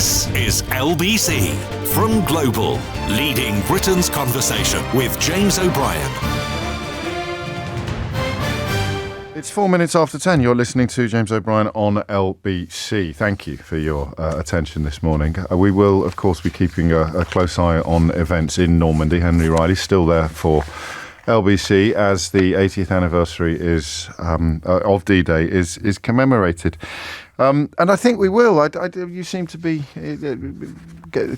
This is LBC from Global, leading Britain's conversation with James O'Brien. It's 4 minutes after 10. You're listening to James O'Brien on LBC. Thank you for your attention this morning. We will, of course, be keeping a close eye on events in Normandy. Henry Riley's still there for LBC as the 80th anniversary of D-Day is commemorated. And I think we will. You seem to be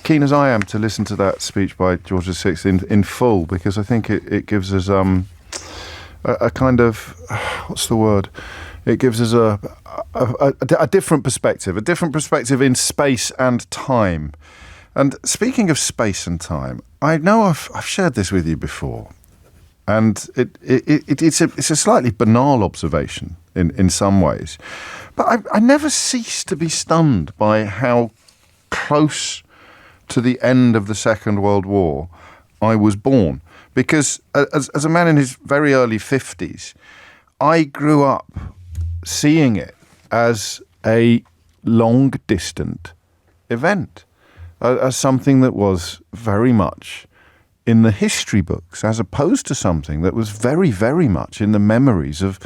keen as I am to listen to that speech by George VI in full, because I think it gives us a kind of, what's the word? It gives us a different perspective in space and time. And speaking of space and time, I know I've shared this with you before, and it's a slightly banal observation in some ways, but I never cease to be stunned by how close to the end of the Second World War I was born. Because as a man in his very early 50s, I grew up seeing it as a long-distant event, as something that was very much in the history books, as opposed to something that was very, very much in the memories of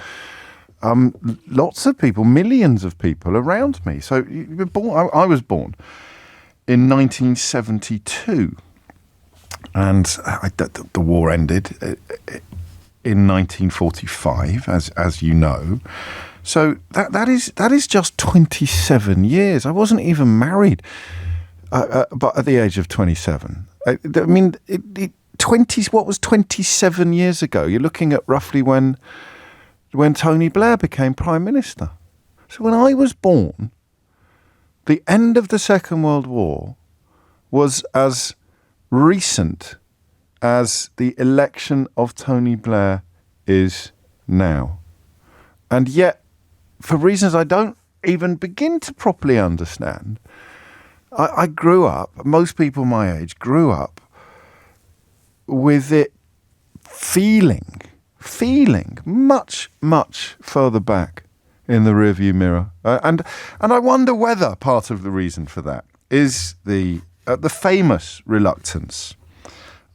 lots of people, millions of people around me. So I was born in 1972. And the war ended in 1945, as you know. So that is just 27 years. I wasn't even married, but at the age of 27. I mean, 20. What was 27 years ago? You're looking at roughly when Tony Blair became Prime Minister. So when I was born, the end of the Second World War was as recent as the election of Tony Blair is now. And yet, for reasons I don't even begin to properly understand, I grew up, most people my age grew up with it feeling much, much further back in the rearview mirror. And I wonder whether part of the reason for that is the famous reluctance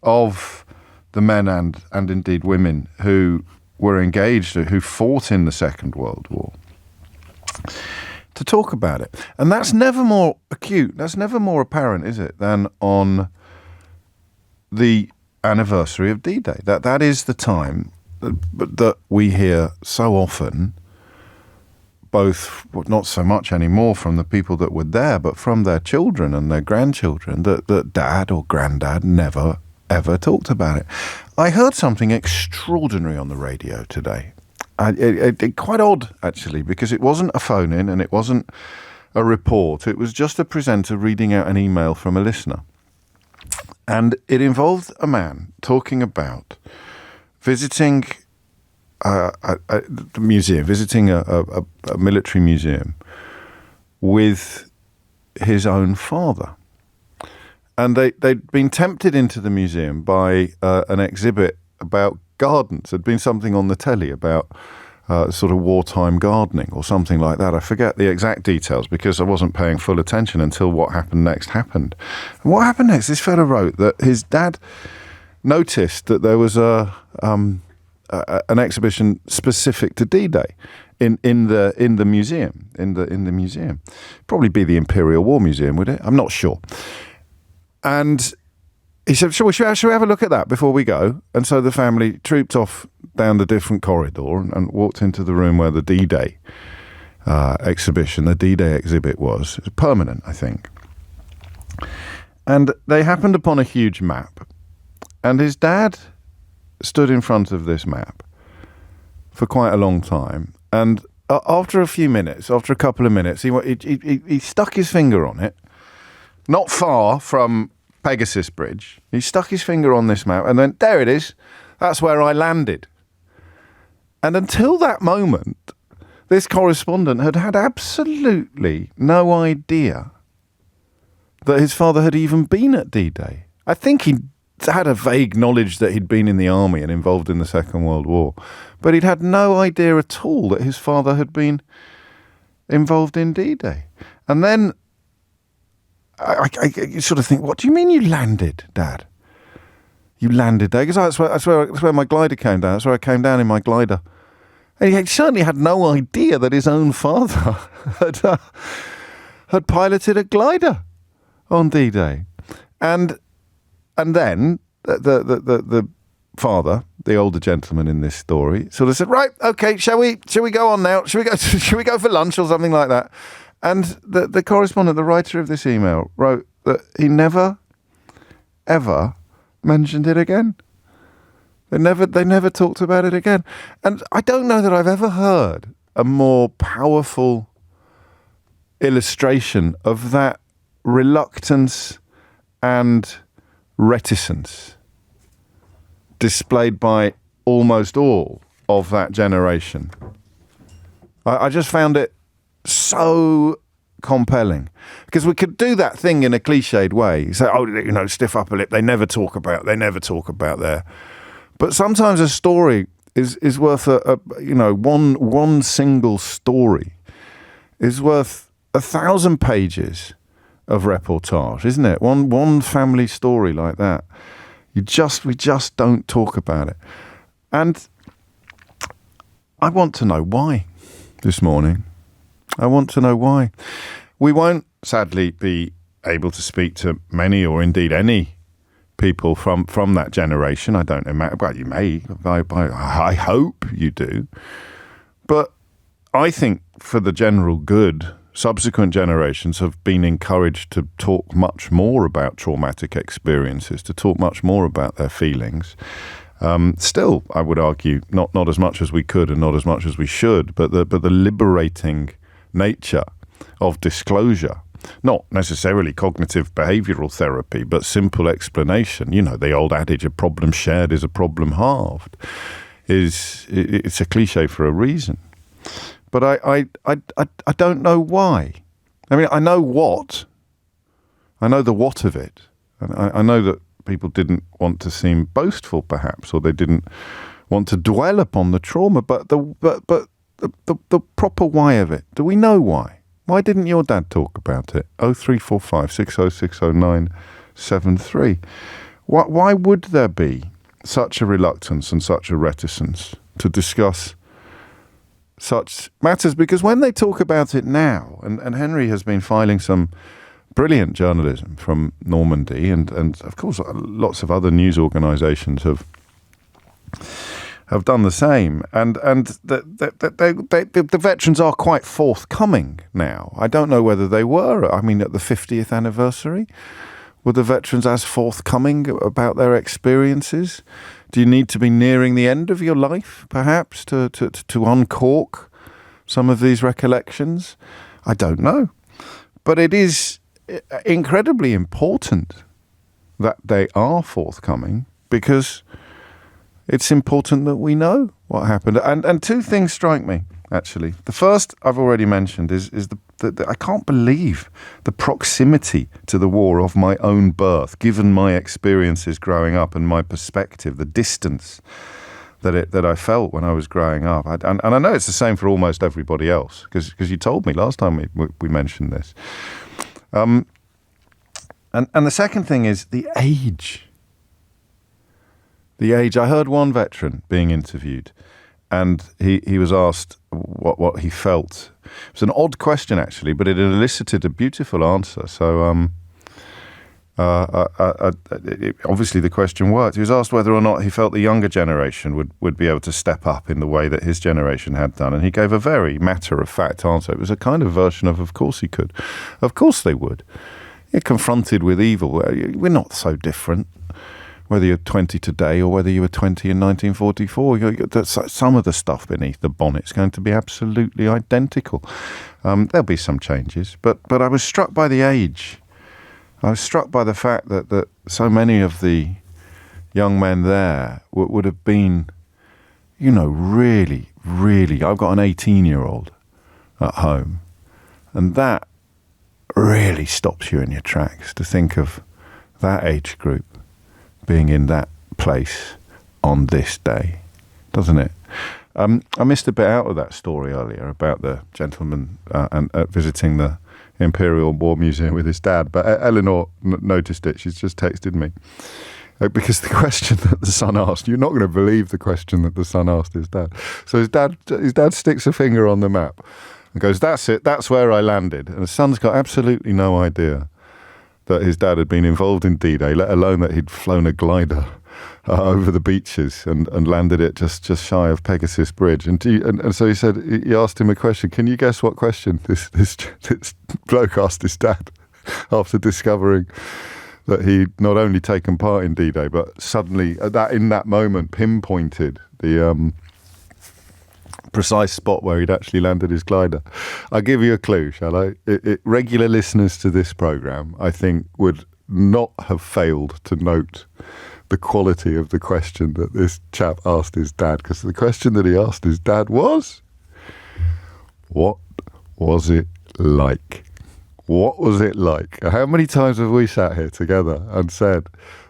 of the men and indeed women who were engaged, who fought in the Second World War, to talk about it. And that's never more acute, that's never more apparent, is it, than on the anniversary of D-Day. That is the time that we hear so often, both, not so much anymore from the people that were there, but from their children and their grandchildren, that dad or granddad never, ever talked about it. I heard something extraordinary on the radio today. It quite odd, actually, because it wasn't a phone-in and it wasn't a report. It was just a presenter reading out an email from a listener. And it involved a man talking about visiting the museum, visiting a military museum with his own father. And they'd been tempted into the museum by an exhibit about gardens. There'd been something on the telly about sort of wartime gardening or something like that. I forget the exact details because I wasn't paying full attention until what happened next happened. And what happened next, this fella wrote that his dad noticed that there was an exhibition specific to D-Day in the museum. Probably be the Imperial War Museum, would it? I'm not sure. And he said, shall we have a look at that before we go? And so the family trooped off down the different corridor and walked into the room where the D-Day exhibition, the D-Day exhibit was. It was permanent, I think. And they happened upon a huge map. And his dad stood in front of this map for quite a long time. And after a couple of minutes, he stuck his finger on it, not far from Pegasus Bridge. He stuck his finger on this map and then, there it is. That's where I landed. And until that moment, this correspondent had absolutely no idea that his father had even been at D-Day. I think he had a vague knowledge that he'd been in the army and involved in the Second World War, but he'd had no idea at all that his father had been involved in D-Day. And then you sort of think, what do you mean you landed, Dad? You landed there? Because that's where my glider came down. That's where I came down in my glider. And he certainly had no idea that his own father had piloted a glider on D-Day. And then the father, the older gentleman in this story, sort of said, right, okay, shall we go on now? Shall we go for lunch or something like that? And the correspondent, the writer of this email, wrote that he never, ever mentioned it again. They never talked about it again. And I don't know that I've ever heard a more powerful illustration of that reluctance and reticence displayed by almost all of that generation. I just found it so compelling, because we could do that thing in a cliched way. You say, stiff upper lip, they never talk about there. But sometimes a story is worth one single story is worth 1,000 pages of reportage, isn't it? One family story like that. We just don't talk about it. And I want to know why this morning. I want to know why. We won't, sadly, be able to speak to many or indeed any people from that generation. I don't know. Well, you may. I hope you do. But I think for the general good, subsequent generations have been encouraged to talk much more about traumatic experiences, to talk much more about their feelings. Still, I would argue, not as much as we could and not as much as we should, but the liberating nature of disclosure. Not necessarily cognitive behavioural therapy, but simple explanation. You know, the old adage, a problem shared is a problem halved. It's a cliche for a reason. But I don't know why. I mean, I know what. I know the what of it. And I know that people didn't want to seem boastful, perhaps, or they didn't want to dwell upon the trauma. But the proper why of it. Do we know why? Why didn't your dad talk about it? 0345 6060973. Why would there be such a reluctance and such a reticence to discuss such matters? Because when they talk about it now, and Henry has been filing some brilliant journalism from Normandy, and of course lots of other news organisations have done the same, and the veterans are quite forthcoming now. I don't know whether they were. I mean, at the 50th anniversary, were the veterans as forthcoming about their experiences? Do you need to be nearing the end of your life, perhaps, to uncork some of these recollections? I don't know. But it is incredibly important that they are forthcoming, because it's important that we know what happened. And two things strike me, actually. The first I've already mentioned is the I can't believe the proximity to the war of my own birth, given my experiences growing up and my perspective, the distance that I felt when I was growing up. And I know it's the same for almost everybody else, because you told me last time we mentioned this. And the second thing is the age. The age. I heard one veteran being interviewed, and he was asked what he felt. It was an odd question, actually, but it elicited a beautiful answer. So obviously the question worked. He was asked whether or not he felt the younger generation would be able to step up in the way that his generation had done, and he gave a very matter-of-fact answer. It was a kind of version of course he could. Of course they would. You're confronted with evil. We're not so different, whether you're 20 today or whether you were 20 in 1944. Some of the stuff beneath the bonnet's going to be absolutely identical. There'll be some changes, but I was struck by the age. I was struck by the fact that so many of the young men there would have been, really, really. I've got an 18-year-old at home, and that really stops you in your tracks to think of that age group being in that place on this day, doesn't it? I missed a bit out of that story earlier about the gentleman and visiting the Imperial War Museum with his dad. But Eleanor noticed it. She's just texted me. Because the question that the son asked, you're not going to believe the question that the son asked his dad. So his dad sticks a finger on the map and goes, "That's it, that's where I landed." And the son's got absolutely no idea that his dad had been involved in D-Day, let alone that he'd flown a glider over the beaches and landed it just shy of Pegasus Bridge. And so he said, he asked him a question. Can you guess what question this bloke asked his dad after discovering that he'd not only taken part in D-Day, but suddenly in that moment pinpointed the precise spot where he'd actually landed his glider? I'll give you a clue, shall I? Regular listeners to this programme, I think, would not have failed to note the quality of the question that this chap asked his dad, because the question that he asked his dad was, what was it like? What was it like? How many times have we sat here together and said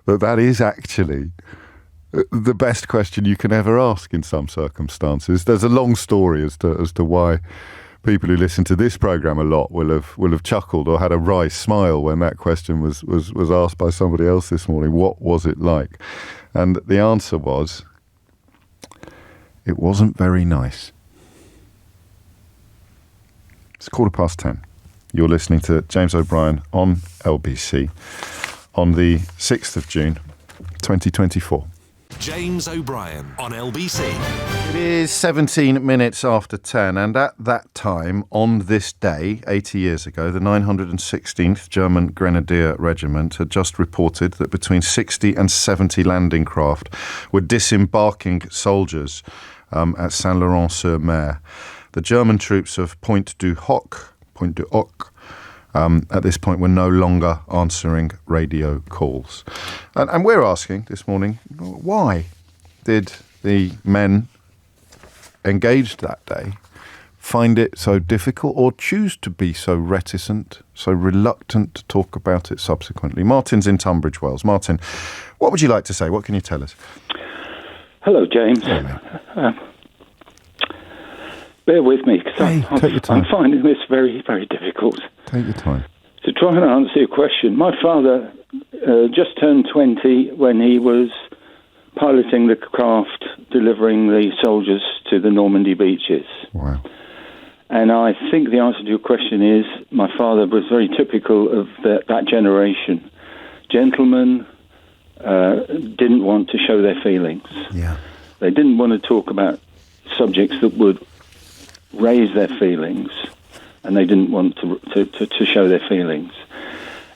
that is actually the best question you can ever ask in some circumstances? There's a long story as to why people who listen to this programme a lot will have chuckled or had a wry smile when that question was asked by somebody else this morning. What was it like? And the answer was, it wasn't very nice. It's 10:15. You're listening to James O'Brien on LBC on the 6th of June, 2024. James O'Brien on LBC. It is 17 minutes after 10, and at that time, on this day, 80 years ago, the 916th German Grenadier Regiment had just reported that between 60 and 70 landing craft were disembarking soldiers at Saint-Laurent-sur-Mer. The German troops of Pointe du Hoc, at this point, were no longer answering radio calls. And we're asking this morning, why did the men engaged that day find it so difficult or choose to be so reticent, so reluctant to talk about it subsequently? Martin's in Tunbridge Wells. Martin, what would you like to say? What can you tell us? Hello, James. Bear with me, because I'm finding this very, very difficult. Take your time. To try and answer your question, my father just turned 20 when he was piloting the craft delivering the soldiers to the Normandy beaches. Wow. And I think the answer to your question is my father was very typical of that generation. Gentlemen didn't want to show their feelings. Yeah. They didn't want to talk about subjects that would raise their feelings, and they didn't want to show their feelings.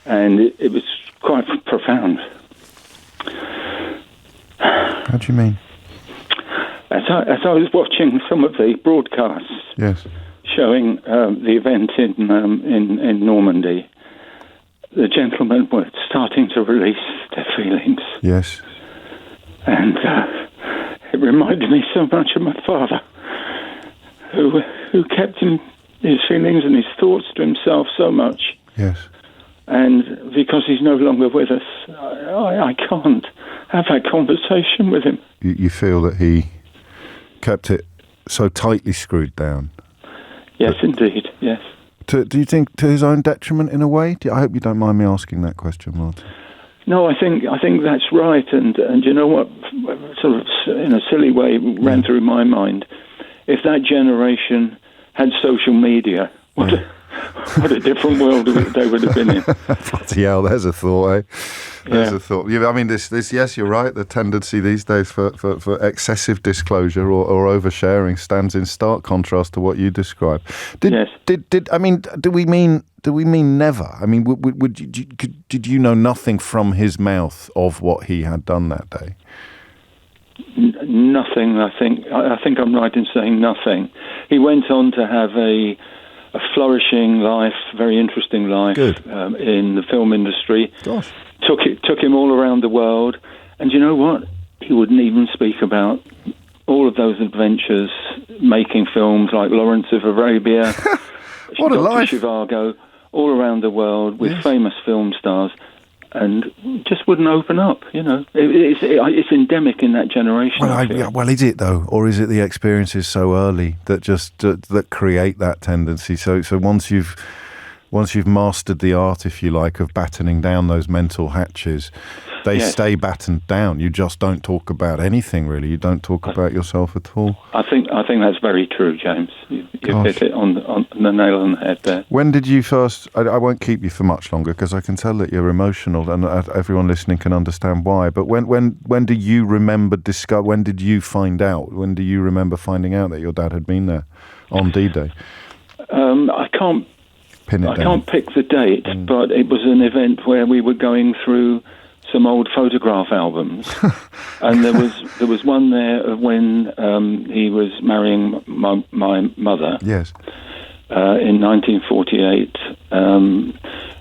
And it was quite profound. How do you mean? As I was watching some of the broadcasts, yes, showing the event in Normandy, the gentlemen were starting to release their feelings. Yes. And it reminded me so much of my father, who kept his feelings and his thoughts to himself so much. Yes. And because he's no longer with us, I can't have that conversation with him. You feel that he kept it so tightly screwed down? Yes, indeed, yes. Do you think to his own detriment in a way? I hope you don't mind me asking that question, Martin. No, I think that's right. And you know what, sort of in a silly way, ran through my mind. If that generation had social media, what a different world they would have been in. Bloody hell, there's a thought, eh? There's a thought. I mean, this. Yes, you're right. The tendency these days for excessive disclosure or oversharing stands in stark contrast to what you described. Yes. Do we mean never? I mean, did you know nothing from his mouth of what he had done that day? Nothing. I think I'm right in saying nothing. He went on to have a flourishing life, very interesting life in the film industry. Gosh. Took him all around the world, and you know what? He wouldn't even speak about all of those adventures, making films like Lawrence of Arabia, what a life, Zhivago, all around the world with famous film stars, and just wouldn't open up. You know, it's endemic in that generation. Well, is it though, or is it the experiences so early that that create that tendency? So once you've once you've mastered the art, if you like, of battening down those mental hatches, they stay battened down. You just don't talk about anything, really. You don't talk about yourself at all. I think that's very true, James. You hit it on the nail on the head there. When did you first... I won't keep you for much longer, because I can tell that you're emotional, and everyone listening can understand why. But when do you remember... when did you find out? When do you remember finding out that your dad had been there on D-Day? I can't pin it down. I can't pick the date, but it was an event where we were going through some old photograph albums, and there was one there of when he was marrying my mother. Yes. In 1948,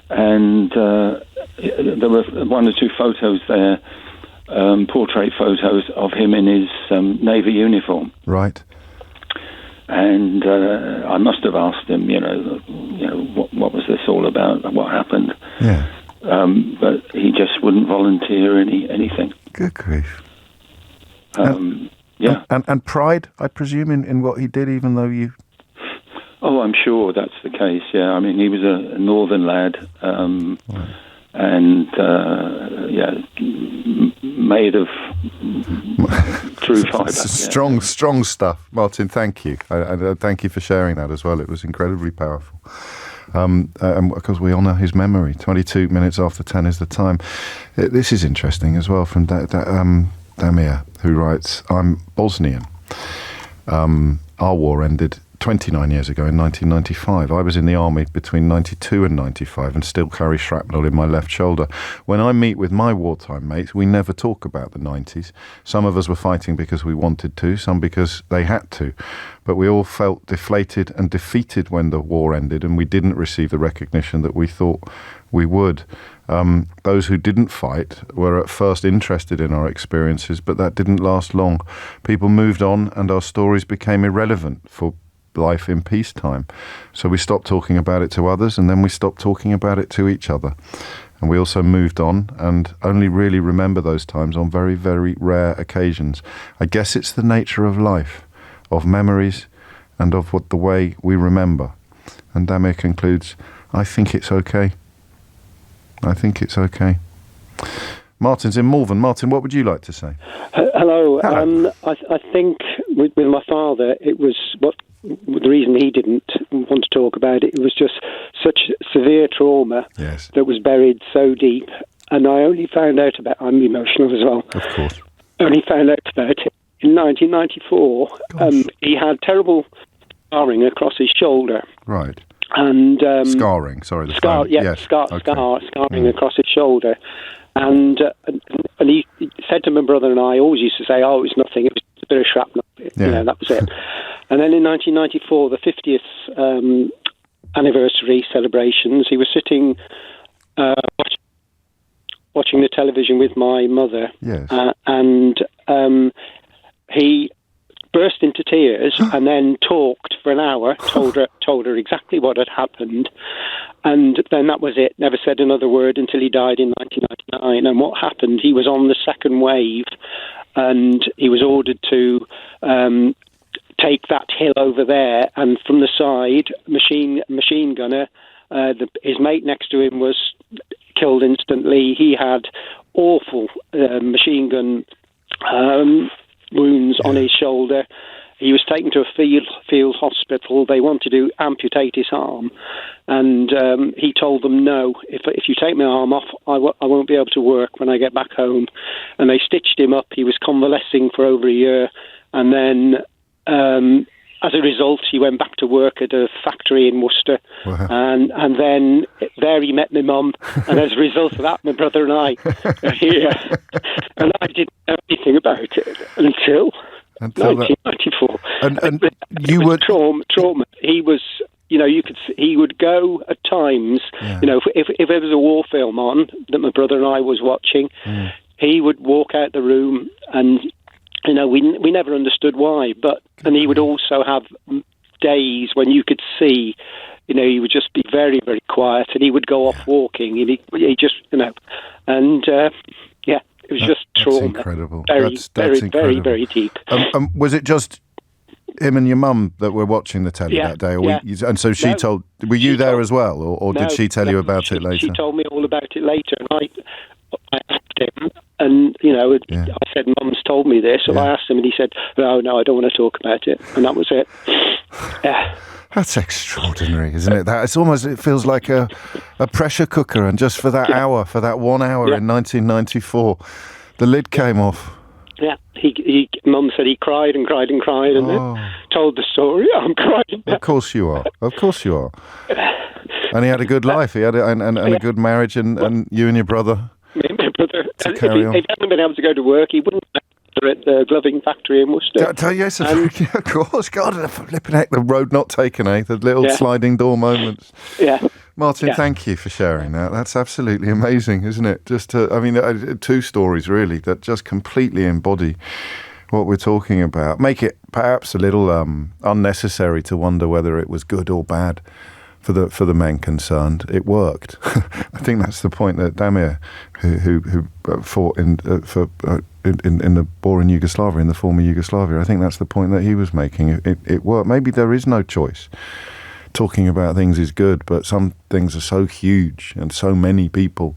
and there were one or two photos there, portrait photos of him in his Navy uniform. Right. And I must have asked him, what was this all about? What happened? Yeah. But he just wouldn't volunteer anything. Good grief. Yeah. And pride, I presume, in what he did, even though you... Oh, I'm sure that's the case, yeah. I mean, he was a northern lad, and, made of true fibre. Strong stuff. Martin, thank you. I thank you for sharing that as well. It was incredibly powerful. And because we honour his memory. 22 minutes after 10 is the time. This is interesting as well from Damir, who writes, I'm Bosnian. Our war ended 29 years ago in 1995. I was in the army between 92 and 95 and still carry shrapnel in my left shoulder. When I meet with my wartime mates, we never talk about the 90s. Some of us were fighting because we wanted to, some because they had to. But we all felt deflated and defeated when the war ended, and we didn't receive the recognition that we thought we would. Those who didn't fight were at first interested in our experiences, but that didn't last long. People moved on and our stories became irrelevant for life in peacetime. So we stopped talking about it to others, and then we stopped talking about it to each other. And we also moved on and only really remember those times on very, very rare occasions. I guess it's the nature of life, of memories, and of the way we remember. And Damir concludes, I think it's okay. I think it's okay. Martin's in Malvern. Martin, what would you like to say? Hello. I think with my father, it was the reason he didn't want to talk about it. It was just such severe trauma that was buried so deep. And I only found out about... I'm emotional as well. Of course. Only found out about it in 1994. He had terrible scarring across his shoulder. Right. And scarring. Sorry. Scarring across his shoulder. And he said to my brother and I, always used to say, "Oh, it was nothing. It was a bit of shrapnel. That was it." And then in 1994, the 50th anniversary celebrations, he was sitting watching the television with my mother, and he burst into tears and then talked for an hour, told her exactly what had happened, and then that was it. Never said another word until he died in 1999. And what happened? He was on the second wave, and he was ordered to take that hill over there, and from the side, machine gunner. His mate next to him was killed instantly. He had awful machine gun wounds on his shoulder. He was taken to a field hospital. They wanted to amputate his arm, and he told them, "No, if you take my arm off, I won't be able to work when I get back home." And they stitched him up. He was convalescing for over a year, and then as a result, he went back to work at a factory in Worcester. Wow. And then there he met my mum, and as a result of that, my brother and I are here. And I didn't know anything about it until 1994. And you were trauma. He was, you could see, he would go at times. If there was a war film on that my brother and I was watching, he would walk out the room and. We never understood why, and he would also have days when you could see, he would just be very, very quiet, and he would go off walking, and he just, and it was just trauma. That's incredible. Very, that's very, incredible. very, very deep. Was it just him and your mum that were watching the telly that day? And so she told... Were you there as well, or did she tell you about it later? She told me all about it later, and I asked him, and, I said, Mum's told me this, so I asked him, and he said, no, I don't want to talk about it, and that was it. Yeah. That's extraordinary, isn't it? It feels like a pressure cooker, and just for that hour, for that 1 hour in 1994, the lid came off. Yeah, Mum said he cried and cried and cried, and then told the story. I'm crying. Of course you are. And he had a good life. He had a good marriage, and you and your brother. Me and my brother. If he hadn't been able to go to work, he wouldn't at the gloving factory in Worcester. Yes, of course. God, flipping heck, the road not taken, the little sliding door moments. Yeah. Martin, thank you for sharing that. That's absolutely amazing, isn't it? Two stories, really, that just completely embody what we're talking about. Make it perhaps a little unnecessary to wonder whether it was good or bad for the men concerned. It worked. I think that's the point that Damir, who fought in the war in Yugoslavia, in the former Yugoslavia, I think that's the point that he was making. It worked. Maybe there is no choice. Talking about things is good, but some things are so huge and so many people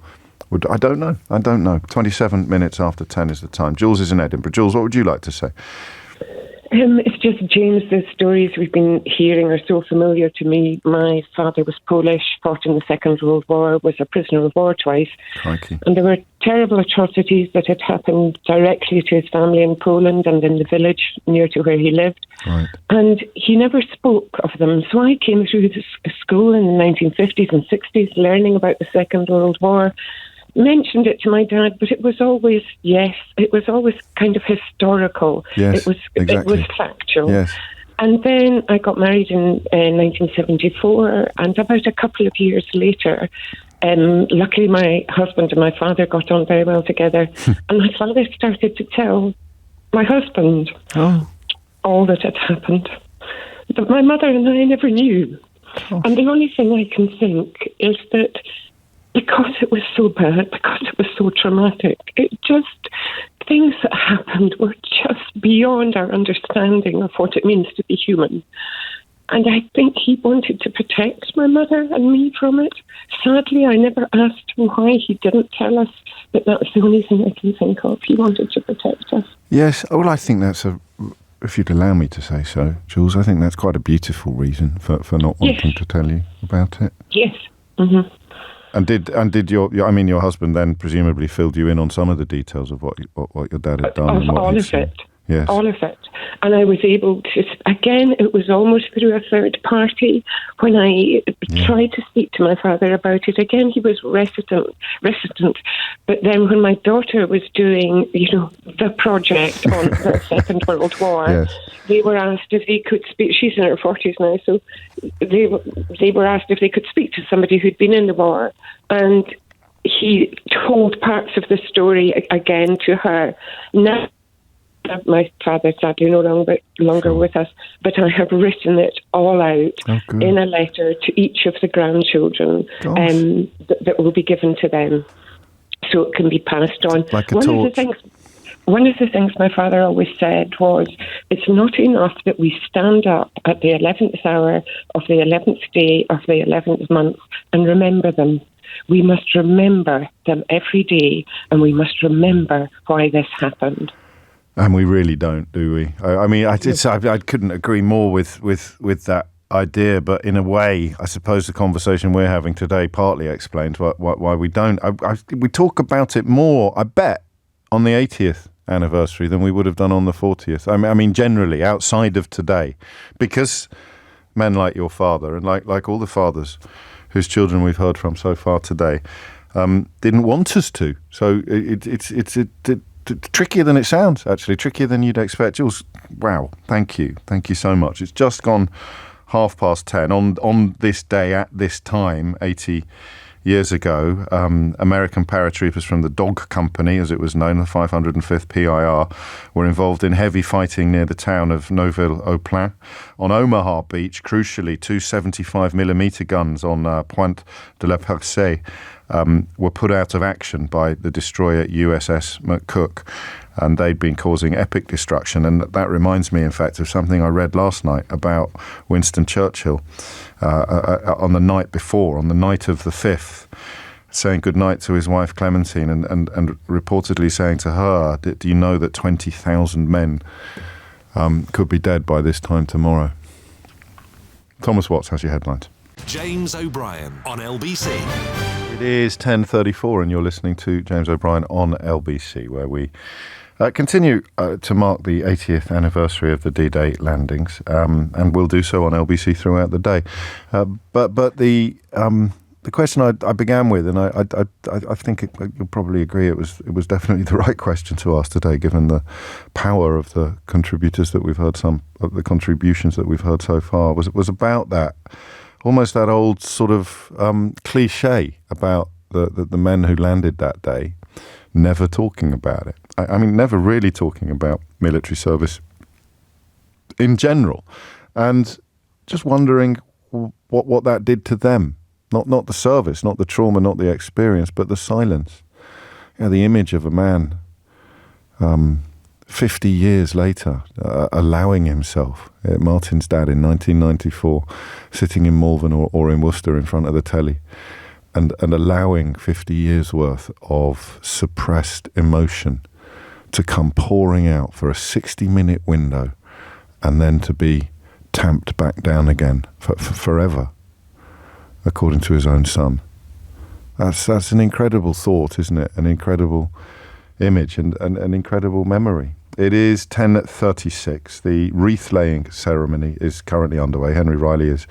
would... I don't know. 27 minutes after 10 is the time. Jules is in Edinburgh. Jules, what would you like to say? It's just, James, the stories we've been hearing are so familiar to me. My father was Polish, fought in the Second World War, was a prisoner of war twice. Crikey. And there were terrible atrocities that had happened directly to his family in Poland and in the village near to where he lived. Right. And he never spoke of them. So I came through school in the 1950s and 60s learning about the Second World War. Mentioned it to my dad, but it was always kind of historical. Yes, exactly. It was factual. Yes. And then I got married in 1974, and about a couple of years later, luckily my husband and my father got on very well together, and my father started to tell my husband all that had happened. But my mother and I never knew. Oh. And the only thing I can think is that because it was so bad, because it was so traumatic, things that happened were just beyond our understanding of what it means to be human. And I think he wanted to protect my mother and me from it. Sadly, I never asked him why he didn't tell us, but that's the only thing I can think of. He wanted to protect us. Yes, well, I think that's if you'd allow me to say so, Jules, I think that's quite a beautiful reason for not wanting to tell you about it. Yes. Mm-hmm. And did your husband then presumably filled you in on some of the details of what your dad had done? And what all of it. Yes. All of it. And I was able to, again, it was almost through a third party. When I tried to speak to my father about it, again, he was reticent. But then when my daughter was doing, the project on the Second World War, they were asked if they could speak. She's in her 40s now, so they were asked if they could speak to somebody who'd been in the war. And he told parts of the story again to her. Now, my father sadly no longer with us, but I have written it all out in a letter to each of the grandchildren that will be given to them, so it can be passed on. Like one of the things my father always said was, it's not enough that we stand up at the 11th hour of the 11th day of the 11th month and remember them. We must remember them every day, and we must remember why this happened. And we really don't, do we? I couldn't agree more with that idea, but in a way, I suppose the conversation we're having today partly explains why we don't. We talk about it more, I bet, on the 80th anniversary than we would have done on the 40th. I mean, generally, outside of today, because men like your father, and like all the fathers whose children we've heard from so far today, didn't want us to. So it's trickier than it sounds, actually, trickier than you'd expect. Jules, wow, thank you so much. It's just gone 10:30 on this day at this time 80 years ago. American paratroopers from the Dog Company, as it was known, the 505th PIR, were involved in heavy fighting near the town of Neuville-au-Plain. On Omaha Beach, crucially, two 75mm guns on Pointe de la Percée were put out of action by the destroyer USS McCook, and they'd been causing epic destruction. And that reminds me, in fact, of something I read last night about Winston Churchill on the night before, on the night of the 5th, saying goodnight to his wife Clementine and reportedly saying to her, do you know that 20,000 men could be dead by this time tomorrow? Thomas Watts has your headlines. James O'Brien on LBC. It is 10:34 and you're listening to James O'Brien on LBC, where we continue to mark the 80th anniversary of the D-Day landings, and we'll do so on LBC throughout the day. But the question I began with, and I think you'll probably agree, it was definitely the right question to ask today, given the power of the contributors that we've heard, some of the contributions that we've heard so far, was about that, almost that old sort of cliche about the men who landed that day never talking about it. I mean, never really talking about military service in general, and just wondering what that did to them. Not the service, not the trauma, not the experience, but the silence. You know, the image of a man 50 years later allowing himself, Martin's dad in 1994, sitting in Malvern or in Worcester in front of the telly, and allowing 50 years worth of suppressed emotion to come pouring out for a 60-minute window and then to be tamped back down again for forever, according to his own son. That's an incredible thought, isn't it? An incredible image and an incredible memory. It is 10:36. The wreath-laying ceremony is currently underway. Henry Riley is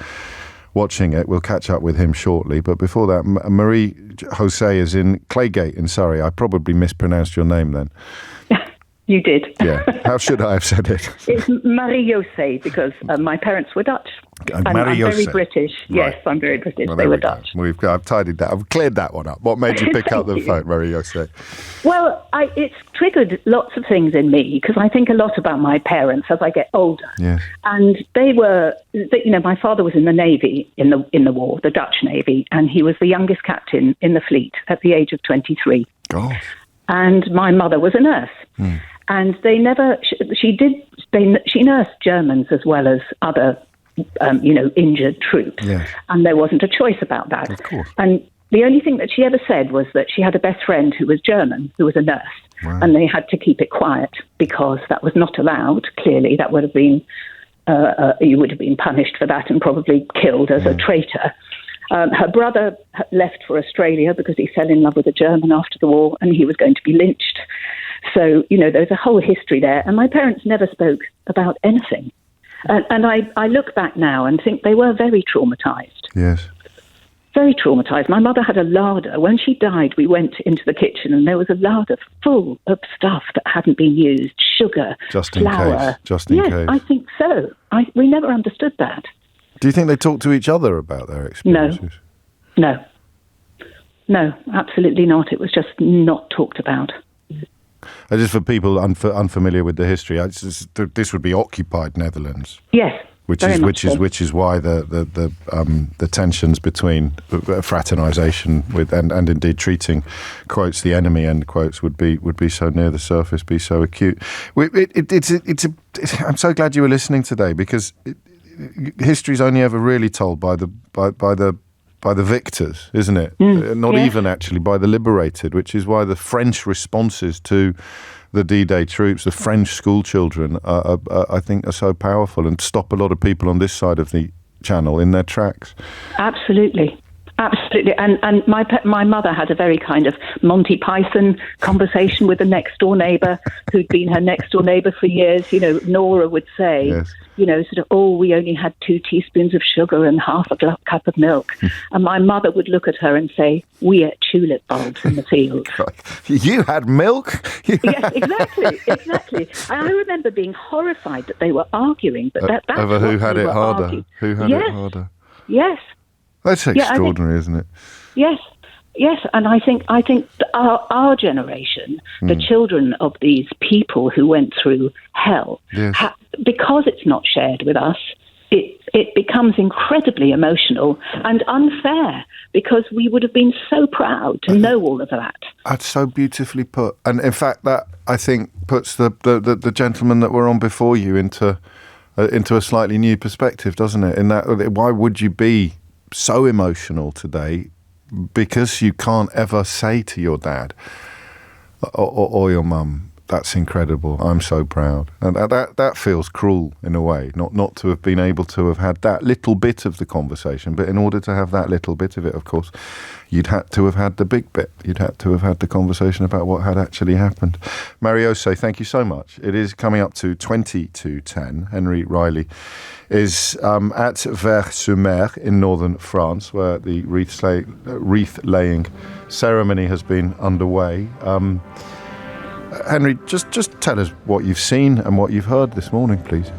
watching it. We'll catch up with him shortly. But before that, Marie Jose is in Claygate in Surrey. I probably mispronounced your name then. You did. Yeah. How should I have said it? It's Marie-José, because my parents were Dutch. And I'm very British. Right. Yes, I'm very British. Well, they were Dutch. I've tidied that. I've cleared that one up. What made you pick up the phone, Marie-José? Well, it's triggered lots of things in me, because I think a lot about my parents as I get older. Yes. And my father was in the Navy in the war, the Dutch Navy, and he was the youngest captain in the fleet at the age of 23. Gosh. And my mother was a nurse. Mm. And she nursed Germans as well as other, injured troops. Yes. And there wasn't a choice about that. Of course. And the only thing that she ever said was that she had a best friend who was German, who was a nurse. Wow. And they had to keep it quiet because that was not allowed. Clearly, that would have been, you would have been punished for that and probably killed as a traitor. Her brother left for Australia because he fell in love with a German after the war and he was going to be lynched. So, there's a whole history there. And my parents never spoke about anything. And I look back now and think they were very traumatized. Yes. Very traumatized. My mother had a larder. When she died, we went into the kitchen and there was a larder full of stuff that hadn't been used. Sugar, flour. Just in case. Yes, I think so. We never understood that. Do you think they talk to each other about their experiences? No, absolutely not. It was just not talked about. Just for people unfamiliar with the history, this would be occupied Netherlands. Yes, which is why the tensions between fraternisation with and indeed treating quotes the enemy end quotes would be so near the surface, be so acute. I'm so glad you were listening today, because history's only ever really told by the victors, isn't it? Not even actually by the liberated, which is why the French responses to the D-Day troops, the French school children, I think are so powerful and stop a lot of people on this side of the channel in their tracks. Absolutely. And my mother had a very kind of Monty Python conversation with the next door neighbour who'd been her next door neighbour for years. Nora would say, yes. We only had 2 teaspoons of sugar and half a cup of milk. And my mother would look at her and say, we ate tulip bulbs in the field. God. You had milk? Yes, exactly. And I remember being horrified that they were arguing, but that's over who had it harder. Arguing. Who had it harder? Yes. That's extraordinary, isn't it? Yes, and I think our generation, the children of these people who went through hell, yes. Because it's not shared with us, it it becomes incredibly emotional and unfair, because we would have been so proud to know all of that. That's so beautifully put. And in fact, that, I think, puts the gentleman that were on before you into a slightly new perspective, doesn't it? In that, why would you be so emotional today? Because you can't ever say to your dad or your mum, "That's incredible, I'm so proud." And that feels cruel in a way, not to have been able to have had that little bit of the conversation. But in order to have that little bit of it, of course, you'd had to have had the big bit. You'd had to have had the conversation about what had actually happened. Mariose, thank you so much. It is coming up to 20 to 10. Henry Riley is at Vers-sur-Mer in northern France, where the wreath-laying ceremony has been underway. Henry, just tell us what you've seen and what you've heard this morning, please.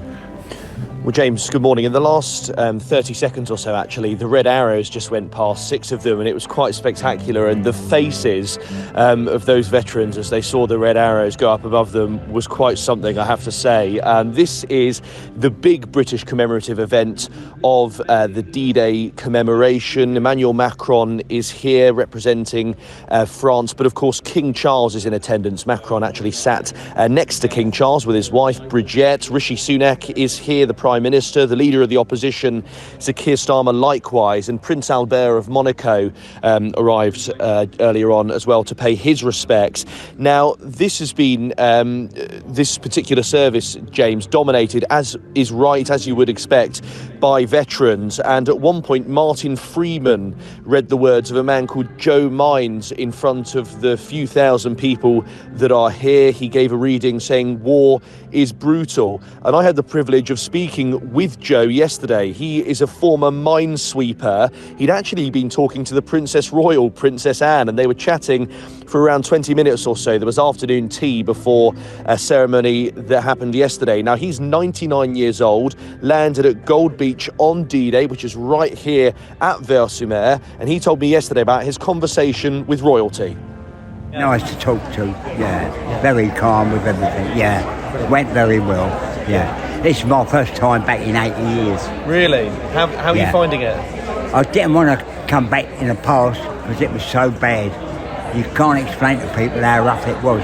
Well, James, good morning. In the last 30 seconds or so, actually, the red arrows just went past 6 of them, and it was quite spectacular. And the faces of those veterans as they saw the red arrows go up above them was quite something, I have to say. This is the big British commemorative event of the D-Day commemoration. Emmanuel Macron is here representing France, but of course King Charles is in attendance. Macron actually sat next to King Charles with his wife Brigitte. Rishi Sunak is here, the Prime Minister. The leader of the opposition, Sir Keir Starmer, likewise, and Prince Albert of Monaco arrived earlier on as well to pay his respects. Now, this has been this particular service, James, dominated, as is right, as you would expect, by veterans. And at one point, Martin Freeman read the words of a man called Joe Mines in front of the few thousand people that are here. He gave a reading saying war is brutal. And I had the privilege of speaking with Joe yesterday. He is a former minesweeper. He'd actually been talking to the Princess Royal, Princess Anne, and they were chatting for around 20 minutes or so. There was afternoon tea before a ceremony that happened yesterday. Now, he's 99 years old, landed at Gold Beach on D-Day, which is right here at Vers-sur-Mer, and he told me yesterday about his conversation with royalty. Nice to talk to, yeah. Very calm with everything, yeah. Went very well, yeah. This is my first time back in 80 years. Really? How are you finding it? I didn't want to come back in the past because it was so bad. You can't explain to people how rough it was.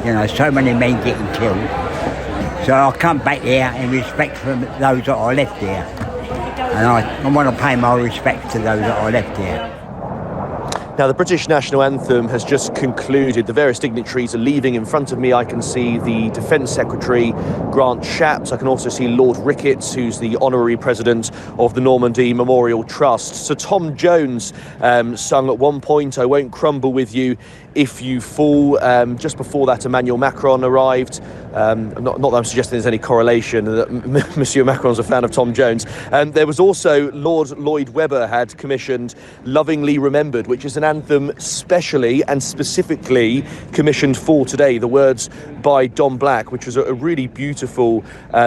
You know, so many men getting killed. So I come back here in respect for those that I left here. And I want to pay my respects to those that I left here. Now, the British National Anthem has just concluded. The various dignitaries are leaving. In front of me, I can see the Defence Secretary, Grant Shapps. I can also see Lord Ricketts, who's the Honorary President of the Normandy Memorial Trust. Sir Tom Jones sung at one point, "I won't crumble with you if you fall." Just before that, Emmanuel Macron arrived. Not that I'm suggesting there's any correlation that Monsieur Macron's a fan of Tom Jones. There was also Lord Lloyd Webber had commissioned Lovingly Remembered, which is an anthem specially and specifically commissioned for today. The words by Don Black, which was a really beautiful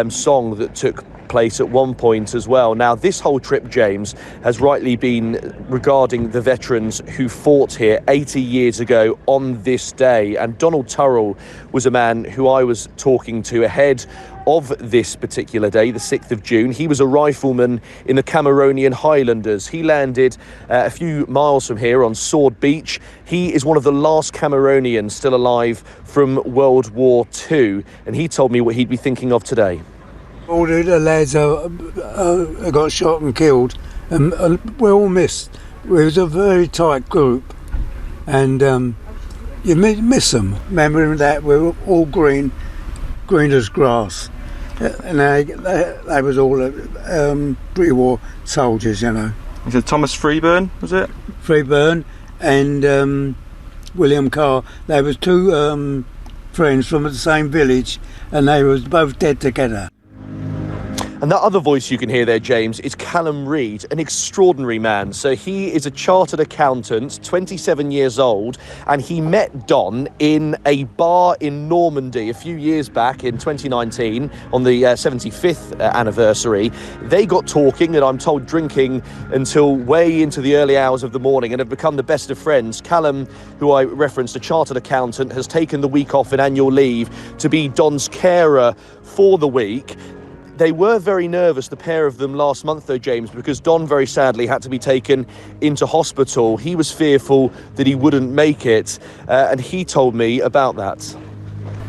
song that took place at one point as well. Now, this whole trip, James, has rightly been regarding the veterans who fought here 80 years ago on this day. And Donald Turrell was a man who I was talking to ahead of this particular day, the 6th of June. He was a rifleman in the Cameronian Highlanders. He landed a few miles from here on Sword Beach. He is one of the last Cameronians still alive from World War II, and he told me what he'd be thinking of today. All the lads got shot and killed, and we're all missed. We was a very tight group, and you miss them. Remembering that we were all green as grass, and they was all pre-war soldiers, you know. Is it Thomas Freeburn, was it? Freeburn and William Carr. They was two friends from the same village, and they was both dead together. And that other voice you can hear there, James, is Callum Reid, an extraordinary man. So he is a chartered accountant, 27 years old, and he met Don in a bar in Normandy a few years back in 2019 on the 75th anniversary. They got talking, and I'm told drinking until way into the early hours of the morning, and have become the best of friends. Callum, who I referenced, a chartered accountant, has taken the week off in annual leave to be Don's carer for the week. They were very nervous, the pair of them, last month, though, James, because Don very sadly had to be taken into hospital. He was fearful that he wouldn't make it, and he told me about that.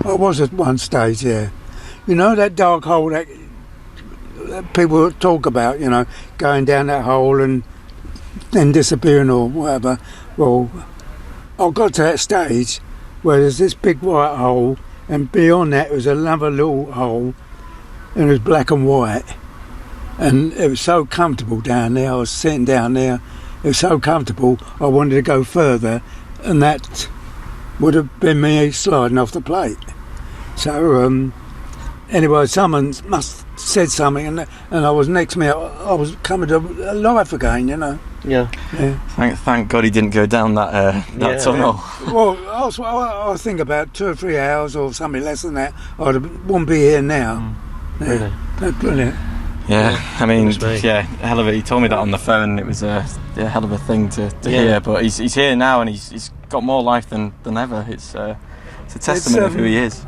I was at one stage, yeah. You know, that dark hole that people talk about, you know, going down that hole and then disappearing or whatever. Well, I got to that stage where there's this big white hole, and beyond that was another little hole, and it was black and white, and it was so comfortable down there. I was sitting down there, it was so comfortable I wanted to go further, and that would have been me sliding off the plate. So anyway, someone must have said something, and I was next to me, I was coming to life again, you know. Yeah. Thank God he didn't go down that tunnel. Well, I think about 2 or 3 hours or something less than that, I wouldn't be here now. Really? That's brilliant. Yeah, I mean, hell of it. He told me that on the phone. It was a hell of a thing to hear. But he's here now, and he's got more life than ever. It's a testament of who he is.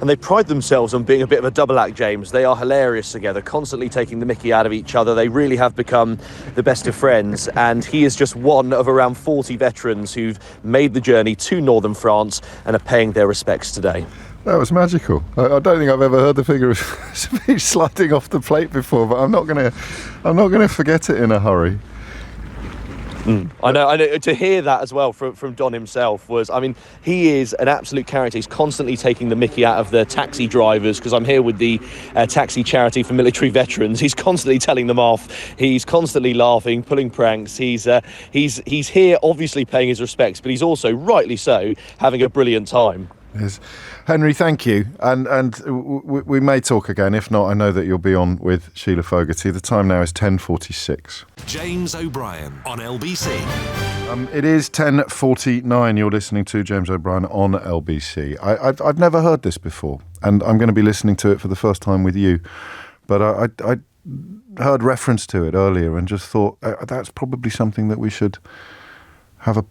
And they pride themselves on being a bit of a double act, James. They are hilarious together, constantly taking the mickey out of each other. They really have become the best of friends. And he is just one of around 40 veterans who've made the journey to northern France and are paying their respects today. That was magical. I don't think I've ever heard the figure of speech sliding off the plate before, but I'm not going to forget it in a hurry. I know. To hear that as well from Don himself was, I mean, he is an absolute character. He's constantly taking the mickey out of the taxi drivers, because I'm here with the taxi charity for military veterans. He's constantly telling them off. He's constantly laughing, pulling pranks. He's here, obviously paying his respects, but he's also, rightly so, having a brilliant time. Yes. Henry, thank you. And we may talk again. If not, I know that you'll be on with Sheila Fogarty. The time now is 10:46. James O'Brien on LBC. It is 10:49. You're listening to James O'Brien on LBC. I've never heard this before, and I'm going to be listening to it for the first time with you. But I heard reference to it earlier and just thought that's probably something that we should have a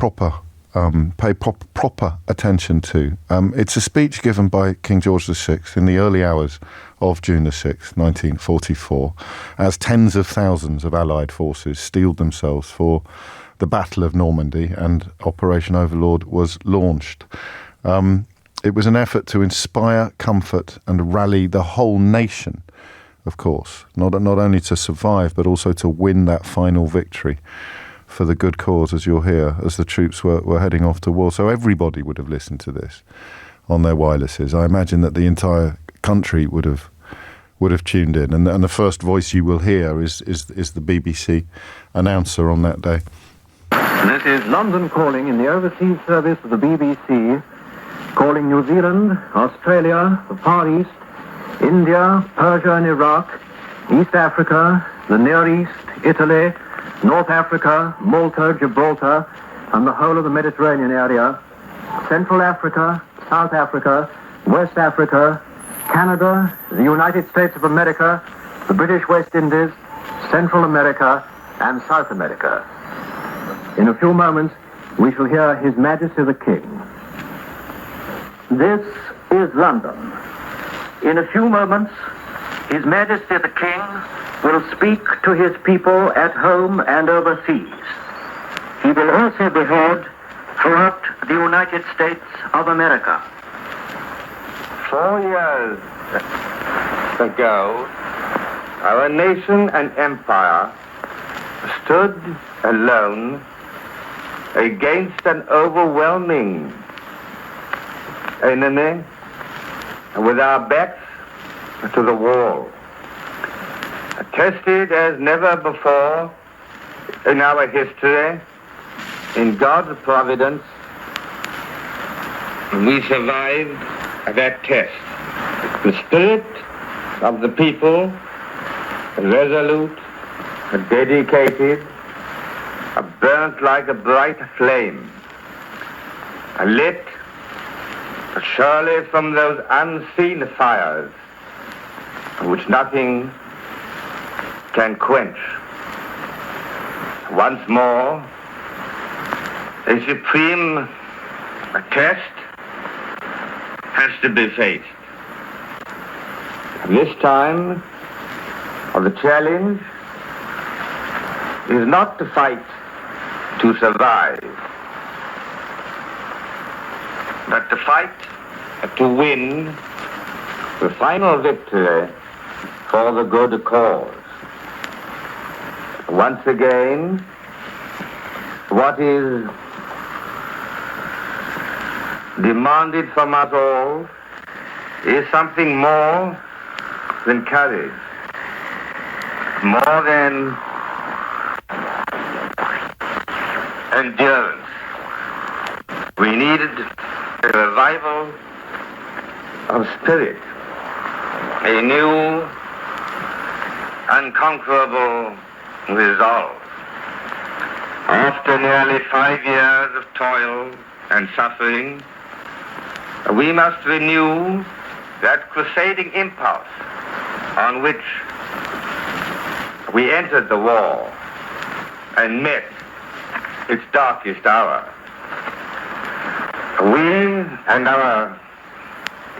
pay proper attention to. It's a speech given by King George VI in the early hours of June the 6th, 1944, as tens of thousands of Allied forces steeled themselves for the Battle of Normandy and Operation Overlord was launched. It was an effort to inspire, comfort and rally the whole nation, of course, not only to survive but also to win that final victory for the good cause, as you'll hear, as the troops were heading off to war. So everybody would have listened to this on their wirelesses. I imagine that the entire country would have tuned in. And the first voice you will hear is the BBC announcer on that day. This is London calling in the overseas service of the BBC, calling New Zealand, Australia, the Far East, India, Persia and Iraq, East Africa, the Near East, Italy, North Africa, Malta, Gibraltar, and the whole of the Mediterranean area, Central Africa, South Africa, West Africa, Canada, the United States of America, the British West Indies, Central America, and South America. In a few moments, we shall hear His Majesty the King. This is London. In a few moments, His Majesty the King will speak to his people at home and overseas. He will also be heard throughout the United States of America. 4 years ago, our nation and empire stood alone against an overwhelming enemy with our backs to the wall. Tested as never before in our history, in God's providence, we survived that test. The spirit of the people, resolute, dedicated, burnt like a bright flame, lit surely from those unseen fires which nothing can quench. Once more, a supreme test has to be faced. This time, the challenge is not to fight to survive, but to fight to win the final victory for the good cause. Once again, what is demanded from us all is something more than courage, more than endurance. We needed a revival of spirit, a new, unconquerable resolve. After nearly 5 years of toil and suffering, we must renew that crusading impulse on which we entered the war and met its darkest hour. We and our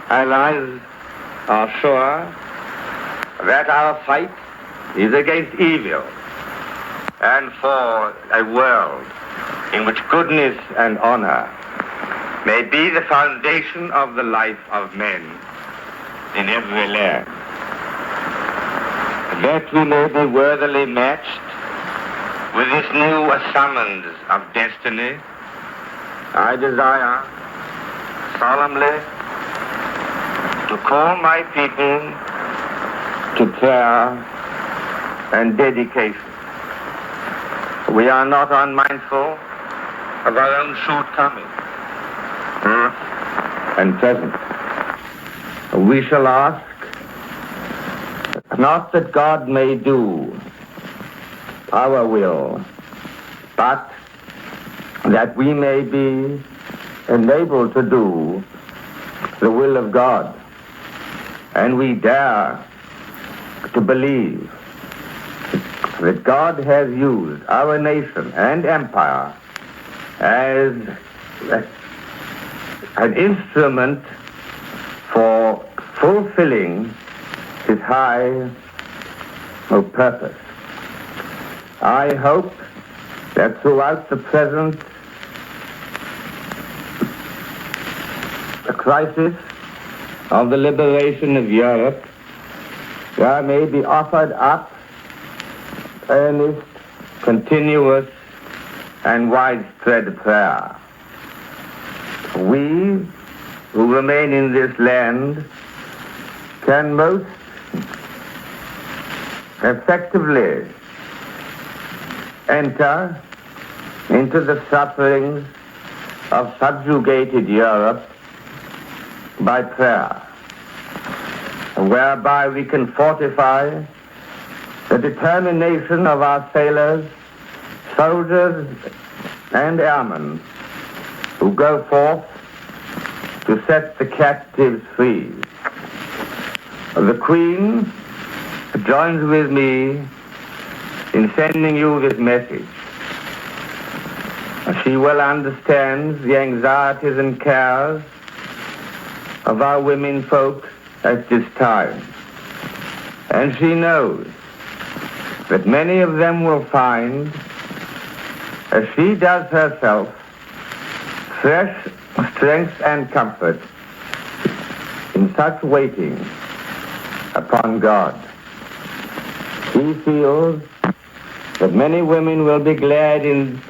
allies are sure that our fight is against evil and for a world in which goodness and honor may be the foundation of the life of men in every land. That we may be worthily matched with this new summons of destiny, I desire solemnly to call my people to prayer and dedication. We are not unmindful of our own shortcomings, past and present. We shall ask not that God may do our will, but that we may be enabled to do the will of God. And we dare to believe that God has used our nation and empire as an instrument for fulfilling his high purpose. I hope that throughout the present crisis of the liberation of Europe, there may be offered up earnest, continuous, and widespread prayer. We who remain in this land can most effectively enter into the sufferings of subjugated Europe by prayer, whereby we can fortify the determination of our sailors, soldiers, and airmen who go forth to set the captives free. The Queen joins with me in sending you this message. She well understands the anxieties and cares of our women folk at this time. And she knows that many of them will find, as she does herself, fresh strength and comfort in such waiting upon God. She feels that many women will be glad in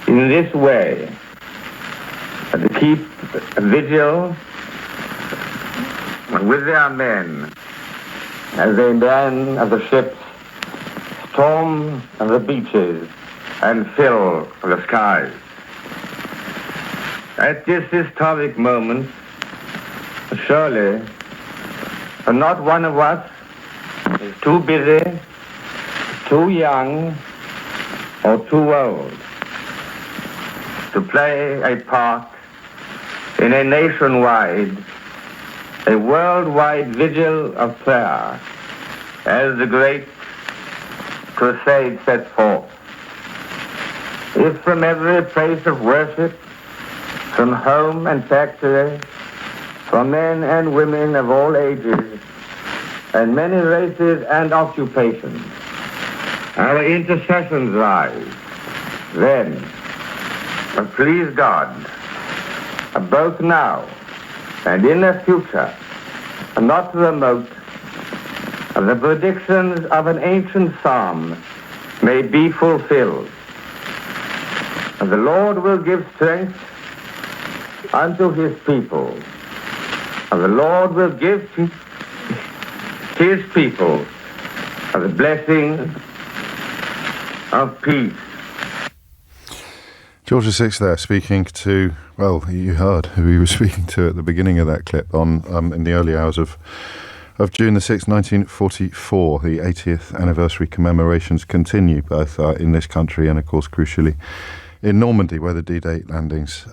this way to keep vigil with their men as they man the ships, storm the beaches, and fill the skies. At this historic moment, surely not one of us is too busy, too young, or too old to play a part in a nationwide, a worldwide vigil of prayer as the great crusade sets forth. If from every place of worship, from home and factory, from men and women of all ages, and many races and occupations. Our intercessions rise. Then, please God, both now and in the future, not remote, the predictions of an ancient psalm may be fulfilled. The Lord will give strength unto his people. The Lord will give to his people the blessing of peace. George VI there speaking to, well, you heard who he was speaking to at the beginning of that clip on in the early hours of June the 6th, 1944. The 80th anniversary commemorations continue both in this country and, of course, crucially, in Normandy, where the D-Day landings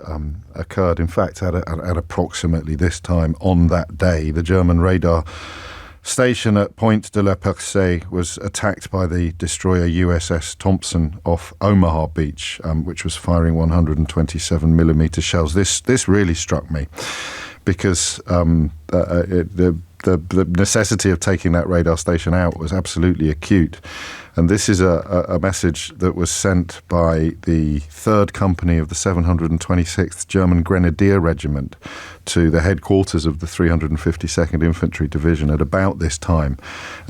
occurred. In fact, at approximately this time on that day, the German radar station at Point de la Percée was attacked by the destroyer USS Thompson off Omaha Beach, which was firing 127mm shells. This really struck me because the necessity of taking that radar station out was absolutely acute. And this is a message that was sent by the 3rd Company of the 726th German Grenadier Regiment to the headquarters of the 352nd Infantry Division at about this time,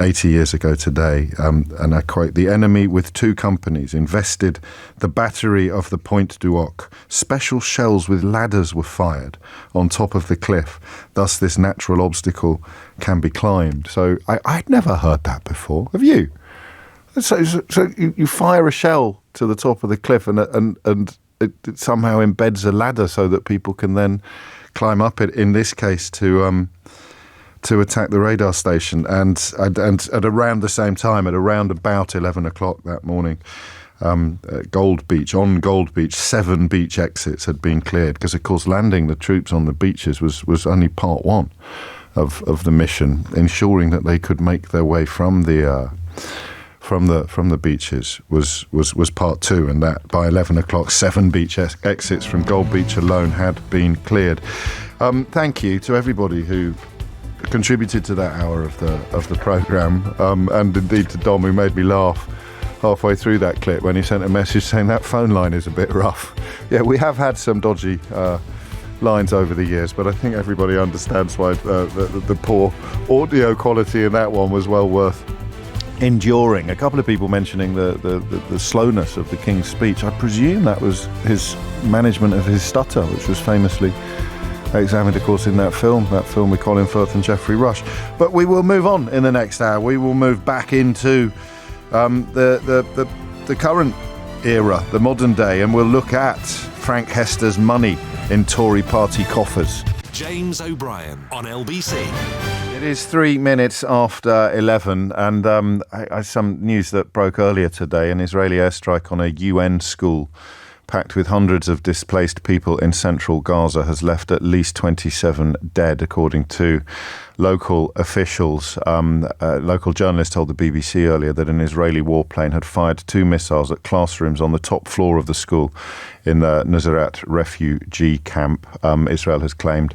80 years ago today. And I quote, "The enemy with 2 companies invested the battery of the Point du Hoc. Special shells with ladders were fired on top of the cliff. Thus this natural obstacle can be climbed." So I'd never heard that before. Have you? So you fire a shell to the top of the cliff and it somehow embeds a ladder so that people can then climb up it, in this case to attack the radar station. And at around the same time, at around about 11 o'clock that morning, Gold Beach, 7 beach exits had been cleared, because of course landing the troops on the beaches was only part one of the mission. Ensuring that they could make their way from the beaches was part 2, and that by 11 o'clock 7 beach exits from Gold Beach alone had been cleared. Thank you to everybody who contributed to that hour of the programme, and indeed to Dom, who made me laugh halfway through that clip when he sent a message saying that phone line is a bit rough. Yeah, we have had some dodgy lines over the years, but I think everybody understands why the poor audio quality in that one was well worth enduring. A couple of people mentioning the slowness of the King's speech. I presume that was his management of his stutter, which was famously examined, of course, in that film with Colin Firth and Geoffrey Rush. But we will move on in the next hour. We will move back into the current era, the modern day, and we'll look at Frank Hester's money in Tory party coffers. James O'Brien on LBC. It is 3 minutes after 11, and some news that broke earlier today. An Israeli airstrike on a UN school packed with hundreds of displaced people in central Gaza has left at least 27 dead, according to local officials. Local journalists told the BBC earlier that an Israeli warplane had fired 2 missiles at classrooms on the top floor of the school in the Nuseirat refugee camp. Israel has claimed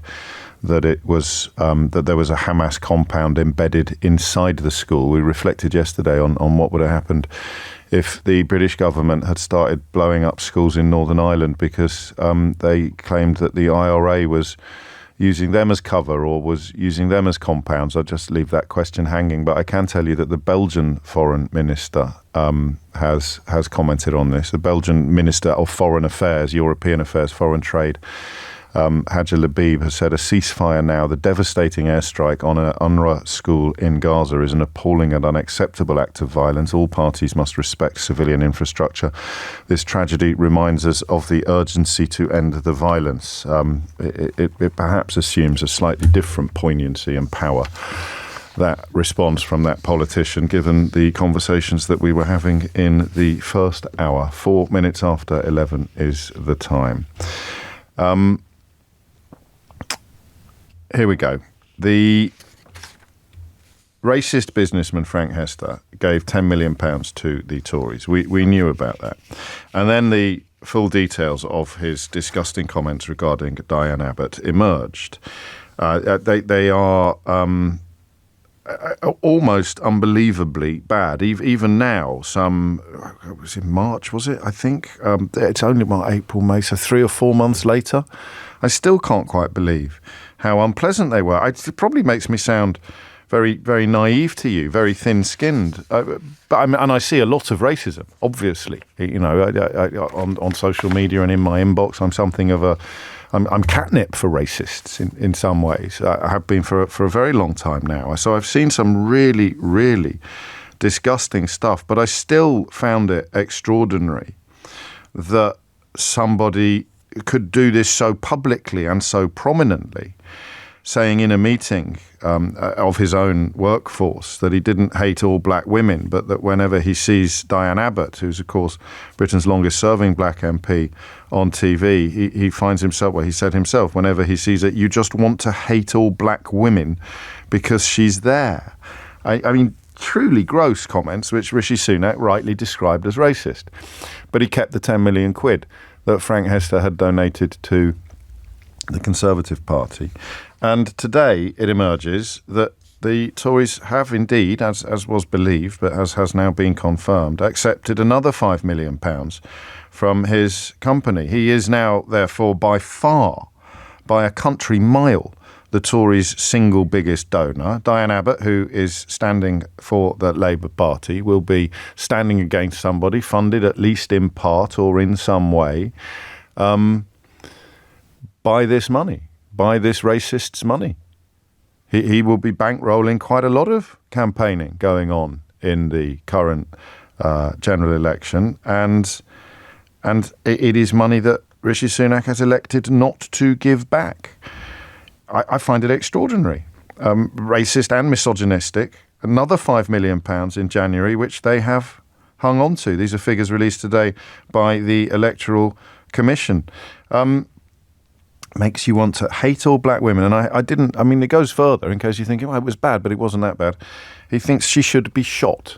that it was that there was a Hamas compound embedded inside the school. We reflected yesterday on what would have happened if the British government had started blowing up schools in Northern Ireland, because they claimed that the IRA was using them as cover or was using them as compounds. I'll just leave that question hanging. But I can tell you that the Belgian foreign minister has commented on this. The Belgian Minister of Foreign Affairs, European Affairs, Foreign Trade, Hadja Labib, has said a ceasefire now. The devastating airstrike on an UNRWA school in Gaza is an appalling and unacceptable act of violence. All parties must respect civilian infrastructure. This tragedy reminds us of the urgency to end the violence. It perhaps assumes a slightly different poignancy and power, that response from that politician, given the conversations that we were having in the first hour. 4 minutes after 11 is the time. Here we go. The racist businessman Frank Hester gave £10 million to the Tories. We knew about that. And then the full details of his disgusting comments regarding Diane Abbott emerged. They are almost unbelievably bad. Even now, it was in March, was it? I think it's only about April, May, so 3 or 4 months later. I still can't quite believe how unpleasant they were. It probably makes me sound very, very naive to you, very thin-skinned. And I see a lot of racism, obviously. You know, on social media and in my inbox, I'm something of I'm catnip for racists in some ways. I have been for a very long time now. So I've seen some really, really disgusting stuff, but I still found it extraordinary that somebody could do this so publicly and so prominently, saying in a meeting of his own workforce that he didn't hate all black women, but that whenever he sees Diane Abbott, who's, of course, Britain's longest-serving black MP, on TV, he finds himself, well, he said himself, whenever he sees it, you just want to hate all black women because she's there. I mean, truly gross comments, which Rishi Sunak rightly described as racist. But he kept the 10 million quid that Frank Hester had donated to the Conservative Party. And today it emerges that the Tories have indeed, as was believed, but as has now been confirmed, accepted another £5 million from his company. He is now, therefore, by far, by a country mile, the Tories' single biggest donor. Diane Abbott, who is standing for the Labour Party, will be standing against somebody funded at least in part or in some way by this money, by this racist's money. He will be bankrolling quite a lot of campaigning going on in the current general election, and it is money that Rishi Sunak has elected not to give back. I find it extraordinary, racist and misogynistic. Another £5 million in January, which they have hung on to. These are figures released today by the Electoral Commission. Makes you want to hate all black women. And it goes further in case you're thinking, well, it was bad, but it wasn't that bad. He thinks she should be shot.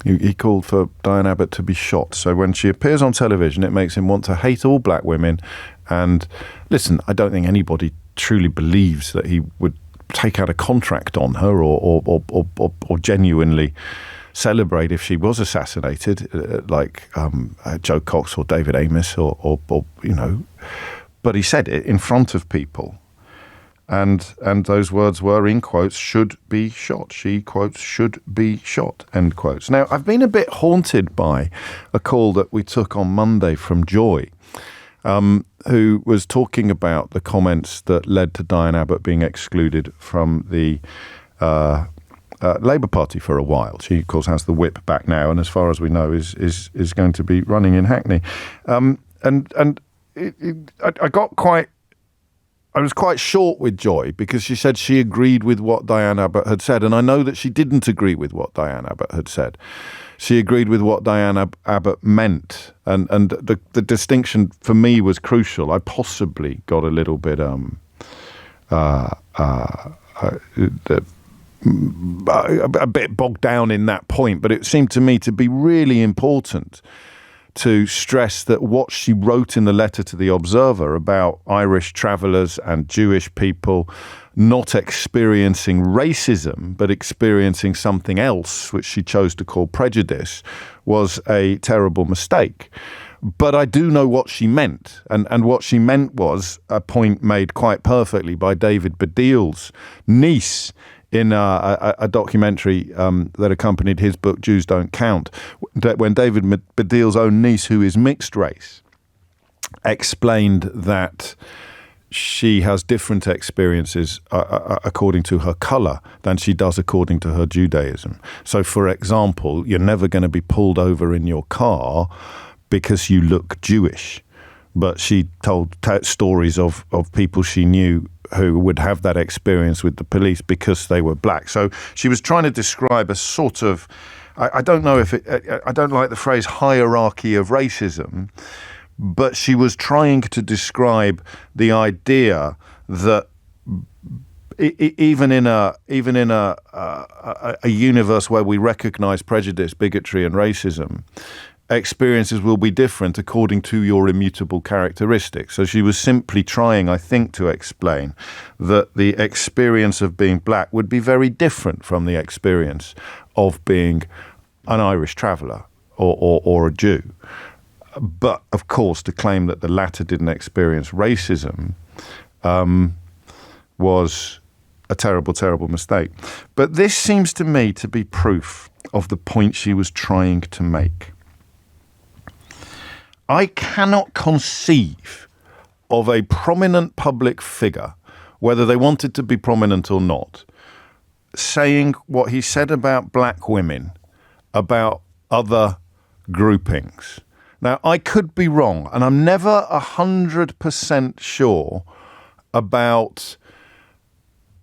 He called for Diane Abbott to be shot. So when she appears on television, it makes him want to hate all black women. And listen, I don't think anybody truly believes that he would take out a contract on her or genuinely celebrate if she was assassinated, like Joe Cox or David Amos or you know. But he said it in front of people. And those words were, in quotes, should be shot. She, quotes, should be shot, end quotes. Now, I've been a bit haunted by a call that we took on Monday from Joy, who was talking about the comments that led to Diane Abbott being excluded from the Labour Party for a while. She, of course, has the whip back now, and as far as we know, is going to be running in Hackney. I was quite short with Joy because she said she agreed with what Diane Abbott had said. And I know that she didn't agree with what Diane Abbott had said. She agreed with what Diane Abbott meant. And the distinction for me was crucial. I possibly got a little bit a bit bogged down in that point. But it seemed to me to be really important to stress that what she wrote in the letter to the Observer about Irish travellers and Jewish people not experiencing racism, but experiencing something else, which she chose to call prejudice, was a terrible mistake. But I do know what she meant. And what she meant was a point made quite perfectly by David Baddiel's niece in a documentary that accompanied his book, Jews Don't Count, when David Baddiel's own niece, who is mixed race, explained that she has different experiences according to her colour than she does according to her Judaism. So, for example, you're never going to be pulled over in your car because you look Jewish. But she told stories of people she knew who would have that experience with the police because they were black. So she was trying to describe a sort of, I don't know if I don't like the phrase hierarchy of racism, but she was trying to describe the idea that even in a universe where we recognise prejudice, bigotry and racism, experiences will be different according to your immutable characteristics. So she was simply trying, I think, to explain that the experience of being black would be very different from the experience of being an Irish traveller or a Jew. But, of course, to claim that the latter didn't experience racism was a terrible, terrible mistake. But this seems to me to be proof of the point she was trying to make. I cannot conceive of a prominent public figure, whether they wanted to be prominent or not, saying what he said about black women, about other groupings. Now, I could be wrong, and I'm never 100% sure about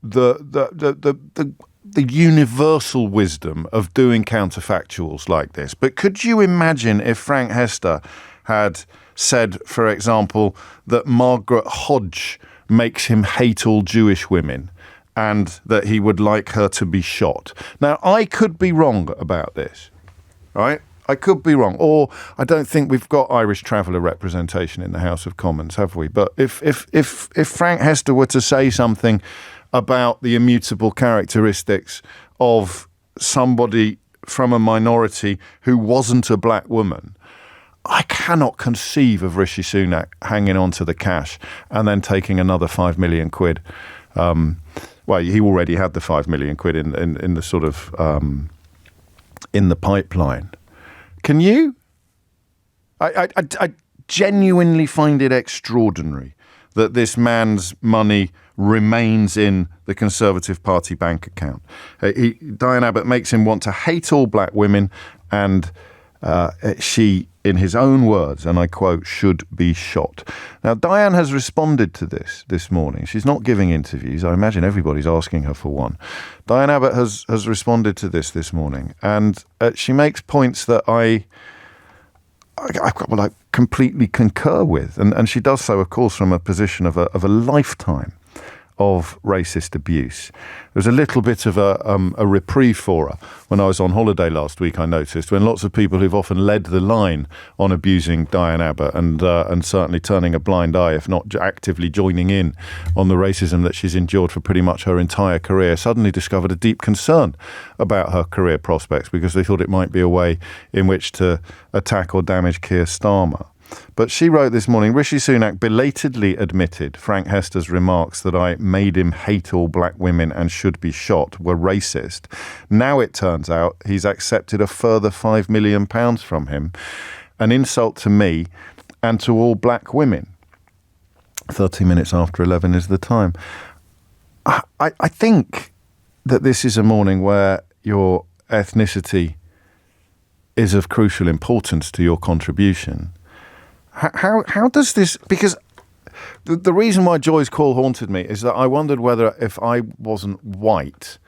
the universal wisdom of doing counterfactuals like this. But could you imagine if Frank Hester had said, for example, that Margaret Hodge makes him hate all Jewish women and that he would like her to be shot? Now, I could be wrong about this, right? I could be wrong. Or I don't think we've got Irish traveller representation in the House of Commons, have we? But if Frank Hester were to say something about the immutable characteristics of somebody from a minority who wasn't a black woman, I cannot conceive of Rishi Sunak hanging on to the cash and then taking another 5 million quid. Well, he already had the 5 million quid in the sort of in the pipeline. Can you? I genuinely find it extraordinary that this man's money remains in the Conservative Party bank account. Diane Abbott makes him want to hate all black women, and she, in his own words, and I quote, should be shot. Now, Diane has responded to this morning. She's not giving interviews. I imagine everybody's asking her for one. Diane Abbott has responded to this morning, and she makes points that I completely concur with. And she does so, of course, from a position of a lifetime of racist abuse. There was a little bit of a reprieve for her when I was on holiday last week, I noticed, when lots of people who've often led the line on abusing Diane Abbott and certainly turning a blind eye, if not actively joining in on the racism that she's endured for pretty much her entire career, suddenly discovered a deep concern about her career prospects because they thought it might be a way in which to attack or damage Keir Starmer. But she wrote this morning, Rishi Sunak belatedly admitted Frank Hester's remarks that I made him hate all black women and should be shot were racist. Now it turns out he's accepted a further £5 million from him, an insult to me and to all black women. 30 minutes after 11 is the time. I think that this is a morning where your ethnicity is of crucial importance to your contribution. How does this... Because the reason why Joy's call haunted me is that I wondered whether if I wasn't white,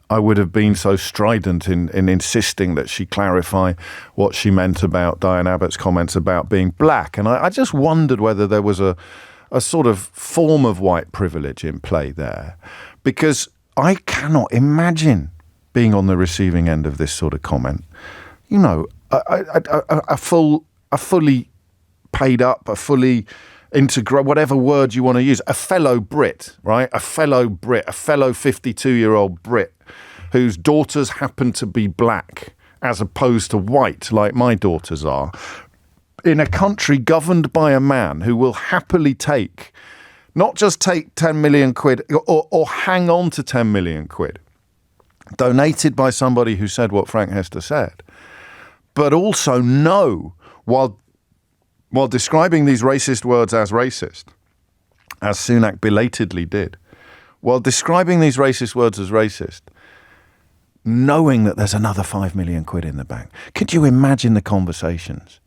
I would have been so strident in insisting that she clarify what she meant about Diane Abbott's comments about being black. And I just wondered whether there was a sort of form of white privilege in play there. Because I cannot imagine being on the receiving end of this sort of comment. You know, a fully paid up, a fully integrate, whatever word you want to use, a fellow Brit, right? A fellow Brit, a fellow 52-year-old Brit whose daughters happen to be black as opposed to white like my daughters are, in a country governed by a man who will happily not just take 10 million quid or hang on to 10 million quid donated by somebody who said what Frank Hester said, but also know while describing these racist words as racist, as Sunak belatedly did, while describing these racist words as racist, knowing that there's another 5 million quid in the bank. Could you imagine the conversations?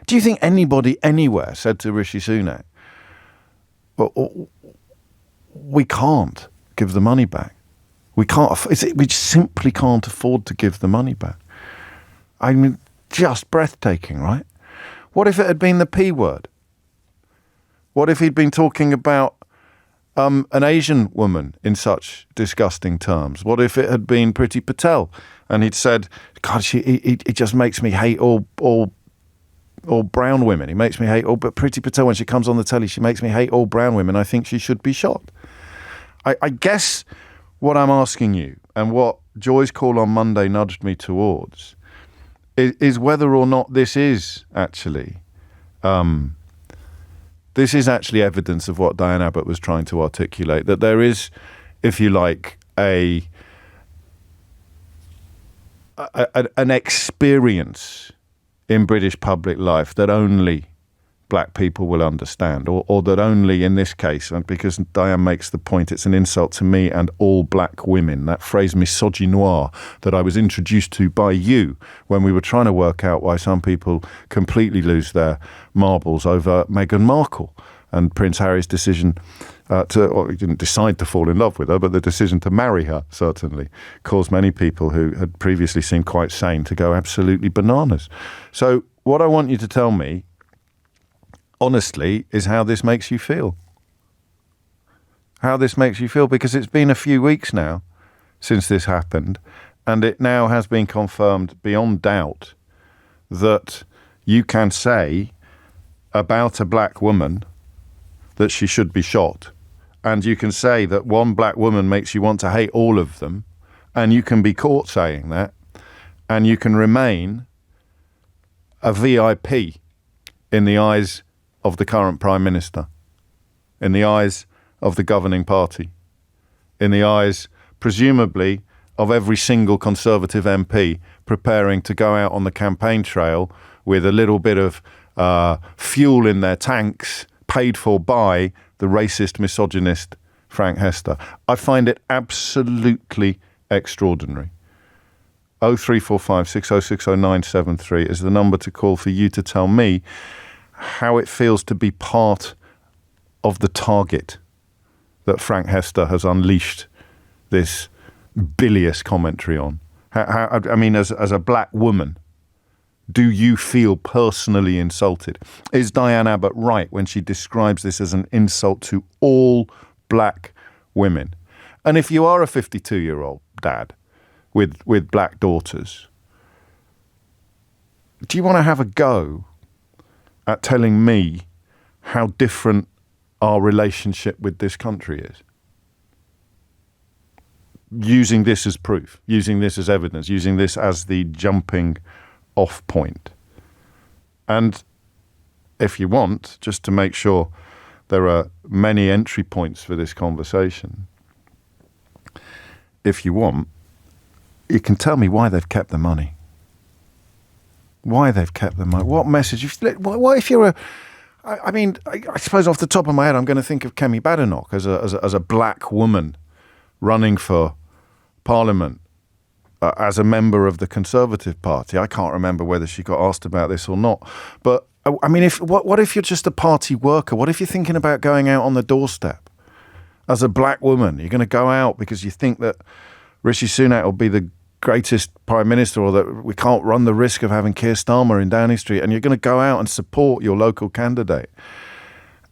Do you think anybody anywhere said to Rishi Sunak, well, we can't give the money back. We simply can't afford to give the money back. I mean, just breathtaking, right? What if it had been the P word? What if he'd been talking about an Asian woman in such disgusting terms? What if it had been Priti Patel and he'd said, God, he just makes me hate all all brown women. He makes me hate all. But Priti Patel, when she comes on the telly, she makes me hate all brown women. I think she should be shot. I guess what I'm asking you, and what Joy's call on Monday nudged me towards, is whether or not this is actually evidence of what Diane Abbott was trying to articulate, that there is, if you like, an experience in British public life that only black people will understand, or that only in this case, and because Diane makes the point, it's an insult to me and all black women, that phrase misogynoir that I was introduced to by you when we were trying to work out why some people completely lose their marbles over Meghan Markle and Prince Harry's decision he didn't decide to fall in love with her, but the decision to marry her certainly caused many people who had previously seemed quite sane to go absolutely bananas. So what I want you to tell me, honestly, is how this makes you feel. How this makes you feel, because it's been a few weeks now since this happened, and it now has been confirmed beyond doubt that you can say about a black woman that she should be shot, and you can say that one black woman makes you want to hate all of them, and you can be caught saying that, and you can remain a VIP in the eyes of the current Prime Minister, in the eyes of the governing party, in the eyes, presumably, of every single Conservative MP preparing to go out on the campaign trail with a little bit of fuel in their tanks, paid for by the racist, misogynist Frank Hester. I find it absolutely extraordinary. 0345 6060 973 is the number to call for you to tell me how it feels to be part of the target that Frank Hester has unleashed this bilious commentary on. I mean, as a black woman, do you feel personally insulted? Is Diane Abbott right when she describes this as an insult to all black women? And if you are a 52-year-old dad with black daughters, do you want to have a go at telling me how different our relationship with this country is? Using this as proof, using this as evidence, using this as the jumping off point. And if you want, just to make sure there are many entry points for this conversation, if you want, you can tell me why they've kept the money. Why they've kept the money. What message? What if you're I suppose off the top of my head, I'm going to think of Kemi Badenoch as a black woman running for Parliament as a member of the Conservative Party. I can't remember whether she got asked about this or not. But, I mean, what if you're just a party worker? What if you're thinking about going out on the doorstep as a black woman? You're going to go out because you think that Rishi Sunak will be the greatest Prime Minister, or that we can't run the risk of having Keir Starmer in Downing Street, and you're going to go out and support your local candidate.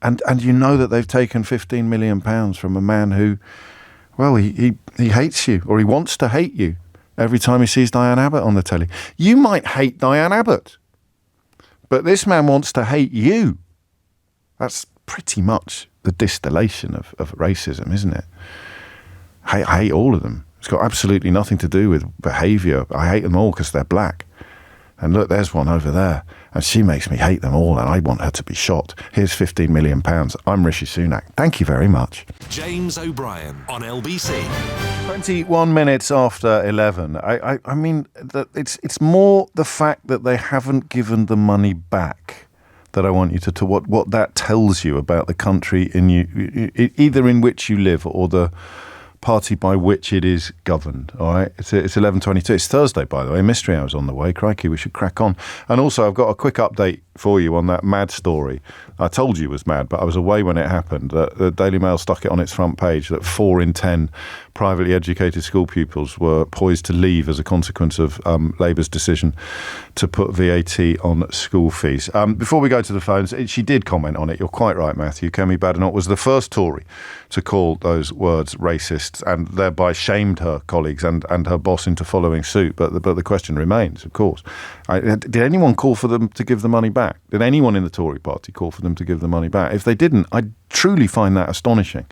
And you know that they've taken £15 million from a man who, well, he hates you, or he wants to hate you every time he sees Diane Abbott on the telly. You might hate Diane Abbott, but this man wants to hate you. That's pretty much the distillation of racism, isn't it? I hate all of them. It's got absolutely nothing to do with behaviour. I hate them all because they're black. And look, there's one over there, and she makes me hate them all, and I want her to be shot. Here's £15 million. I'm Rishi Sunak. Thank you very much. James O'Brien on LBC. 21 minutes after 11. I mean, it's more the fact that they haven't given the money back that I want you to what that tells you about the country either in which you live or the party by which it is governed. All right, it's 11:22. It's Thursday, by the way. Mystery Hour's on the way. Crikey, we should crack on. And also, I've got a quick update for you on that mad story. I told you it was mad, but I was away when it happened. The Daily Mail stuck it on its front page that 4 in 10 privately educated school pupils were poised to leave as a consequence of Labour's decision to put VAT on school fees. Before we go to the phones, she did comment on it. You're quite right, Matthew. Kemi Badenoch was the first Tory to call those words racist and thereby shamed her colleagues and her boss into following suit. But the question remains, of course. Did anyone call for them to give the money back? back? Did anyone in the Tory party call for them to give the money back? If they didn't, I truly find that astonishing.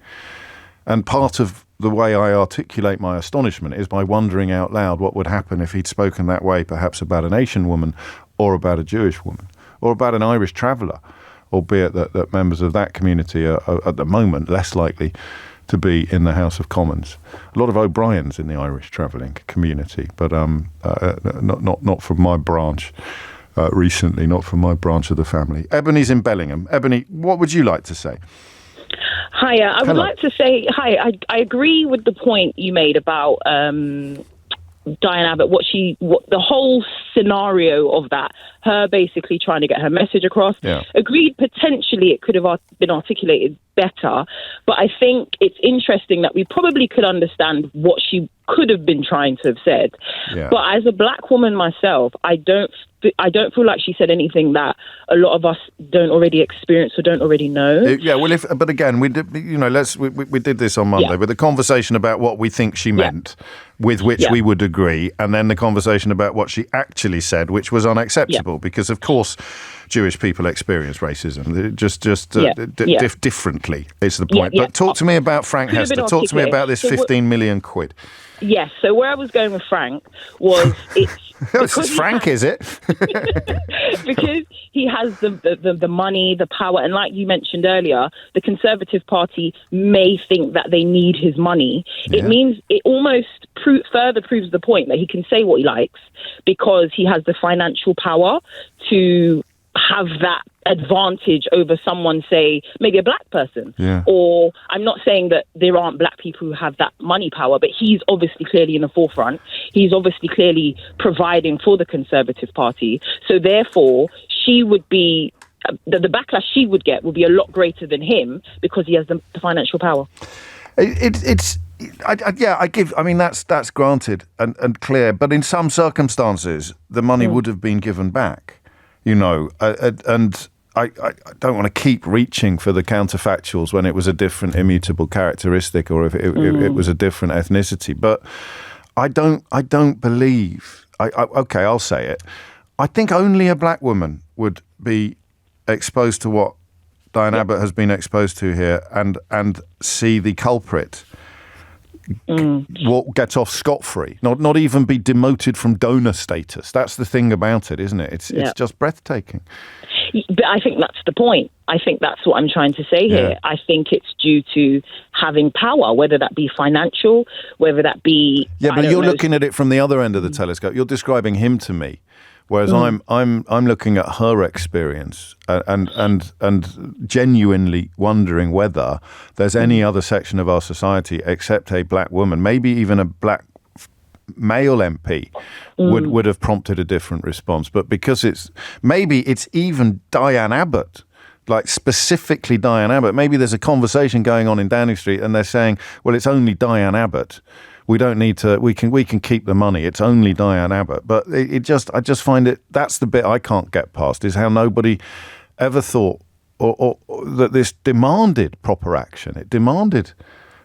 And part of the way I articulate my astonishment is by wondering out loud what would happen if he'd spoken that way, perhaps about an Asian woman or about a Jewish woman or about an Irish traveller, albeit that members of that community are at the moment less likely to be in the House of Commons. A lot of O'Briens in the Irish travelling community, but not from my branch recently, not from my branch of the family. Ebony's in Bellingham. Ebony, what would you like to say? Hi, I would like to say, I agree with the point you made about Diane Abbott, what the whole scenario of that, her basically trying to get her message across. Yeah. Agreed, potentially it could have been articulated better, but I think it's interesting that we probably could understand what she could have been trying to have said. Yeah. But as a black woman myself, I don't feel like she said anything that a lot of us don't already experience or don't already know. But again, we did, we did this on Monday with a conversation about what we think she meant, with which we would agree, and then the conversation about what she actually said, which was unacceptable, because of course Jewish people experience racism differently is the point. But talk to me about Frank Hester. Talk to me about this 15 million quid. Yes, so where I was going with Frank was it's Frank, is it? Because he has the money, the power, and like you mentioned earlier, the Conservative Party may think that they need his money. Yeah. It means it almost further proves the point that he can say what he likes because he has the financial power to have that advantage over someone, say, maybe a black person. Yeah. Or I'm not saying that there aren't black people who have that money power, but he's obviously clearly in the forefront. He's obviously clearly providing for the Conservative Party. So therefore, she would be, the backlash she would get would be a lot greater than him because he has the financial power. That's granted and clear, but in some circumstances, the money would have been given back. And I don't want to keep reaching for the counterfactuals when it was a different immutable characteristic or if it was a different ethnicity. But I don't believe. I'll say it. I think only a black woman would be exposed to what Diane Abbott has been exposed to here and see the culprit get off scot-free, not even be demoted from donor status. That's the thing about it, isn't it? It's just breathtaking. But I think that's the point. I think that's what I'm trying to say here. Yeah. I think it's due to having power, whether that be financial, whether that be... Yeah, but you're looking at it from the other end of the telescope. You're describing him to me, whereas I'm looking at her experience and genuinely wondering whether there's any other section of our society except a black woman, maybe even a black male MP would have prompted a different response. But because it's even Diane Abbott, like specifically Diane Abbott, maybe there's a conversation going on in Downing Street and they're saying, well, it's only Diane Abbott. We don't need to. We can keep the money. It's only Diane Abbott. But I just find it. That's the bit I can't get past. Is how nobody ever thought or that this demanded proper action. It demanded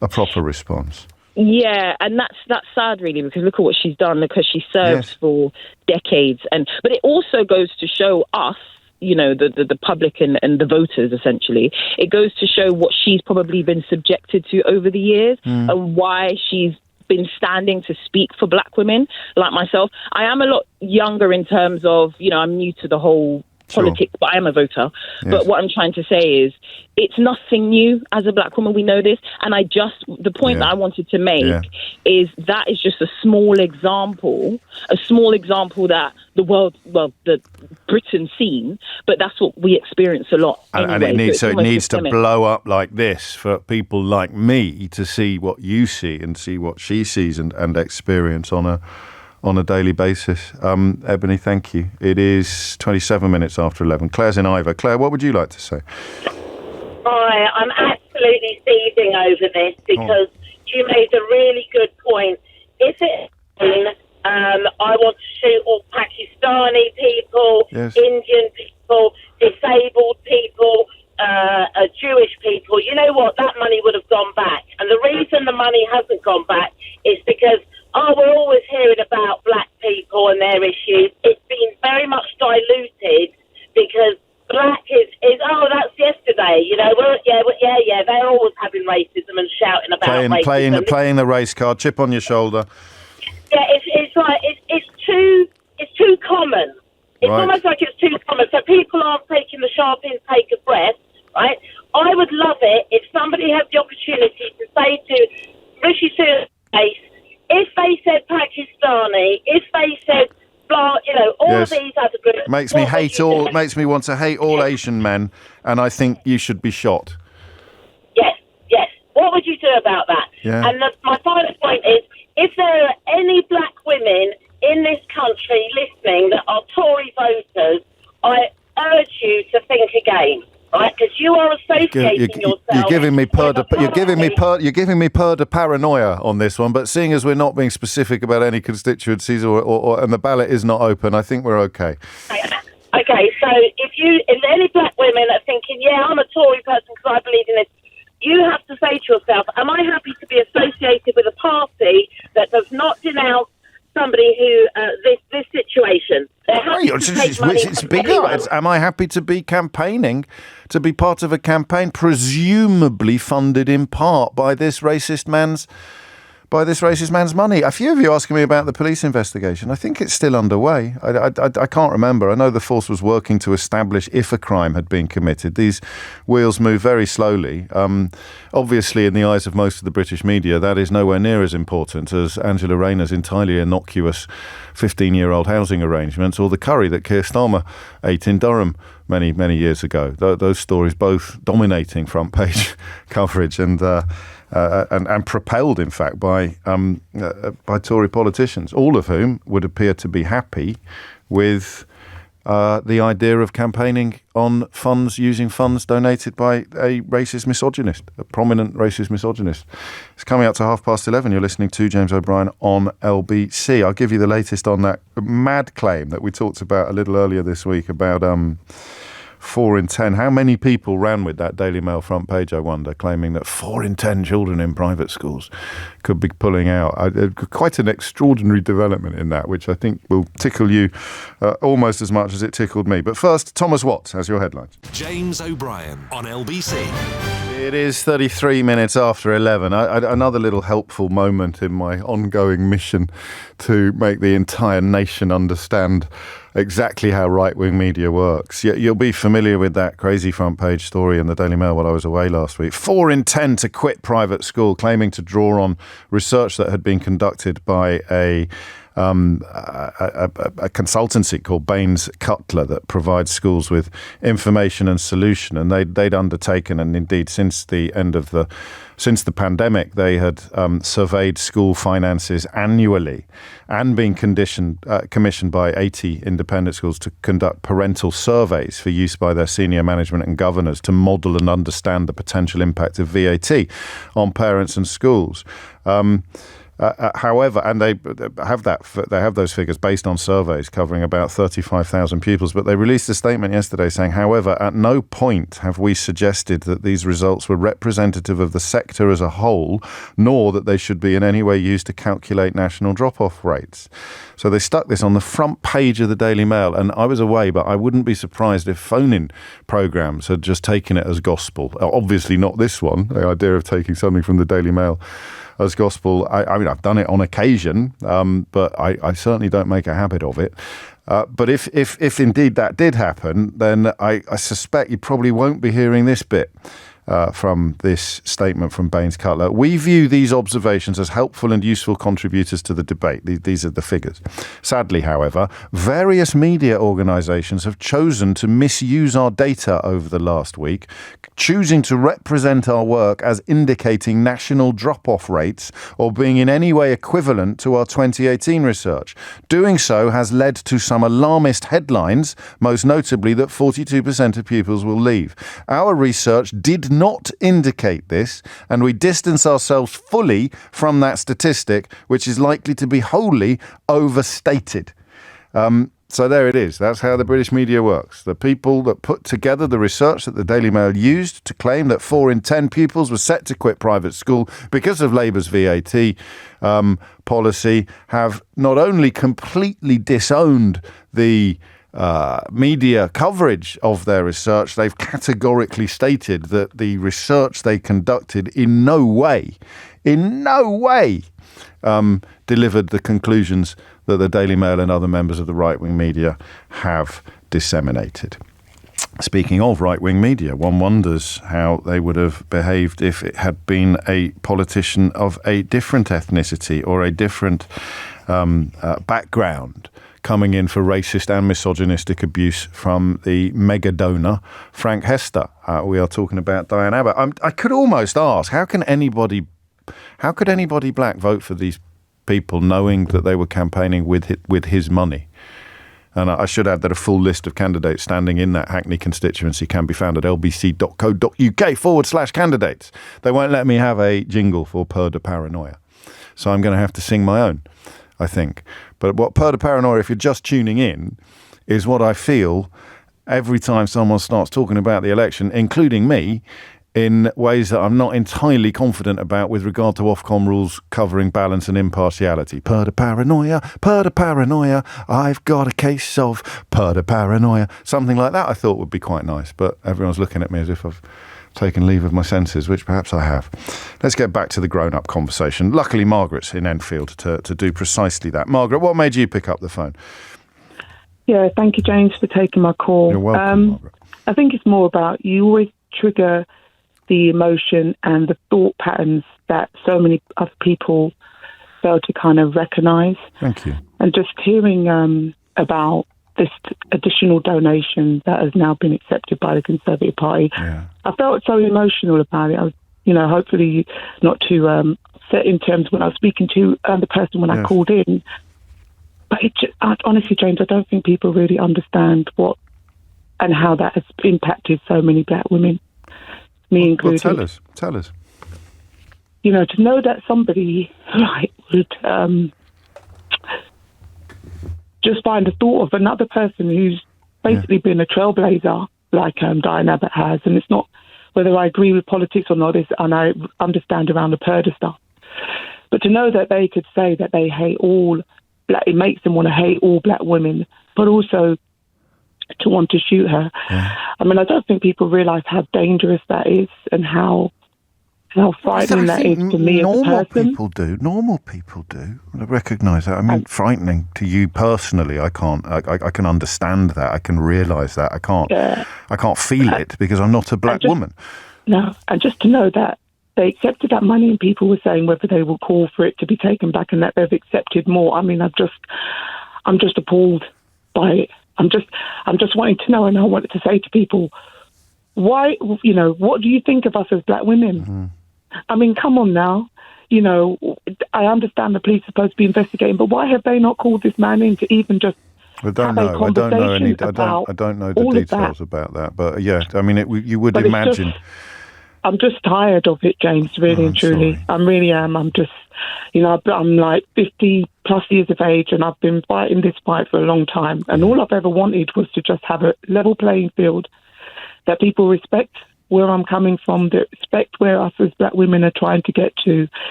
a proper response. Yeah, and that's sad, really, because look at what she's done. Because she served for decades, but it also goes to show us, the public and the voters, essentially. It goes to show what she's probably been subjected to over the years and why she's been standing to speak for black women like myself. I am a lot younger in terms of, I'm new to the whole politics, but I am a voter. Yes. But what I'm trying to say is it's nothing new as a black woman. We know this. And the point that I wanted to make is that is just a small example that the world, the Britain's seen, but that's what we experience a lot. Anyway. And it needs to blow up like this for people like me to see what you see and see what she sees and experience on a daily basis. Ebony, thank you. It is 27 minutes after 11. Claire's in Ivor. Claire, what would you like to say? Hi, I'm absolutely seething over this because you made a really good point. If it's I want to shoot all Pakistani people, Indian people, disabled people, Jewish people, you know what? That money would have gone back. And the reason the money hasn't gone back is because we're always hearing about black people and their issues. It's been very much diluted because black is that's yesterday, you know. Well, yeah. They're always having racism and shouting about racism. Playing the race card, chip on your shoulder. Yeah, it's like it's too common. It's almost like it's too common. So people aren't taking the sharp intake of breath, right? I would love it if somebody had the opportunity to say to Rishi Sunak's face, if they said Pakistani, if they said blah, you know, all of these other groups. Makes me want to hate all Asian men, and I think you should be shot. Yes. What would you do about that? Yeah. And my final point is, if there are any black women in this country listening that are Tory voters, I urge you to think again. Right, because you are associating yourself. You're giving me purda paranoia on this one. But seeing as we're not being specific about any constituencies, and the ballot is not open, I think we're okay. Okay, so if any black women are thinking, yeah, I'm a Tory person because I believe in this, you have to say to yourself, am I happy to be associated with a party that does not denounce somebody who this situation? It's bigger. Am I happy to be campaigning, to be part of a campaign presumably funded in part by this racist man's money? A few of you asking me about the police investigation. I think it's still underway. I can't remember. I know the force was working to establish if a crime had been committed. These wheels move very slowly. Obviously, in the eyes of most of the British media, that is nowhere near as important as Angela Rayner's entirely innocuous 15-year-old housing arrangements or the curry that Keir Starmer ate in Durham many, many years ago. Those stories both dominating front page coverage and propelled, in fact, by Tory politicians, all of whom would appear to be happy with the idea of campaigning on using funds donated by a racist misogynist, a prominent racist misogynist. It's coming up to 11:30. You're listening to James O'Brien on LBC. I'll give you the latest on that mad claim that we talked about a little earlier this week about 4 in 10. How many people ran with that Daily Mail front page, I wonder, claiming that 4 in 10 children in private schools could be pulling out? Quite an extraordinary development in that, which I think will tickle you almost as much as it tickled me. But first, Thomas Watts has your headlines. James O'Brien on LBC. It is 33 minutes after 11. Another little helpful moment in my ongoing mission to make the entire nation understand exactly how right-wing media works. You'll be familiar with that crazy front page story in the Daily Mail while I was away last week. 4 in 10 to quit private school, claiming to draw on research that had been conducted by a consultancy called Baines Cutler that provides schools with information and solution, and they'd undertaken, and indeed since the pandemic, they had surveyed school finances annually and been commissioned by 80 independent schools to conduct parental surveys for use by their senior management and governors to model and understand the potential impact of VAT on parents and schools. However, and they have those figures based on surveys covering about 35,000 pupils, but they released a statement yesterday saying, however, at no point have we suggested that these results were representative of the sector as a whole, nor that they should be in any way used to calculate national drop-off rates. So they stuck this on the front page of the Daily Mail, and I was away, but I wouldn't be surprised if phone-in programmes had just taken it as gospel. Obviously not this one, the idea of taking something from the Daily Mail as gospel. I mean, I've done it on occasion, but I certainly don't make a habit of it. But if indeed that did happen, then I suspect you probably won't be hearing this bit from this statement from Baines Cutler. We view these observations as helpful and useful contributors to the debate. These are the figures. Sadly, however, various media organisations have chosen to misuse our data over the last week, choosing to represent our work as indicating national drop-off rates or being in any way equivalent to our 2018 research. Doing so has led to some alarmist headlines, most notably that 42% of pupils will leave. Our research did not indicate this, and we distance ourselves fully from that statistic, which is likely to be wholly overstated. So there it is. That's how the British media works. The people that put together the research that the Daily Mail used to claim that 4 in 10 pupils were set to quit private school because of Labour's VAT policy have not only completely disowned the media coverage of their research, they've categorically stated that the research they conducted in no way delivered the conclusions that the Daily Mail and other members of the right-wing media have disseminated. Speaking of right-wing media, one wonders how they would have behaved if it had been a politician of a different ethnicity or a different background coming in for racist and misogynistic abuse from the mega donor, Frank Hester. We are talking about Diane Abbott. I could almost ask, how could anybody black vote for these people knowing that they were campaigning with his money? And I should add that a full list of candidates standing in that Hackney constituency can be found at lbc.co.uk/candidates. They won't let me have a jingle for Peur de Paranoia. So I'm going to have to sing my own, I think. But what Peur de Paranoia, if you're just tuning in, is what I feel every time someone starts talking about the election, including me, in ways that I'm not entirely confident about with regard to Ofcom rules covering balance and impartiality. Peur de paranoia, I've got a case of peur de paranoia. Something like that I thought would be quite nice, but everyone's looking at me as if I've taken leave of my senses, which perhaps I have. Let's get back to the grown-up conversation. Luckily, Margaret's in Enfield to do precisely that. Margaret, what made you pick up the phone? Yeah, thank you, James, for taking my call. You're welcome, Margaret. I think it's more about you always trigger the emotion and the thought patterns that so many other people fail to kind of recognise. Thank you. And just hearing about this additional donation that has now been accepted by the Conservative Party, I felt so emotional about it. I was, hopefully not too upset in terms when I was speaking to the person when I called in. But honestly, James, I don't think people really understand what and how that has impacted so many black women. Me included. Well, tell us. To know that somebody would just find the thought of another person who's basically been a trailblazer like Diane Abbott has, and it's not whether I agree with politics or not, and I understand around the Purdah stuff, but to know that they could say that they hate all black, it makes them want to hate all black women, but also to want to shoot her. I mean, I don't think people realise how dangerous that is and how frightening that is to me as a person. Normal people do. I recognise that. I mean, frightening to you personally. I can't. I can understand that. I can realise that. I can't feel it because I'm not a black woman. No, and just to know that they accepted that money and people were saying whether they will call for it to be taken back and that they've accepted more. I mean, I'm just appalled by it. I'm just wanting to know, and I wanted to say to people, why, what do you think of us as black women? Mm-hmm. I mean, come on now. I understand the police are supposed to be investigating, but why have they not called this man in to even just have a conversation about I don't know the details about that, but yeah, I mean, you would imagine. I'm just tired of it, James, really and truly. Sorry. I really am. I'm just, I'm like 50 plus years of age and I've been fighting this fight for a long time. And all I've ever wanted was to just have a level playing field that people respect where I'm coming from, that respect where us as black women are trying to get to,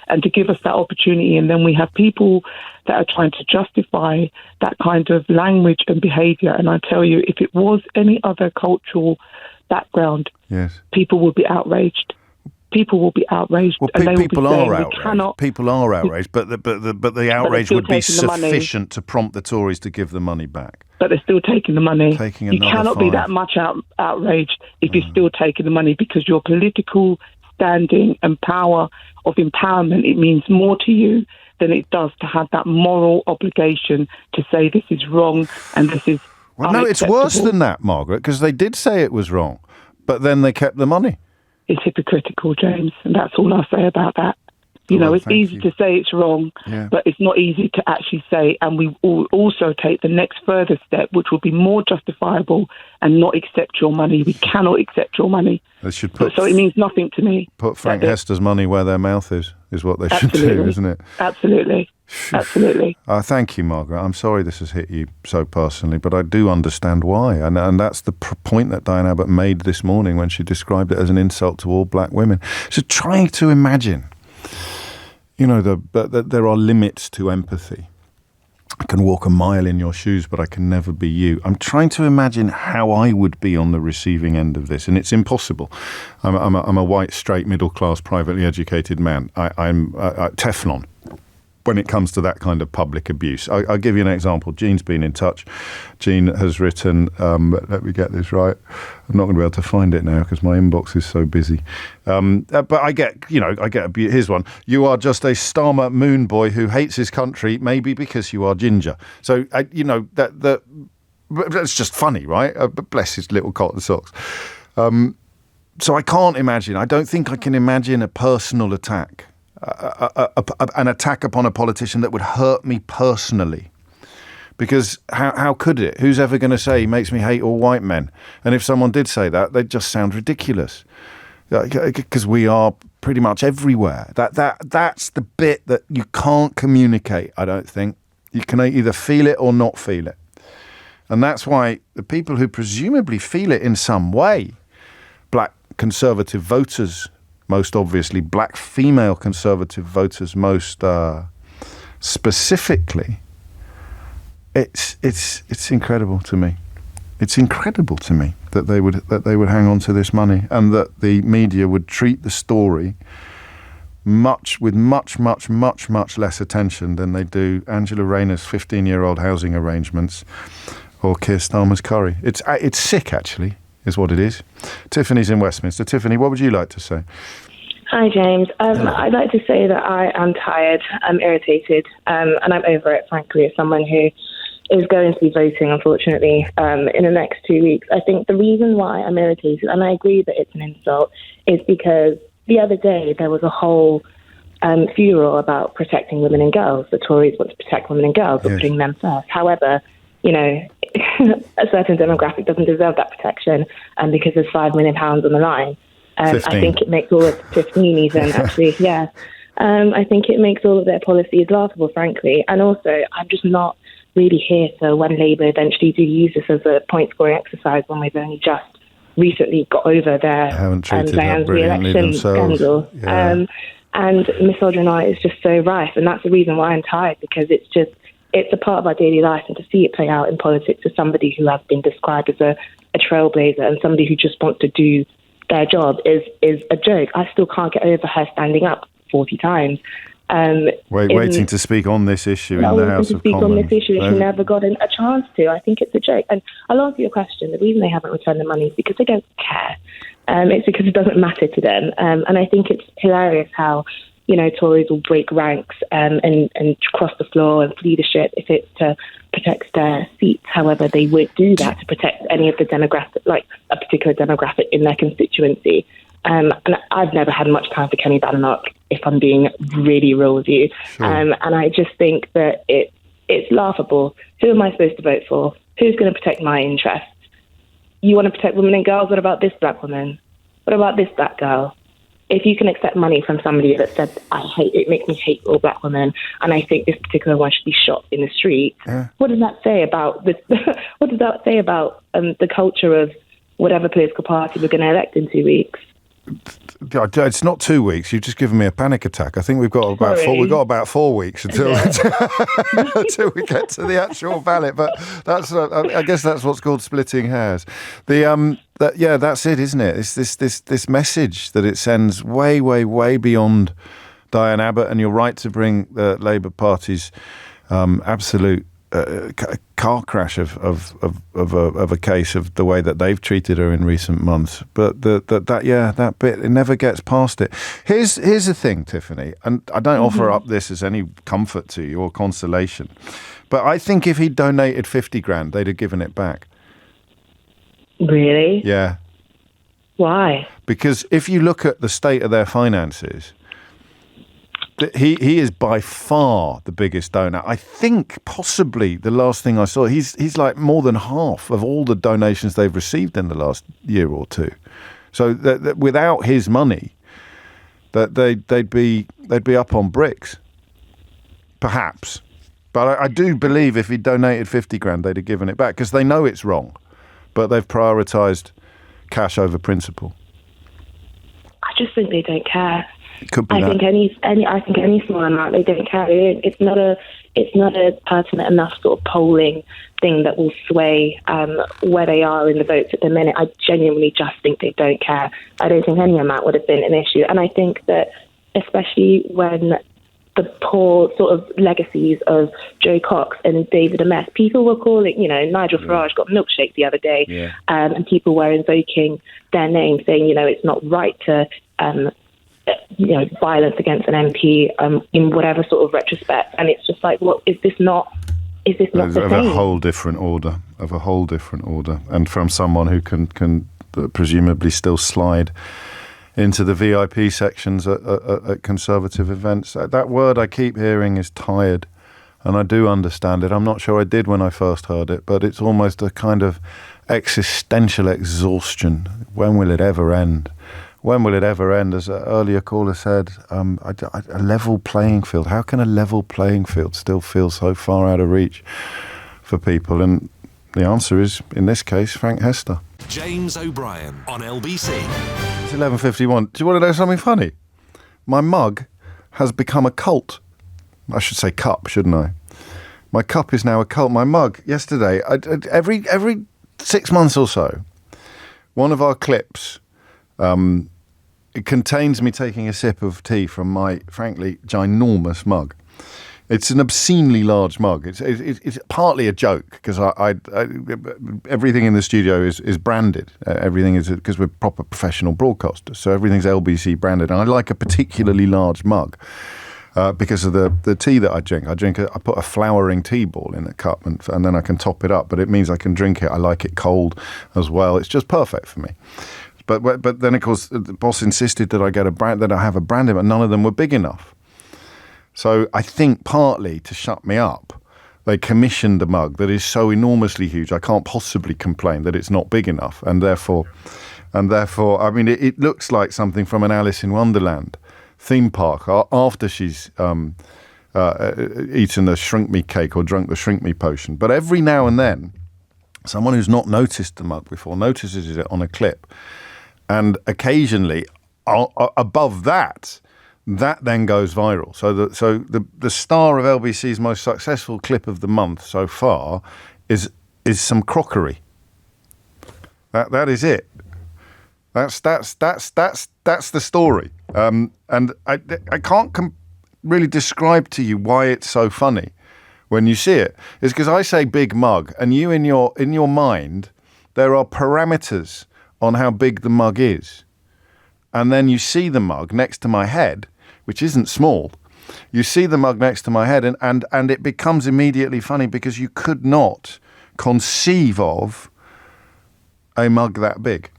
and to give us that opportunity. And then we have people that are trying to justify that kind of language and behaviour. And I tell you, if it was any other cultural background, people would be outraged. People will be outraged. Well, and people are outraged. People are outraged, but the outrage would be sufficient to prompt the Tories to give the money back. But they're still taking the money. You cannot be that much outraged if you're still taking the money, because your political standing and power of empowerment, it means more to you than it does to have that moral obligation to say this is wrong and this is no, it's worse than that, Margaret, because they did say it was wrong, but then they kept the money. It's hypocritical, James, and that's all I say about that. It's easy to say it's wrong, but it's not easy to actually say, and we will also take the next further step, which will be more justifiable and not accept your money. We cannot accept your money. They should so it means nothing to me. Put Frank Hester's money where their mouth is what they should do, isn't it? Absolutely. Thank you, Margaret. I'm sorry this has hit you so personally, but I do understand why. And that's the point that Diane Abbott made this morning when she described it as an insult to all black women. So trying to imagine, that there are limits to empathy. I can walk a mile in your shoes, but I can never be you. I'm trying to imagine how I would be on the receiving end of this, and it's impossible. I'm a white, straight, middle-class, privately educated man. I'm Teflon when it comes to that kind of public abuse. I'll give you an example. Jean's been in touch. Jean has written, let me get this right. I'm not going to be able to find it now because my inbox is so busy. But I get abuse. Here's one. You are just a Starmer moon boy who hates his country, maybe because you are ginger. So, that's just funny, right? Bless his little cotton socks. So I can't imagine. I don't think I can imagine a personal attack. An attack upon a politician that would hurt me personally. Because how could it? Who's ever going to say he makes me hate all white men? And if someone did say that, they'd just sound ridiculous. Because we are pretty much everywhere. That's the bit that you can't communicate, I don't think. You can either feel it or not feel it. And that's why the people who presumably feel it in some way, black conservative voters, most obviously, black female conservative voters most specifically, it's incredible to me. It's incredible to me that they would hang on to this money and that the media would treat the story with much less attention than they do Angela Rayner's 15-year-old housing arrangements or Keir Starmer's curry. It's sick, actually, is what it is. Tiffany's in Westminster. Tiffany, what would you like to say? Hi, James. I'd like to say that I am tired, I'm irritated, and I'm over it, frankly, as someone who is going to be voting, unfortunately, in the next 2 weeks. I think the reason why I'm irritated, and I agree that it's an insult, is because the other day there was a whole furor about protecting women and girls. The Tories want to protect women and girls, but putting them first. However, a certain demographic doesn't deserve that protection, because there's £5 million on the line. I think it makes all of 15 even, actually, yeah. I think it makes all of their policies laughable, frankly. And also, I'm just not really here for when Labour eventually do use this as a point-scoring exercise when we've only just recently got over their Diane's re-election scandal. Yeah. And misogyny is just so rife, and that's the reason why I'm tired, because it's a part of our daily life, and to see it play out in politics as somebody who has been described as a trailblazer and somebody who just wants to do their job is a joke. I still can't get over her standing up 40 times. Waiting to speak on this issue in the House of Commons. On this issue, she never got a chance to. I think it's a joke. And I'll answer your question. The reason they haven't returned the money is because they don't care. It's because it doesn't matter to them. And I think it's hilarious how, Tories will break ranks and cross the floor and flee the ship if it's to protect their seats. However, they would do that to protect any of the demographic, like a particular demographic in their constituency. And I've never had much time for Kenny Badenoch, if I'm being really real with you. Sure. And I just think that it's laughable. Who am I supposed to vote for? Who's going to protect my interests? You want to protect women and girls? What about this black woman? What about this black girl? If you can accept money from somebody that said, it makes me hate all black women, and I think this particular one should be shot in the street, what does that say about this? What does that say about the culture of whatever political party we're going to elect in 2 weeks? It's not 2 weeks. You've just given me a panic attack. I think we've got about 4 weeks until until we get to the actual ballot. But I guess that's what's called splitting hairs. That's it, isn't it? It's this message that it sends way beyond Diane Abbott. And you're right to bring the Labour Party's absolute car crash of a case of the way that they've treated her in recent months, but that bit, it never gets past it. Here's the thing, Tiffany, and I don't offer up this as any comfort to you or consolation, but I think if he'd donated 50 grand, they'd have given it back. Really? Yeah. Why? Because if you look at the state of their finances, he is by far the biggest donor. I think possibly the last thing I saw, he's like more than half of all the donations they've received in the last year or two. So that without his money, that they'd be up on bricks, perhaps. But I do believe if he donated 50 grand, they'd have given it back because they know it's wrong, but they've prioritised cash over principle. I just think they don't care. It could be I think any small amount, they don't care. It's not it's not a pertinent enough sort of polling thing that will sway where they are in the votes at the minute. I genuinely just think they don't care. I don't think any amount would have been an issue. And I think that especially when the poor sort of legacies of Joe Cox and David Amess, people were calling, Nigel Farage got milkshake the other day, and people were invoking their name, saying, it's not right to, violence against an MP in whatever sort of retrospect. And it's just like, well, is this not the same? Of a whole different order. And from someone who can presumably still slide into the VIP sections at Conservative events. That word I keep hearing is tired, and I do understand it. I'm not sure I did when I first heard it, but it's almost a kind of existential exhaustion. When will it ever end? When will it ever end? As an earlier caller said, a level playing field. How can a level playing field still feel so far out of reach for people? And the answer is, in this case, Frank Hester. James O'Brien on LBC. It's 11:51. Do you want to know something funny? My mug has become a cult. I should say cup, shouldn't I? My cup is now a cult. My mug, yesterday, every 6 months or so, one of our clips, it contains me taking a sip of tea from my, frankly, ginormous mug. It's an obscenely large mug. It's partly a joke because I everything in the studio is branded. Everything is because we're proper professional broadcasters, so everything's LBC branded. And I like a particularly large mug because of the tea that I drink. I put a flowering tea ball in a cup and then I can top it up. But it means I can drink it. I like it cold as well. It's just perfect for me. But then of course the boss insisted that I have a brand, but none of them were big enough. So I think partly to shut me up, they commissioned a mug that is so enormously huge, I can't possibly complain that it's not big enough. And therefore, I mean, it looks like something from an Alice in Wonderland theme park after she's eaten the shrink me cake or drunk the shrink me potion. But every now and then, someone who's not noticed the mug before notices it on a clip. And occasionally, above that then goes viral. So the star of LBC's most successful clip of the month so far is some crockery. That is it. That's the story. And I can't really describe to you why it's so funny when you see it. It's because I say big mug, and you in your mind there are parameters on how big the mug is. And then you see the mug next to my head, which isn't small. You see the mug next to my head and it becomes immediately funny because you could not conceive of a mug that big.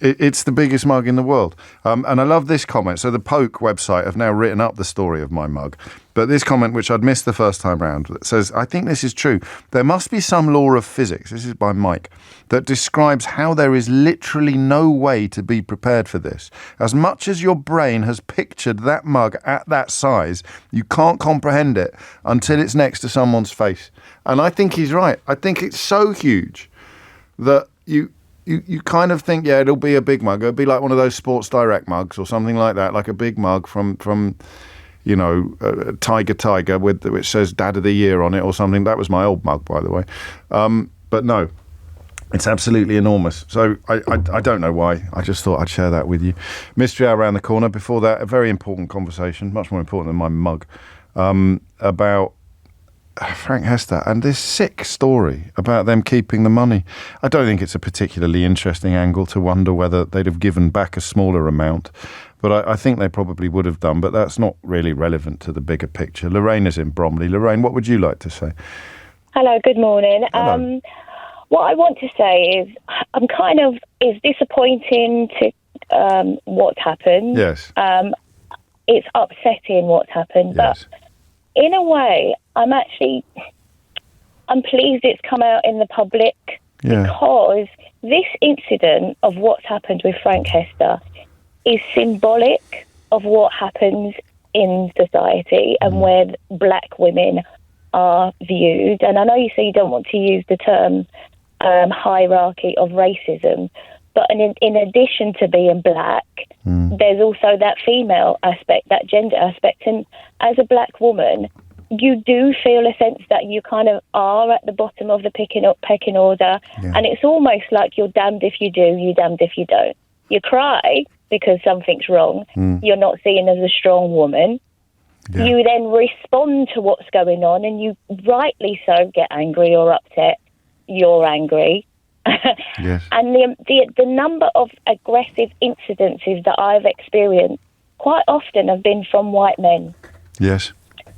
It's the biggest mug in the world. And I love this comment. So the Poke website have now written up the story of my mug. But this comment, which I'd missed the first time round, says, I think this is true. There must be some law of physics, this is by Mike, that describes how there is literally no way to be prepared for this. As much as your brain has pictured that mug at that size, you can't comprehend it until it's next to someone's face. And I think he's right. I think it's so huge that you kind of think, yeah, it'll be a big mug. It'll be like one of those Sports Direct mugs or something like that, like a big mug from Tiger which says Dad of the Year on it or something. That was my old mug, by the way. But no, it's absolutely enormous. So I don't know why. I just thought I'd share that with you. Mystery Hour around the corner. Before that, a very important conversation, much more important than my mug, about Frank Hester and this sick story about them keeping the money. I don't think it's a particularly interesting angle to wonder whether they'd have given back a smaller amount, but I think they probably would have done, but that's not really relevant to the bigger picture. Lorraine is in Bromley. Lorraine, what would you like to say? Hello, good morning. Hello. What I want to say is it's disappointing to what's happened. Yes. It's upsetting what's happened, yes. But in a way, I'm pleased it's come out in the public because this incident of what's happened with Frank Hester is symbolic of what happens in society and where black women are viewed. And I know you say you don't want to use the term hierarchy of racism, but in addition to being black, there's also that female aspect, that gender aspect. And as a black woman, you do feel a sense that you kind of are at the bottom of the pecking order. Yeah. And it's almost like you're damned if you do, you're damned if you don't. You cry because something's wrong. You're not seen as a strong woman. Yeah. You then respond to what's going on, and you rightly so get angry or upset. You're angry. Yes. And the number of aggressive incidences that I've experienced quite often have been from white men. Yes.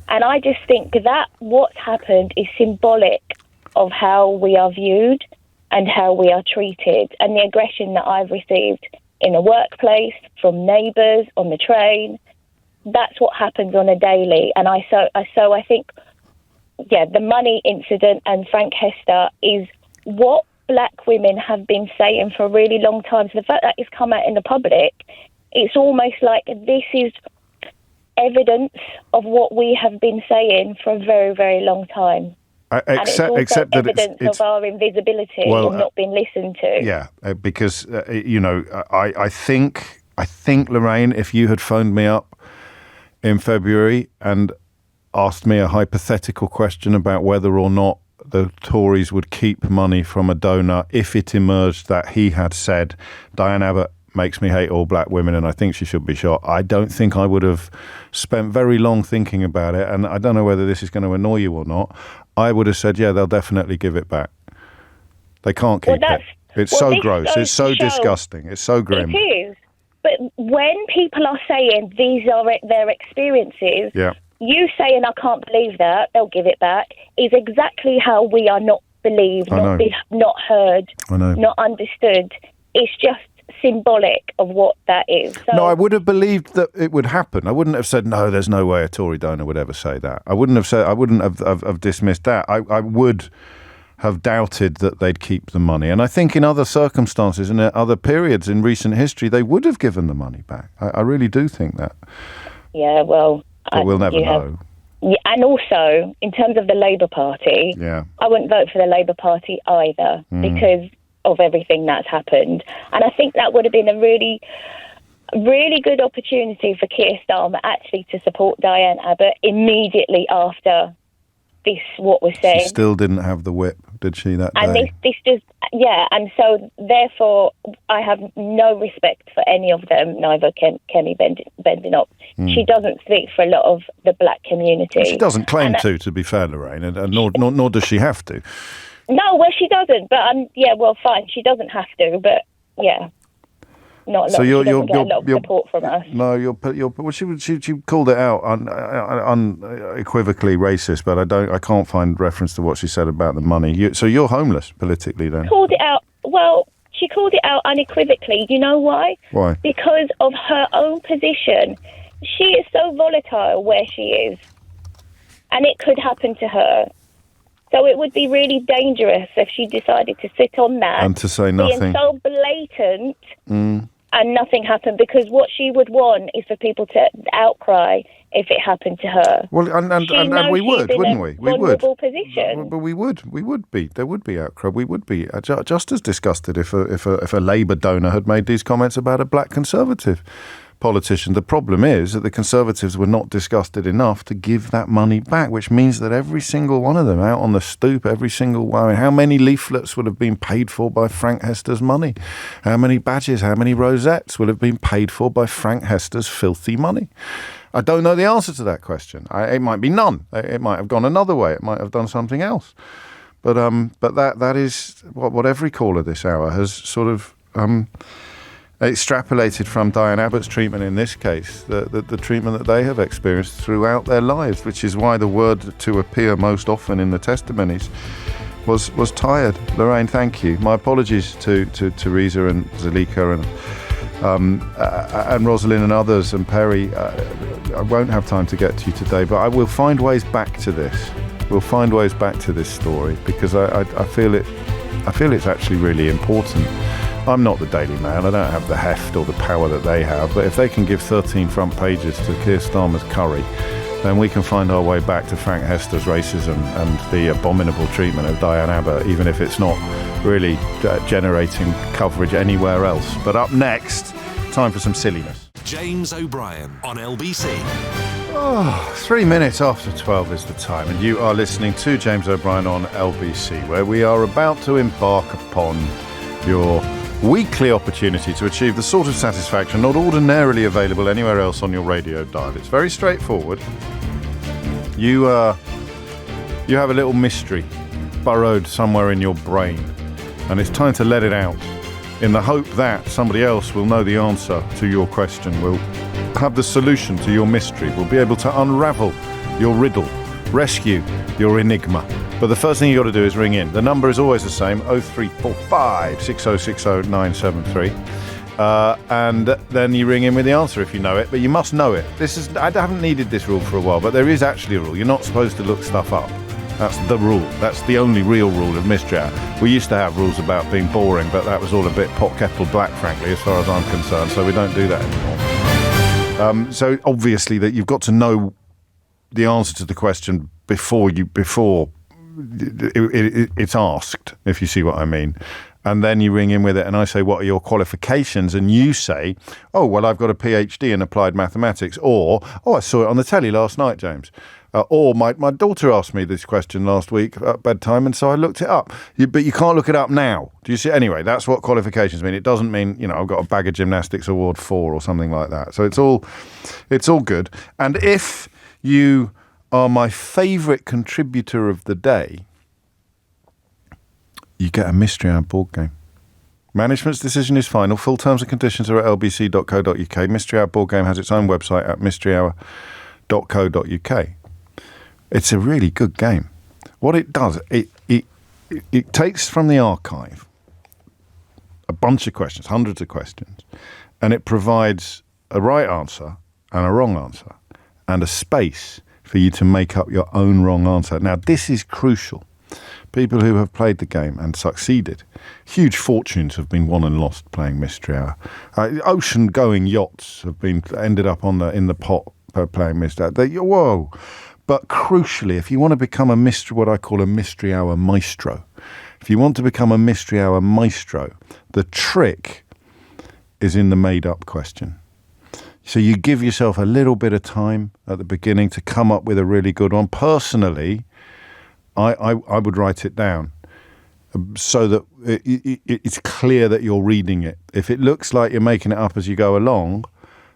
And I just think that what's happened is symbolic of how we are viewed and how we are treated, and the aggression that I've received in a workplace, from neighbours, on the train. That's what happens on a daily. And so I think, the money incident and Frank Hester is what black women have been saying for a really long time. So the fact that it's come out in the public, it's almost like this is evidence of what we have been saying for a very, very long time. Except that evidence of our invisibility and not being listened to. Yeah, because I think Lorraine, if you had phoned me up in February and asked me a hypothetical question about whether or not the Tories would keep money from a donor if it emerged that he had said, Diane Abbott makes me hate all black women and I think she should be shot, I don't think I would have spent very long thinking about it. And I don't know whether this is going to annoy you or not. I would have said, yeah, they'll definitely give it back. They can't keep it. It's so gross. It's so disgusting. It's so grim. It is. But when people are saying these are their experiences, you saying, I can't believe that, they'll give it back, is exactly how we are not believed, not heard, not understood. It's just symbolic of what that is. So, no, I would have believed that it would happen. I wouldn't have said, no, there's no way a Tory donor would ever say that. I wouldn't have dismissed that. I would have doubted that they'd keep the money. And I think in other circumstances and other periods in recent history, they would have given the money back. I really do think that. Yeah, well... But we'll never know. Yeah, and also, in terms of the Labour Party, I wouldn't vote for the Labour Party either because of everything that's happened. And I think that would have been a really, really good opportunity for Keir Starmer actually to support Diane Abbott immediately after this, what was said. She still didn't have the whip, did she, that day? And this just, and so therefore I have no respect for any of them, neither Kenny Bendinop. She doesn't speak for a lot of the black community. She doesn't claim to be fair, Lorraine, and nor does she have to. No, well, she doesn't, but fine, she doesn't have to, but not a lot. So you're get a lot of support from us. No, she called it out unequivocally racist, but I can't find reference to what she said about the money. So you're homeless politically then? Called it out. Well, she called it out unequivocally. You know why? Why? Because of her own position. She is so volatile where she is, and it could happen to her. So it would be really dangerous if she decided to sit on that and to say nothing, being so blatant, and nothing happened. Because what she would want is for people to outcry if it happened to her. Well, and we would, wouldn't we? We would. Position. But we would be. There would be outcry. We would be just as disgusted if a Labour donor had made these comments about a black Conservative politician. The problem is that the Conservatives were not disgusted enough to give that money back, which means that every single one of them out on the stoop, every single one, how many leaflets would have been paid for by Frank Hester's money? How many badges, how many rosettes would have been paid for by Frank Hester's filthy money? I don't know the answer to that question. It might be none. It might have gone another way. It might have done something else. But that is what every caller this hour has sort of extrapolated from Diane Abbott's treatment in this case, the treatment that they have experienced throughout their lives, which is why the word to appear most often in the testimonies was tired. Lorraine, thank you. My apologies to Teresa and Zalika and Rosalind and others and Perry. I won't have time to get to you today, but I will find ways back to this. We'll find ways back to this story because I feel it's actually really important. I'm not the Daily Mail. I don't have the heft or the power that they have. But if they can give 13 front pages to Keir Starmer's curry, then we can find our way back to Frank Hester's racism and the abominable treatment of Diane Abbott, even if it's not really generating coverage anywhere else. But up next, time for some silliness. James O'Brien on LBC. 3 minutes after 12 is the time, and you are listening to James O'Brien on LBC, where we are about to embark upon your weekly opportunity to achieve the sort of satisfaction not ordinarily available anywhere else on your radio dial. It's very straightforward. You have a little mystery burrowed somewhere in your brain, and it's time to let it out in the hope that somebody else will know the answer to your question, will have the solution to your mystery, will be able to unravel your riddle, rescue your enigma. But the first thing you've got to do is ring in. The number is always the same, 0345 6060 973. And then you ring in with the answer if you know it, but you must know it. I haven't needed this rule for a while, but there is actually a rule. You're not supposed to look stuff up. That's the rule. That's the only real rule of Mystery Hour. We used to have rules about being boring, but that was all a bit pot kettle black, frankly, as far as I'm concerned, so we don't do that anymore. So obviously that you've got to know the answer to the question before it's asked, if you see what I mean. And then you ring in with it and I say, what are your qualifications? And you say, oh, well, I've got a PhD in applied mathematics. Or, oh, I saw it on the telly last night, James. Or my daughter asked me this question last week at bedtime, and so I looked it up. But you can't look it up now. Do you see? Anyway, that's what qualifications mean. It doesn't mean, I've got a bag of gymnastics award 4 or something like that. So it's all good. And if you are my favourite contributor of the day, you get a Mystery Hour board game. Management's decision is final. Full terms and conditions are at lbc.co.uk. Mystery Hour board game has its own website at mysteryhour.co.uk. It's a really good game. What it does, it takes from the archive a bunch of questions, hundreds of questions, and it provides a right answer and a wrong answer and a space for you to make up your own wrong answer. Now, this is crucial. People who have played the game and succeeded, huge fortunes have been won and lost playing Mystery Hour. Ocean-going yachts have ended up in the pot per playing Mystery Hour. Whoa! But crucially, if you want to become what I call a Mystery Hour maestro, if you want to become a Mystery Hour maestro, the trick is in the made-up question. So you give yourself a little bit of time at the beginning to come up with a really good one. Personally, I would write it down so that it's clear that you're reading it. If it looks like you're making it up as you go along,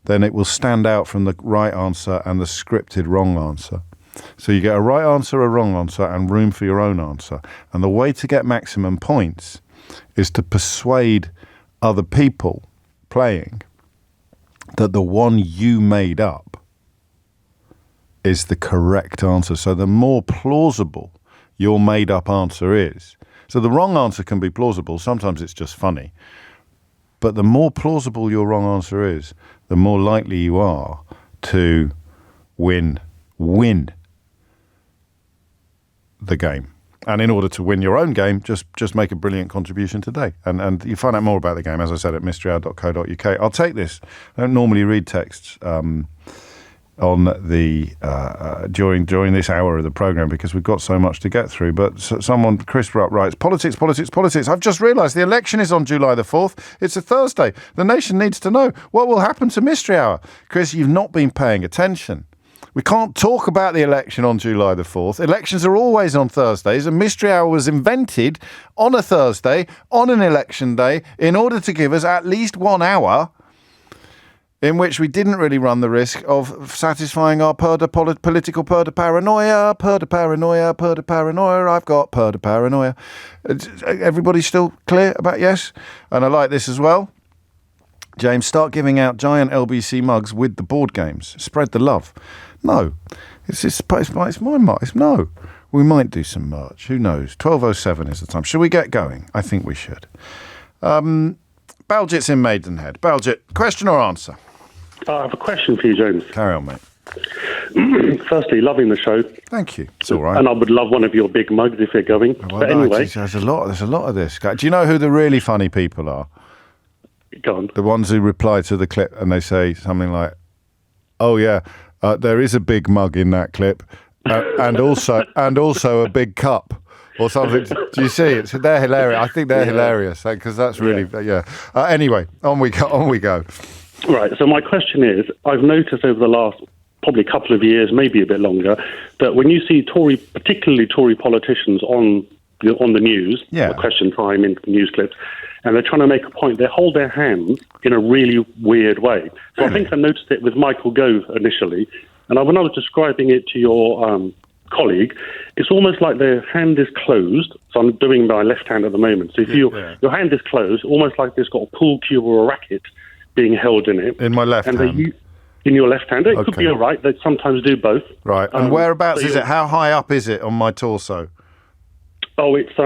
then it will stand out from the right answer and the scripted wrong answer. So you get a right answer, a wrong answer, and room for your own answer. And the way to get maximum points is to persuade other people playing that the one you made up is the correct answer. So the more plausible your made-up answer is. So the wrong answer can be plausible. Sometimes it's just funny. But the more plausible your wrong answer is, the more likely you are to win the game. And in order to win your own game, just make a brilliant contribution today. And you find out more about the game, as I said, at mysteryhour.co.uk. I'll take this. I don't normally read texts on the during this hour of the programme because we've got so much to get through. But Chris writes, politics. I've just realised the election is on July the 4th. It's a Thursday. The nation needs to know what will happen to Mystery Hour. Chris, you've not been paying attention. We can't talk about the election on July the 4th. Elections are always on Thursdays, and Mystery Hour was invented on a Thursday, on an election day, in order to give us at least 1 hour in which we didn't really run the risk of satisfying our political paranoia. I've got paranoia. Everybody still clear about yes? And I like this as well. James, start giving out giant LBC mugs with the board games. Spread the love. No. It's my mark. No. We might do some merch. Who knows? 12:07 is the time. Should we get going? I think we should. Baljit's in Maidenhead. Baljit, question or answer? I have a question for you, James. Carry on, mate. Firstly, loving the show. Thank you. It's all right. And I would love one of your big mugs if you're going. Well, but anyway, there's a lot of this. Do you know who the really funny people are? Go on. The ones who reply to the clip and they say something like, "Oh yeah, there is a big mug in that clip, and also a big cup." Or something. Do you see? They're hilarious. I think they're hilarious because that's really Anyway, on we go. Right. So my question is: I've noticed over the last probably a couple of years, maybe a bit longer, that when you see particularly Tory politicians on the news, Question Time in news clips, and they're trying to make a point, they hold their hands in a really weird way. So I think I noticed it with Michael Gove initially, and when I was describing it to your colleague, it's almost like their hand is closed. So I'm doing my left hand at the moment. So if your hand is closed, almost like there's got a pool cue or a racket being held in it. In my left hand? In your left hand. It could be all right. They sometimes do both. Right. And whereabouts is it? How high up is it on my torso? Oh, it's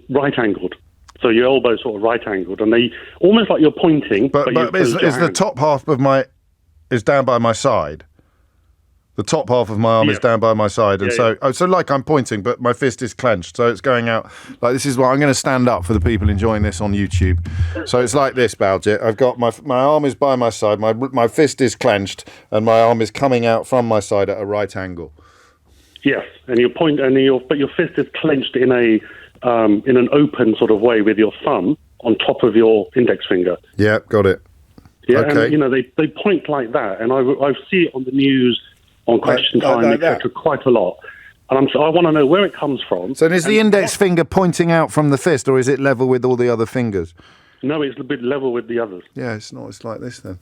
right-angled. So your elbow's sort of right-angled. And they almost like you're pointing. But is the top half of is down by my side? The top half of my arm is down by my side, and so like I'm pointing, but my fist is clenched, so it's going out. Like, this is why I'm going to stand up for the people enjoying this on YouTube. So it's like this, Baljet. I've got my arm is by my side, my fist is clenched, and my arm is coming out from my side at a right angle. Yes, and but your fist is clenched in an open sort of way with your thumb on top of your index finger. Yeah, got it. Yeah, okay. And they point like that, and I see it on the news. On Question Time, etc., quite a lot. And I want to know where it comes from. So is the index finger pointing out from the fist, or is it level with all the other fingers? No, it's a bit level with the others. Yeah, it's not. It's like this then.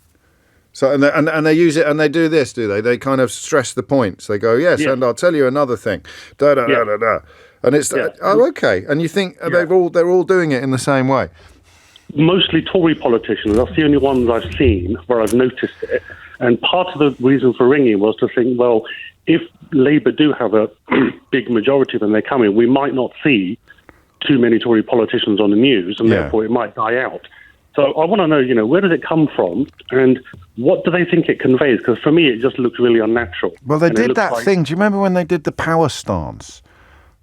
So and they use it and they do this, do they? They kind of stress the points. They go, yes, and I'll tell you another thing. Da da da da da. And it's okay. And you think they're all doing it in the same way? Mostly Tory politicians. That's the only ones I've seen where I've noticed it. And part of the reason for ringing was to think, well, if Labour do have a big majority when they come in, we might not see too many Tory politicians on the news, and therefore it might die out. So I want to know, where does it come from, and what do they think it conveys? Because for me, it just looks really unnatural. Well, they did that thing. Do you remember when they did the power stance?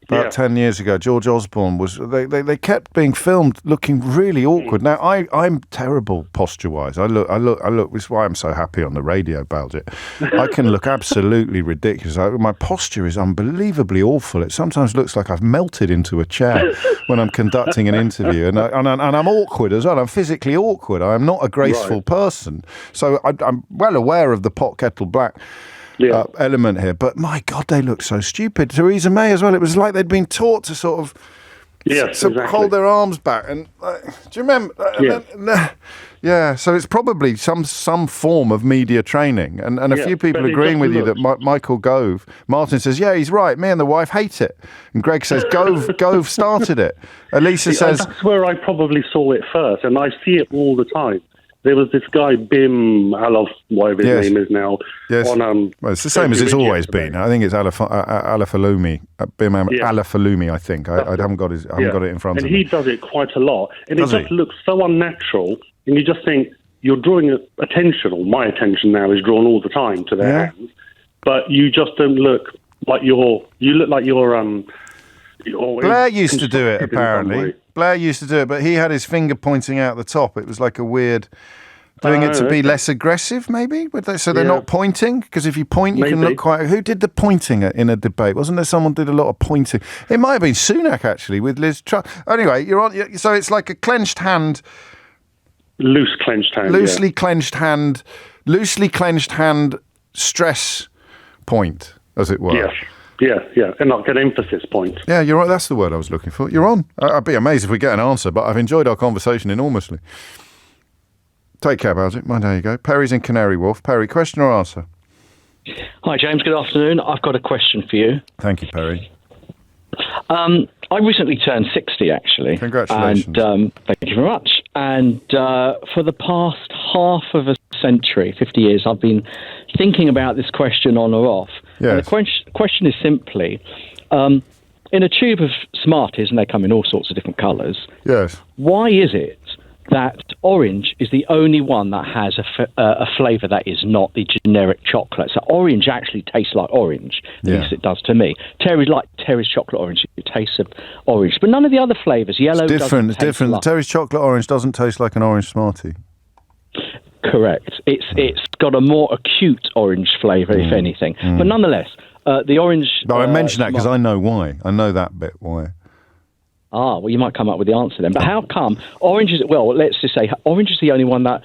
About 10 years ago, George Osborne was. They kept being filmed looking really awkward. Now I'm terrible posture-wise. I look. This is why I'm so happy on the radio, Baljet. I can look absolutely ridiculous. My posture is unbelievably awful. It sometimes looks like I've melted into a chair when I'm conducting an interview, and I'm awkward as well. I'm physically awkward. I am not a graceful person. So I'm well aware of the pot kettle black. Element here, but my God, they look so stupid. Theresa May as well. It was like they'd been taught to sort of hold their arms back. And do you remember? So it's probably some form of media training. And a few people agreeing with you that Michael Gove, Martin says, yeah, he's right. Me and the wife hate it. And Greg says, Gove started it. Elisa says, that's where I probably saw it first, and I see it all the time. There was this guy, Bim Alaf, whatever his name is now. Yes. Well, it's the same as it's always been. I think it's Alafalumi. Bim Alafalumi, I think. I haven't got it in front of me. And he does it quite a lot. And it just looks so unnatural. And you just think, you're drawing attention, or my attention now is drawn all the time to their hands. But you just don't look like you look like you're Blair used to do it, apparently. Blair used to do it, but he had his finger pointing out the top. It was like a weird... Doing it to be less aggressive, maybe? So they're not pointing? Because if you point, you can look quite... Who did the pointing in a debate? Wasn't there someone did a lot of pointing? It might have been Sunak, actually, with Liz Truss. Anyway, you're on... So it's like a clenched hand... Loosely clenched hand stress point, as it were. Yes. Yeah, and like an emphasis point. Yeah, you're right. That's the word I was looking for. You're on. I'd be amazed if we get an answer, but I've enjoyed our conversation enormously. Take care, Baljet. There you go. Perry's in Canary Wharf. Perry, question or answer? Hi, James. Good afternoon. I've got a question for you. Thank you, Perry. I recently turned 60, actually. Congratulations. And thank you very much. And for the past half of a century, 50 years, I've been thinking about this question on or off. Yes. And the question is simply, in a tube of Smarties, and they come in all sorts of different colours, yes. Why is it that orange is the only one that has a flavour that is not the generic chocolate? So orange actually tastes like orange, at least it does to me. Terry's chocolate orange, it tastes of orange, but none of the other flavours. Yellow it's different. Like... Terry's chocolate orange doesn't taste like an orange Smartie. Correct. It's got a more acute orange flavour, if anything. But nonetheless, the orange... No, I mention that because I know why. I know that bit why. Well, you might come up with the answer then. But how come orange is... Well, let's just say orange is the only one that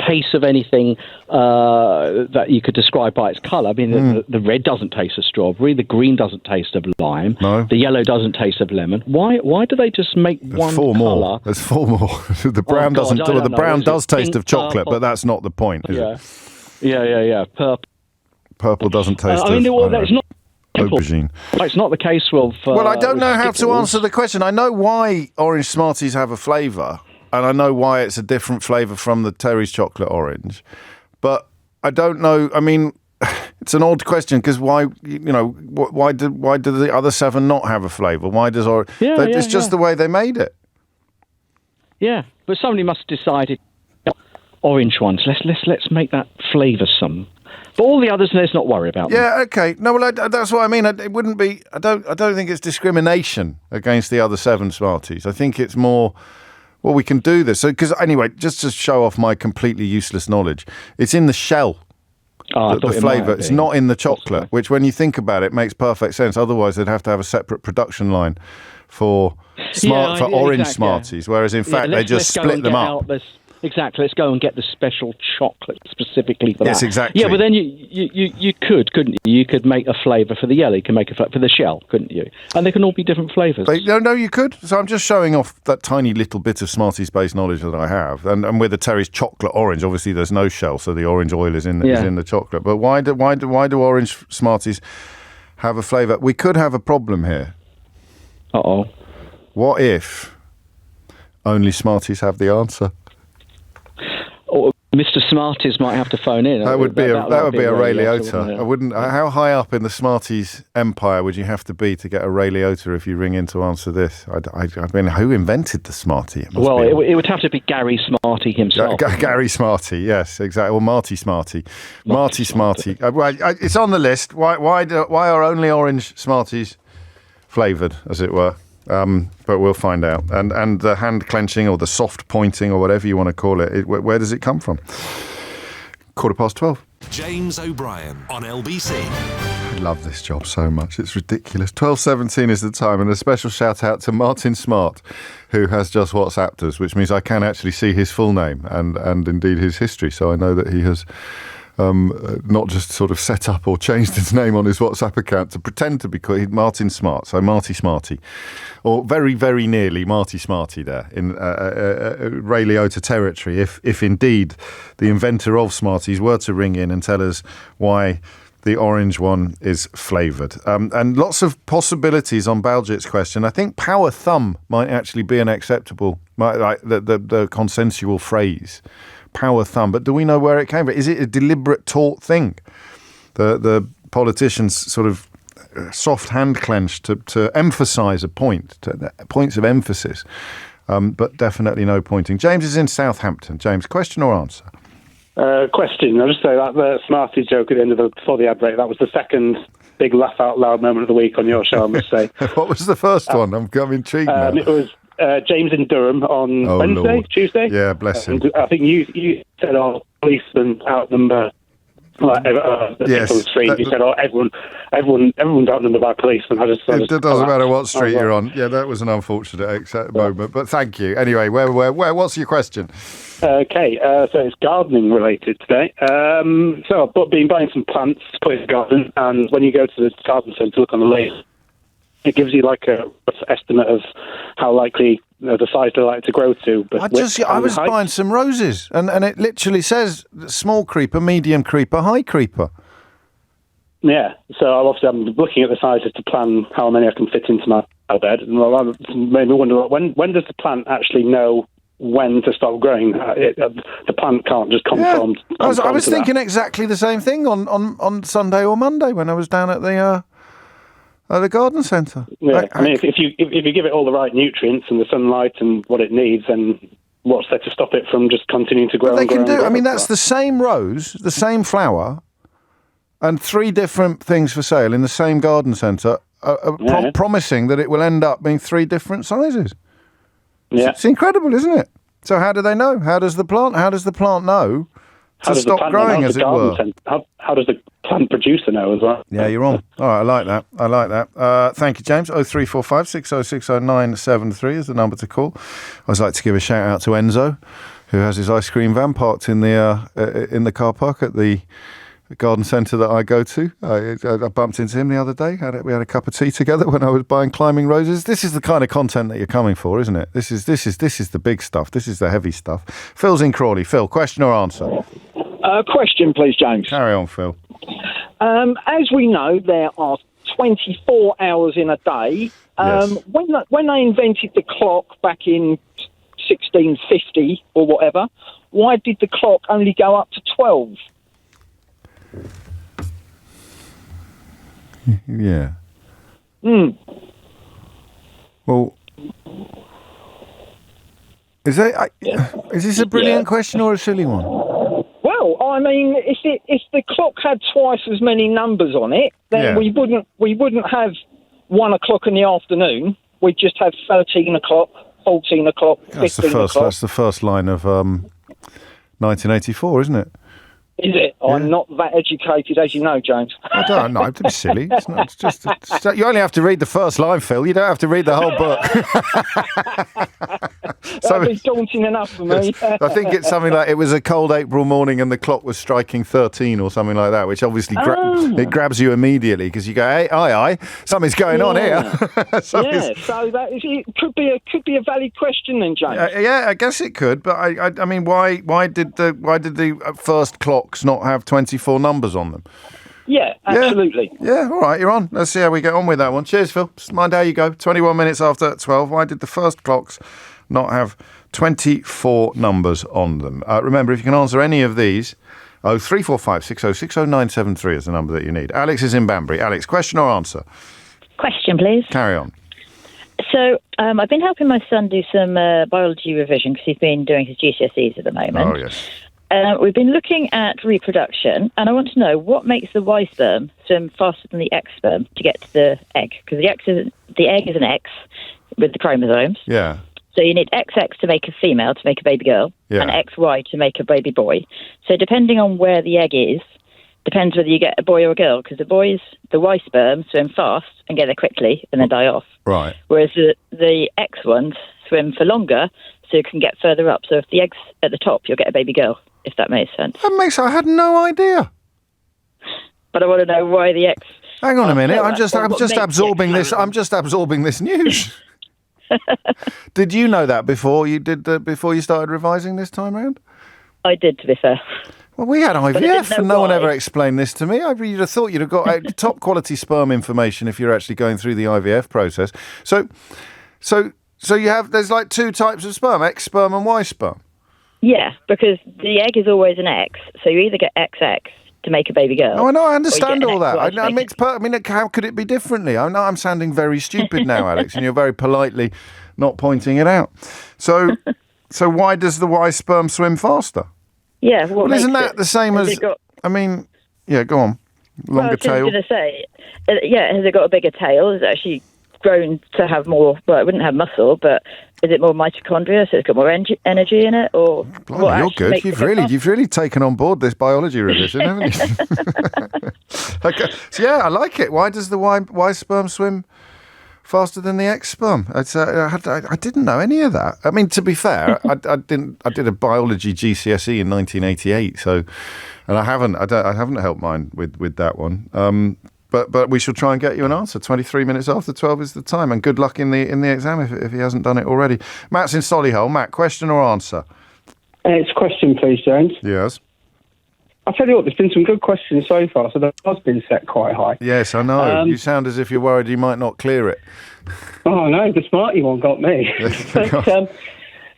taste of anything that you could describe by its colour. I mean, the red doesn't taste of strawberry, the green doesn't taste of lime, the yellow doesn't taste of lemon. Why do they just make one colour? There's 4 more. The brown the brown does taste of chocolate, but that's not the point, is it? Yeah. Purple doesn't taste of... that's not... aubergine. It's not the case with... well, I don't know how to answer the question. I know why orange Smarties have a flavour, and I know why it's a different flavour from the Terry's chocolate orange, but I don't know. I mean, it's an odd question because why do the other 7 not have a flavour? Why does orange? It's just the way they made it. Yeah, but somebody must have decided orange ones. Let's make that flavoursome. But all the others, let's not worry about them. Yeah, okay. No, well, that's what I mean. It wouldn't be. I don't think it's discrimination against the other 7 Smarties. I think it's more. Well, we can do this. So, because anyway, just to show off my completely useless knowledge, it's in the shell. The flavour. It's not in the chocolate, which, when you think about it, makes perfect sense. Otherwise, they'd have to have a separate production line for orange Smarties. Whereas in fact, they just split them up. Exactly. Let's go and get the special chocolate specifically for that. Yes, exactly. Yeah, but then you couldn't you? You could make a flavour for the yellow. You can make a flavour for the shell, couldn't you? And they can all be different flavours. No, you could. So I'm just showing off that tiny little bit of Smarties-based knowledge that I have. And with the Terry's chocolate orange, obviously there's no shell, so the orange oil is in the chocolate. But why do orange Smarties have a flavour? We could have a problem here. Uh-oh. What if only Smarties have the answer? Mr. Smarties might have to phone in. That would be a Ray Liotta. I wouldn't. How high up in the Smarties empire would you have to be to get a Ray Liotta if you ring in to answer this? I mean, who invented the Smartie? It would have to be Gary Smartie himself. Gary Smartie, yes, exactly. Or Marty Smartie. Marty Smartie. It's on the list. Why are only orange Smarties flavoured, as it were? But we'll find out. And the hand clenching or the soft pointing or whatever you want to call it, where does it come from? 12:15. James O'Brien on LBC. I love this job so much. It's ridiculous. 12:17 is the time, and a special shout out to Martin Smart, who has just WhatsApped us, which means I can actually see his full name and indeed his history. So I know that he has not just sort of set up or changed his name on his WhatsApp account to pretend to be called Martin Smart, so Marty Smartie, or very, very nearly Marty Smartie there in Ray Liotta territory, if indeed the inventor of Smarties were to ring in and tell us why the orange one is flavoured. And lots of possibilities on Baljit's question. I think power thumb might actually be an acceptable, like the consensual phrase. Power thumb, but do we know where it came from? Is it a deliberate taught thing? The politicians sort of soft hand clench to emphasise a point, points of emphasis, but definitely no pointing. James is in Southampton. James, question or answer? Question. I'll just say that the Smartie joke at the end before the ad break, that was the second big laugh out loud moment of the week on your show, I must say. What was the first one? I'm intrigued now. It was James in Durham on Wednesday, Lord. Tuesday. Yeah, bless him. I think you said, policemen outnumber street. You said, everyone's outnumbered by policemen. It doesn't matter what street you're on. Yeah, that was an unfortunate moment, but thank you. Anyway, where? What's your question? Okay, so it's gardening related today. So I've been buying some plants to put in the garden, and when you go to the garden centre to look on the list, it gives you like a rough estimate of how likely the size they like to grow to. But I was buying some roses, and it literally says small creeper, medium creeper, high creeper. Yeah, so I'm looking at the sizes to plan how many I can fit into my bed, and that made me wonder when does the plant actually know when to stop growing? The plant can't just conform. I was thinking exactly the same thing on Sunday or Monday when I was down at the garden centre. Yeah, I mean, if you give it all the right nutrients and the sunlight and what it needs, then what's there to stop it from just continuing to grow? They can do. I mean, that's the same rose, the same flower, and 3 different things for sale in the same garden centre, promising that it will end up being 3 different sizes. Yeah, it's incredible, isn't it? So how do they know? How does the plant know to stop growing, as it were? How does the plant producer know as well? Yeah, you're on. All right, I like that. Thank you, James. 0345 6060 973 is the number to call. I'd like to give a shout out to Enzo, who has his ice cream van parked in the car park at the garden centre that I go to. I bumped into him the other day. We had a cup of tea together when I was buying climbing roses. This is the kind of content that you're coming for, isn't it? This is the big stuff. This is the heavy stuff. Phil's in Crawley. Phil, question or answer? Question, please, James. Carry on, Phil. As we know, there are 24 hours in a day. Yes. When they invented the clock back in 1650 or whatever, why did the clock only go up to 12? Yeah. Well, is this a brilliant question or a silly one? Well, I mean, if the clock had twice as many numbers on it, then we wouldn't have 1 o'clock in the afternoon. We'd just have 13 o'clock, 14 o'clock, 15 o'clock. That's the first line of 1984, isn't it? Is it? Yeah. I'm not that educated, as you know, James. I don't know. Don't be silly. It's just you only have to read the first line, Phil. You don't have to read the whole book. That'd be daunting enough for me. I think it's something like it was a cold April morning and the clock was striking 13 or something like that, which obviously it grabs you immediately because you go, hey, aye, something's going on here. So it could be a valid question then, James. Yeah, I guess it could, but I mean, why did the first clocks not have 24 numbers on them? Yeah, absolutely. Yeah, all right, you're on. Let's see how we get on with that one. Cheers, Phil. Mind how you go. 21 minutes after 12. Why did the first clocks not have 24 numbers on them? Remember, if you can answer any of these, 0345 6060 973 is the number that you need. Alex is in Banbury. Alex, question or answer? Question, please. Carry on. So I've been helping my son do some biology revision because he's been doing his GCSEs at the moment. Oh, yes. We've been looking at reproduction, and I want to know what makes the Y sperm swim faster than the X sperm to get to the egg, because the egg is an X with the chromosomes. Yeah. So you need XX to make a female, to make a baby girl, and XY to make a baby boy. So depending on where the egg is, depends whether you get a boy or a girl, because the Y sperm swim fast and get there quickly and then die off. Right. Whereas the X ones swim for longer, so you can get further up. So if the egg's at the top, you'll get a baby girl, if that makes sense. I had no idea. But I want to know why the X... Hang on a minute, I'm just absorbing this. I'm just absorbing this news. Did you know that before you started revising this time round? I did, to be fair. Well, we had IVF and no one ever explained this to me. You'd have thought you'd have got top quality sperm information if you're actually going through the IVF process. So there's like two types of sperm, X sperm and Y sperm. Yeah, because the egg is always an X, so you either get XX to make a baby girl. Oh, I know, I understand all that. I mean, how could it be differently? I know I'm sounding very stupid now, Alex, and you're very politely not pointing it out. So why does the Y sperm swim faster? Yeah, well, isn't that the same as? Go on. Longer tail. I was going to say, has it got a bigger tail? Is it actually grown to have more? Well, it wouldn't have muscle, but is it more mitochondria, so it's got more energy in it? Or Blimey, you're good. You've really taken on board this biology revision, haven't you? Okay. So I like it. Why does the Y sperm swim faster than the X sperm? I didn't know any of that. I mean, to be fair, I did a biology GCSE in 1988, and I haven't helped mine with that one. But we shall try and get you an answer. 23 minutes after 12 is the time, and good luck in the exam if he hasn't done it already. Matt's in Solihull. Matt, question or answer? It's a question, please, James. Yes. I'll tell you what, there's been some good questions so far, so the bar's been set quite high. Yes, I know. You sound as if you're worried you might not clear it. Oh, no, the Smartie one got me.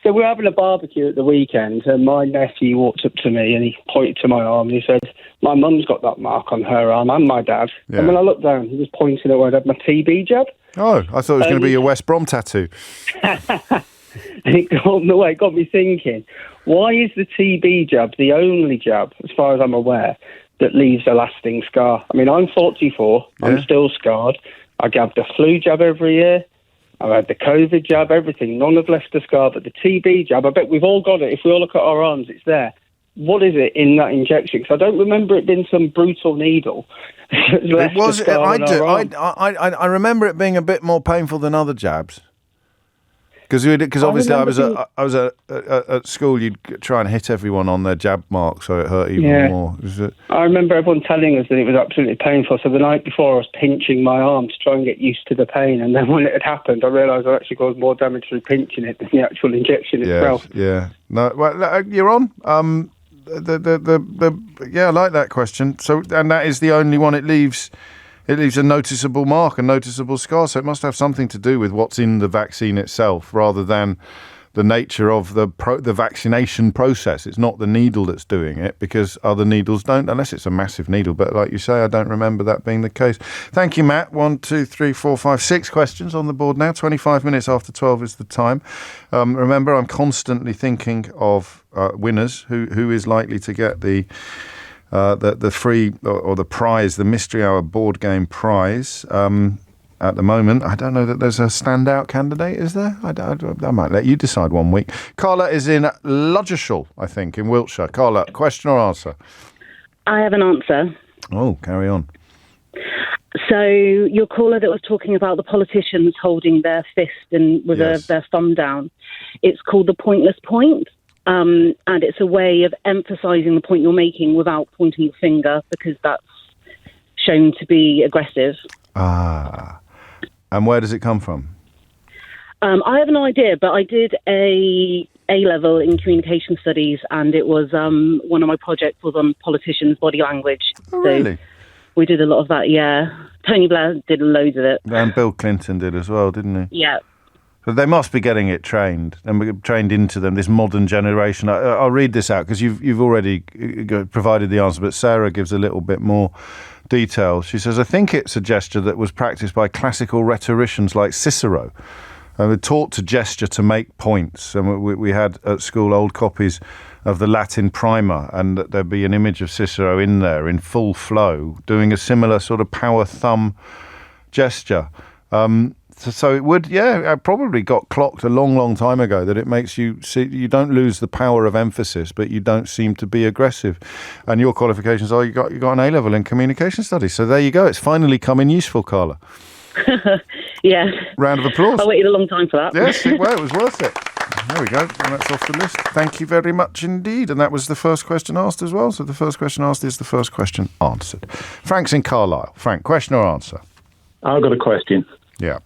So we're having a barbecue at the weekend, and my nephew walked up to me and he pointed to my arm and he said, my mum's got that mark on her arm and my dad. Yeah. And when I looked down, he was pointing at where I'd had my TB jab. Oh, I thought it was going to be your West Brom tattoo. And it got me thinking, why is the TB jab the only jab, as far as I'm aware, that leaves a lasting scar? I mean, I'm 44, I'm still scarred. I get the flu jab every year. I've had the COVID jab, everything. None have left a scar, but the TB jab, I bet we've all got it. If we all look at our arms, it's there. What is it in that injection? Because I don't remember it being some brutal needle. It was. I remember it being a bit more painful than other jabs. Because obviously I was at school. You'd try and hit everyone on their jab mark, so it hurt even more. I remember everyone telling us that it was absolutely painful. So the night before, I was pinching my arm to try and get used to the pain, and then when it had happened, I realised I actually caused more damage through pinching it than the actual injection itself. Yeah. No, well, you're on. I like that question. So, and that is the only one. It leaves a noticeable mark, a noticeable scar. So it must have something to do with what's in the vaccine itself, rather than the nature of the vaccination process. It's not the needle that's doing it, because other needles don't, unless it's a massive needle. But like you say, I don't remember that being the case. Thank you, Matt. 1, 2, 3, 4, 5, 6 questions on the board now. 25 minutes after 12 is the time. Remember, I'm constantly thinking of winners. Who is likely to get the free or the prize, the Mystery Hour board game prize? At the moment, I don't know that there's a standout candidate, is there? I might let you decide one week. Carla is in Ludgershall, I think, in Wiltshire. Carla, question or answer? I have an answer. Oh, carry on. So your caller that was talking about the politicians holding their fist and with their thumb down, it's called the pointless point. And it's a way of emphasising the point you're making without pointing your finger, because that's shown to be aggressive. And where does it come from? I have no idea, but I did a A-level in communication studies, and it was one of my projects was on politicians' body language. Oh, really? So we did a lot of that, yeah. Tony Blair did loads of it. And Bill Clinton did as well, didn't he? Yeah. But they must be getting it trained, and we're trained into them, this modern generation. I'll read this out, because you've already provided the answer, but Sarah gives a little bit more detail. She says, I think it's a gesture that was practiced by classical rhetoricians like Cicero. We're taught to gesture to make points. And we had at school old copies of the Latin primer, and there'd be an image of Cicero in there in full flow, doing a similar sort of power thumb gesture. So it would, I probably got clocked a long, long time ago that it makes you see, you don't lose the power of emphasis, but you don't seem to be aggressive. And your qualifications are you got an A-level in communication studies. So there you go. It's finally come in useful, Carla. Yeah. Round of applause. I waited a long time for that. Yes, it was worth it. There we go. And that's off the list. Thank you very much indeed. And that was the first question asked as well. So the first question asked is the first question answered. Frank's in Carlisle. Frank, question or answer? I've got a question. Yeah.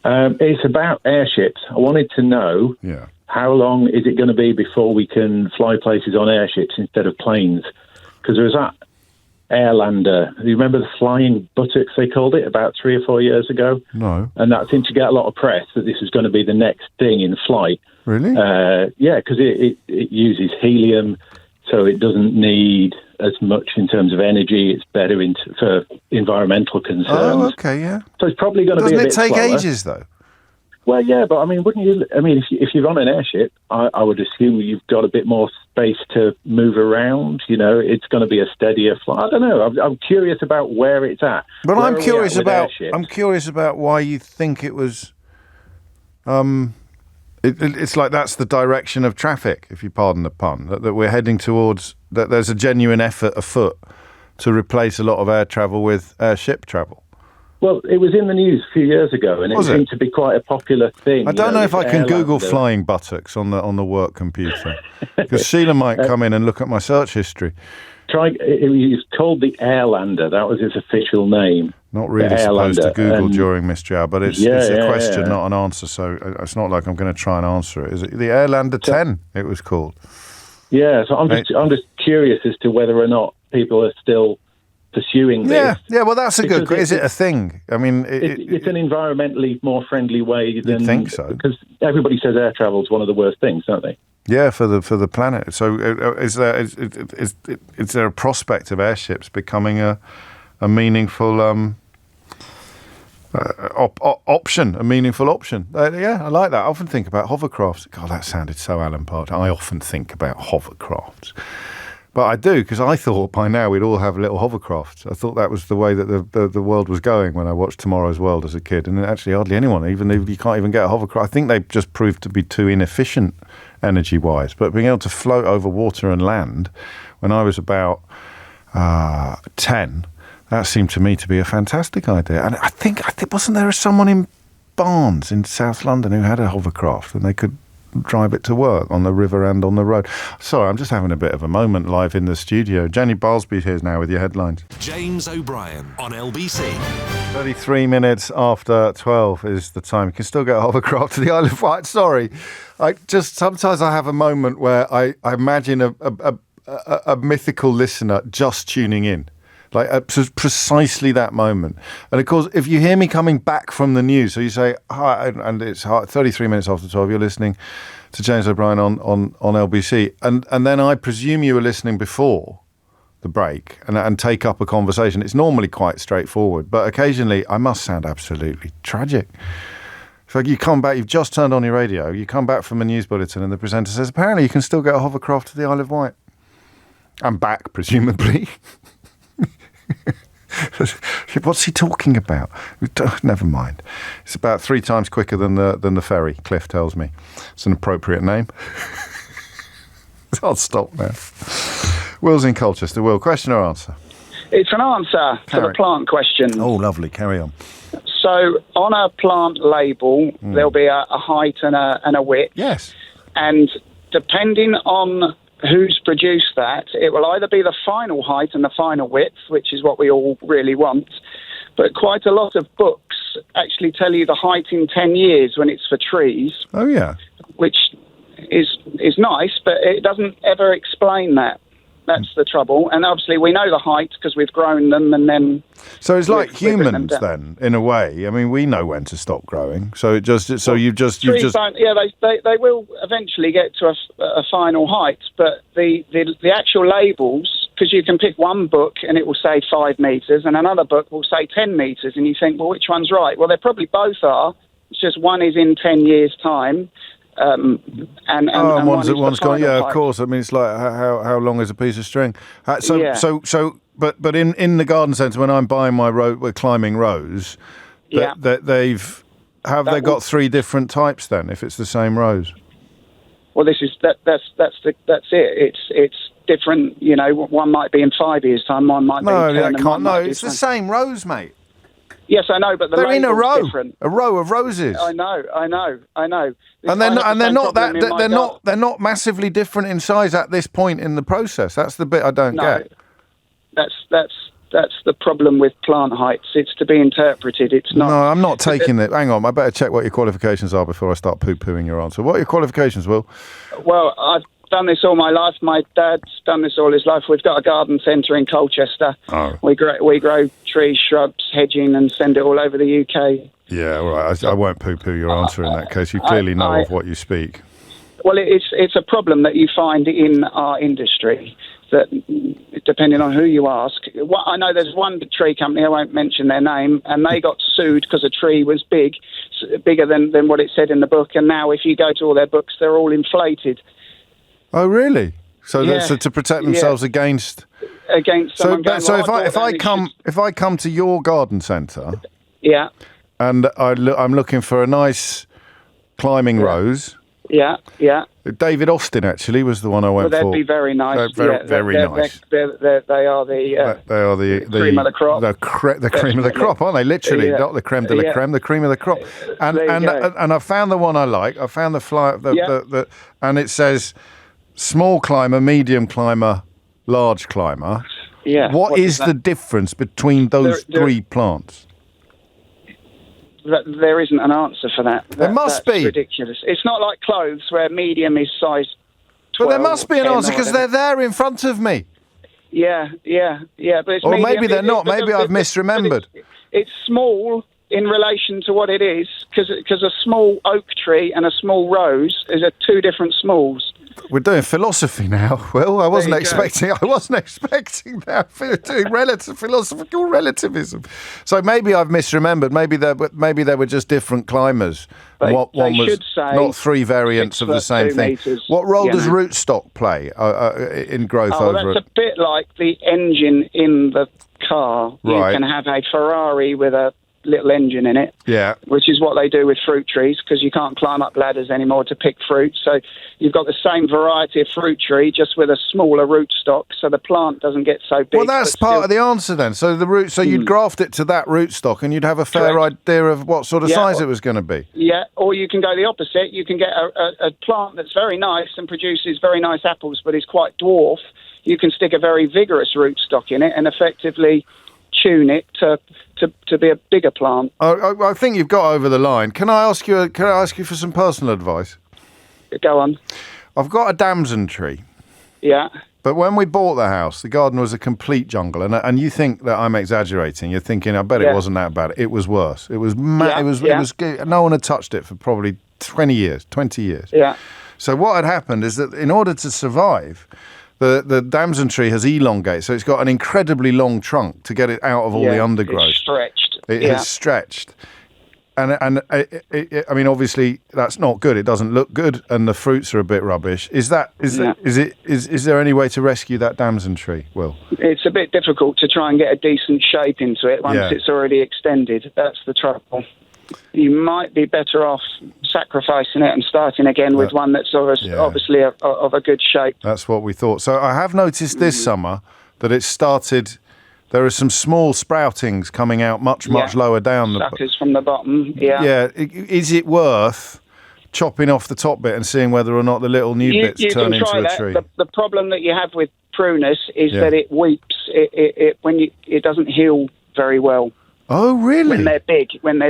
It's about airships. I wanted to know how long is it going to be before we can fly places on airships instead of planes? Because there was that Airlander. Do you remember the flying buttocks, they called it, about 3 or 4 years ago? No. And that seemed to get a lot of press, that this was going to be the next thing in flight. Really? Yeah, because it uses helium, so it doesn't need as much in terms of energy. It's better for environmental concerns. Oh, okay, yeah. So it's probably going to be a bit slower. Doesn't it take ages, though? Well, yeah, but I mean, wouldn't you? I mean, if you're on an airship, I would assume you've got a bit more space to move around. You know, it's going to be a steadier flight. I don't know. I'm curious about where it's at. But I'm curious about why you think it was. It's like that's the direction of traffic, if you pardon the pun, that we're heading towards. That there's a genuine effort afoot to replace a lot of air travel with airship travel. Well, it was in the news a few years ago, and it seemed to be quite a popular thing. I don't know if I can Google flying buttocks on the work computer, because Sheila might come in and look at my search history. It was called the Airlander. That was its official name. Not really supposed to Google during Mystery Hour, but it's a question, not an answer. So it's not like I'm going to try and answer it. Is it the Airlander 10? It was called. Yeah. So I'm just curious as to whether or not people are still pursuing this. Yeah. Well, that's a good. Is it a thing? I mean, it's an environmentally more friendly way than. You'd think so, because everybody says air travel is one of the worst things, don't they? Yeah, for the planet. So is there a prospect of airships becoming a meaningful option? A meaningful option? Yeah, I like that. I often think about hovercrafts. God, that sounded so Alan Partridge. I often think about hovercrafts. But I do, because I thought by now we'd all have little hovercrafts. I thought that was the way that the world was going when I watched Tomorrow's World as a kid. And actually hardly anyone, even if you can't even get a hovercraft. I think they just proved to be too inefficient energy-wise. But being able to float over water and land, when I was about 10, that seemed to me to be a fantastic idea. And I think wasn't there someone in Barnes in South London who had a hovercraft and they could drive it to work on the river and on the road. Sorry, I'm just having a bit of a moment live in the studio. Jenny Balsby here now with your headlines. James O'Brien on LBC. 33 minutes after 12 is the time. You can still get a hovercraft to the Isle of Wight. Sorry, sometimes I have a moment where I imagine a mythical listener just tuning in. Like precisely that moment. And of course, if you hear me coming back from the news, so you say, hi, and it's 33 minutes after 12, you're listening to James O'Brien on LBC. And then I presume you were listening before the break and take up a conversation. It's normally quite straightforward, but occasionally I must sound absolutely tragic. So you come back, you've just turned on your radio, you come back from a news bulletin and the presenter says, apparently you can still get a hovercraft to the Isle of Wight. I'm back, presumably. What's he talking about? Never mind. It's about 3 times quicker than the ferry, Cliff tells me. It's an appropriate name. I'll stop now. Will's in Colchester. Will, question or answer? It's an answer to the plant question. Oh, lovely. Carry on. So on a plant label, there'll be a height and a width. Yes. And depending on who's produced that, it will either be the final height and the final width, which is what we all really want, but quite a lot of books actually tell you the height in 10 years when it's for trees. Oh, yeah. Which is nice, but it doesn't ever explain that. That's the trouble. And obviously we know the height because we've grown them and then... So it's like humans then, in a way. I mean, we know when to stop growing. So it just... So you've just... They will eventually get to a final height, but the actual labels, because you can pick one book and it will say 5 metres and another book will say 10 metres and you think, well, which one's right? Well, they probably both are. It's just one is in 10 years' time. And one's gone. Yeah, of course. I mean, it's like how long is a piece of string? But in the garden centre, when I'm buying my climbing rose, they've got 3 different types then, if it's the same rose. Well, that's it. It's different. You know, one might be in 5 years' time. One might be. No, that can't. No, it's the same rose, mate. Yes, I know, but they're in a row. Different. A row of roses. I know. And they're not massively different in size at this point in the process. That's the bit I don't get. That's the problem with plant heights. It's to be interpreted. It's not. No, I'm not taking it. Hang on, I better check what your qualifications are before I start poo-pooing your answer. What are your qualifications, Will? Well, I've done this all my life. My dad's done this all his life. We've got a garden centre in Colchester. Oh. We grow trees, shrubs, hedging, and send it all over the UK. Yeah, all right. I won't poo-poo your answer in that case. You clearly know of what you speak. Well, it's a problem that you find in our industry that, depending on who you ask, I know there's one tree company, I won't mention their name, and they got sued because a tree was bigger than what it said in the book, and now if you go to all their books, they're all inflated. Oh, really? So to protect themselves against someone going, if I come to your garden centre, and I'm looking for a nice climbing rose. Yeah. David Austin actually was the one I went for. They'd be very nice. Very nice. They are the cream of the crop. The cream of the crop, aren't they? Literally, not the creme de la creme, the cream of the crop. And I found the one I like. I found the flyer, and it says small climber, medium climber, large climber. Yeah. What is the difference between those 3 plants? There isn't an answer for that. There must be. Ridiculous. It's not like clothes where medium is size 12. But there must be an answer because they're there in front of me. Yeah. But it's or medium. Maybe they're not. Maybe I've misremembered. It's small in relation to what it is because a small oak tree and a small rose is 2 different smalls. We're doing philosophy now. Well, I wasn't expecting that. We're doing philosophical relativism. So maybe I've misremembered. Maybe they were just different climbers. One was not 3 variants of the same thing. Meters, what role does rootstock play in growth? That's a bit like the engine in the car. Right. You can have a Ferrari with a little engine in it. Yeah. Which is what they do with fruit trees, because you can't climb up ladders anymore to pick fruit. So you've got the same variety of fruit tree, just with a smaller rootstock, so the plant doesn't get so big. Well, that's part of the answer then. So you'd graft it to that rootstock, and you'd have a fair idea of what sort of size it was going to be. Yeah, or you can go the opposite. You can get a plant that's very nice and produces very nice apples, but is quite dwarf. You can stick a very vigorous rootstock in it and effectively tune it to be a bigger plant. I think you've got over the line. Can I ask you for some personal advice? Go on. I've got a damson tree. Yeah. But when we bought the house, the garden was a complete jungle, and you think that I'm exaggerating. You're thinking, I bet it wasn't that bad. It was worse. It was It was no one had touched it for probably 20 years. Yeah. So what had happened is that in order to survive, the damson tree has elongated, so it's got an incredibly long trunk to get it out of all the undergrowth. It's stretched. It has stretched. And I mean, obviously, that's not good. It doesn't look good, and the fruits are a bit rubbish. Is there any way to rescue that damson tree, Will? It's a bit difficult to try and get a decent shape into it once it's already extended. That's the trouble. You might be better off sacrificing it and starting again with one that's obviously of a good shape. That's what we thought. So I have noticed this summer that it started. There are some small sproutings coming out much lower down. Suckers from the bottom, Yeah. Is it worth chopping off the top bit and seeing whether or not the little new bits turn into a tree? The problem that you have with prunus is that it weeps. It doesn't heal very well. Oh, really? When they're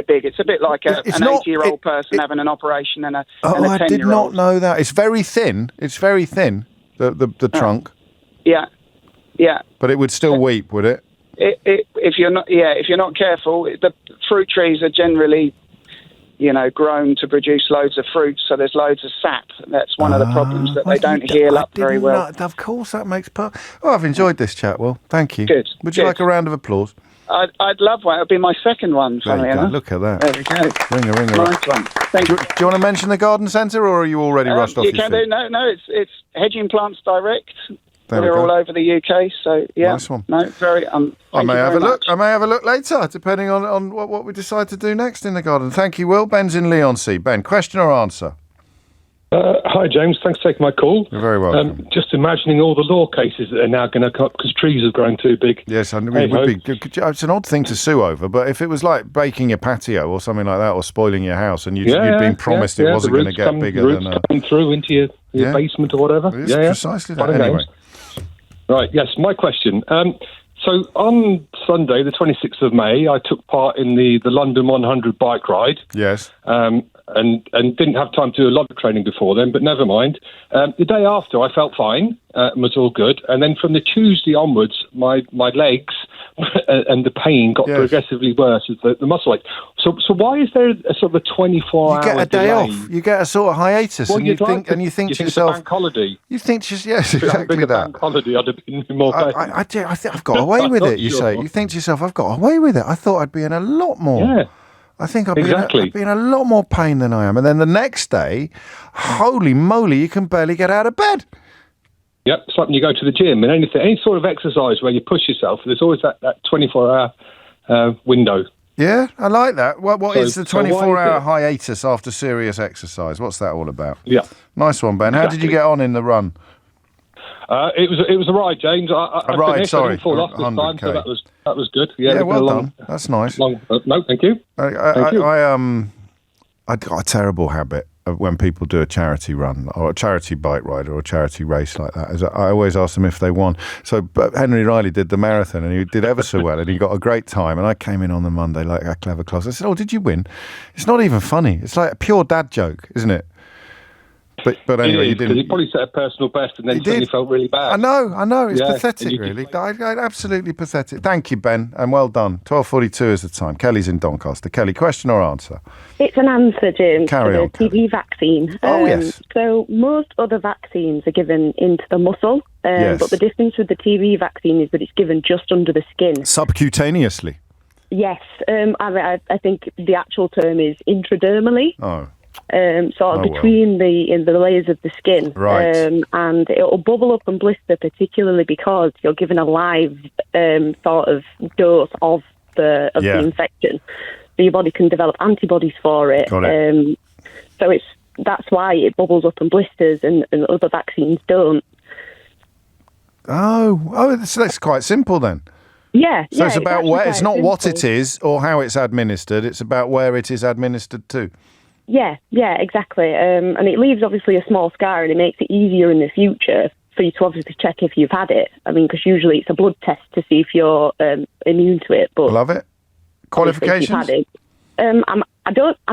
big. It's a bit like an 80-year-old person having an operation and a 10-year-old. I did not know that. It's very thin. The trunk. Yeah. But it would still weep, would it? If you're not careful, the fruit trees are generally, grown to produce loads of fruit, so there's loads of sap. That's one of the problems, that they don't heal up very well. Of course, that makes I've enjoyed this chat, Will. Thank you. Good. Would you like a round of applause? I'd love one. It'll be my second one. There you go. Look at that. There we go. Ring. Nice one. Thank you. Do you want to mention the garden centre, or are you already rushed off your feet? You can do. No. It's Hedging Plants Direct. There They're all over the UK. So yeah. Nice one. No, very. I may have a look. I may have a look later, depending on what we decide to do next in the garden. Thank you, Will. Ben's in Leigh-on-Sea. Ben, question or answer? Hi, James. Thanks for taking my call. You're very welcome. Just imagining all the law cases that are now going to come up because trees have grown too big. Yes, and it would be. It's an odd thing to sue over, but if it was like baking your patio or something like that, or spoiling your house, and you'd been promised it wasn't going to get bigger than coming through into your basement or whatever. Precisely that. Anyway. Right. Yes. My question. So on Sunday, the 26th of May, I took part in the London 100 bike ride. Yes. And didn't have time to do a lot of training before then, but never mind. The day after, I felt fine and was all good. And then from the Tuesday onwards, my legs and the pain got progressively worse as the muscle ache. So why is there a sort of a 24-hour You get a day off. You get a sort of hiatus, and you think to yourself, bank holiday. You think just exactly that. Bank holiday, I'd have been more. I think I've got away with it. You say. You think to yourself, I've got away with it. I thought I'd be in a lot more. Yeah. I think I'd be in a lot more pain than I am. And then the next day, holy moly, you can barely get out of bed. Yep, it's like when you go to the gym and any sort of exercise where you push yourself, there's always that 24-hour window. Yeah, I like that. What is the 24-hour hiatus after serious exercise? What's that all about? Yeah. Nice one, Ben. How did you get on in the run? It was a ride, James. I ride, finished. sorry. I didn't fall off this time, so that was good. Yeah, well done. That's nice. No, thank you. I got a terrible habit of when people do a charity run or a charity bike ride or a charity race like that. I always ask them if they won. So Henry Riley did the marathon and he did ever so well and he got a great time. And I came in on the Monday like a clever closs. I said, "Oh, did you win?" It's not even funny. It's like a pure dad joke, isn't it? But anyway, you didn't. He probably set a personal best and then suddenly felt really bad. I know. It's pathetic, really. Absolutely pathetic. Thank you, Ben, and well done. 12:42 is the time. Kelly's in Doncaster. Kelly, question or answer? It's an answer, James. Carry on. The TB vaccine. Oh, yes. So most other vaccines are given into the muscle, yes. But the difference with the TB vaccine is that it's given just under the skin. Subcutaneously? Yes. I think the actual term is intradermally. Oh. Between the layers of the skin, right. And it'll bubble up and blister, particularly because you're given a live sort of dose of the infection. so your body can develop antibodies for it. Got it. So that's why it bubbles up and blisters, and other vaccines don't. Oh, that's quite simple then. Yeah. So it's about where, it's not simple. what it is or how it's administered, it's about where it is administered to. Yeah, exactly. And it leaves obviously a small scar, and it makes it easier in the future for you to obviously check if you've had it. I mean, because usually it's a blood test to see if you're immune to it. But love it. Qualifications? I'm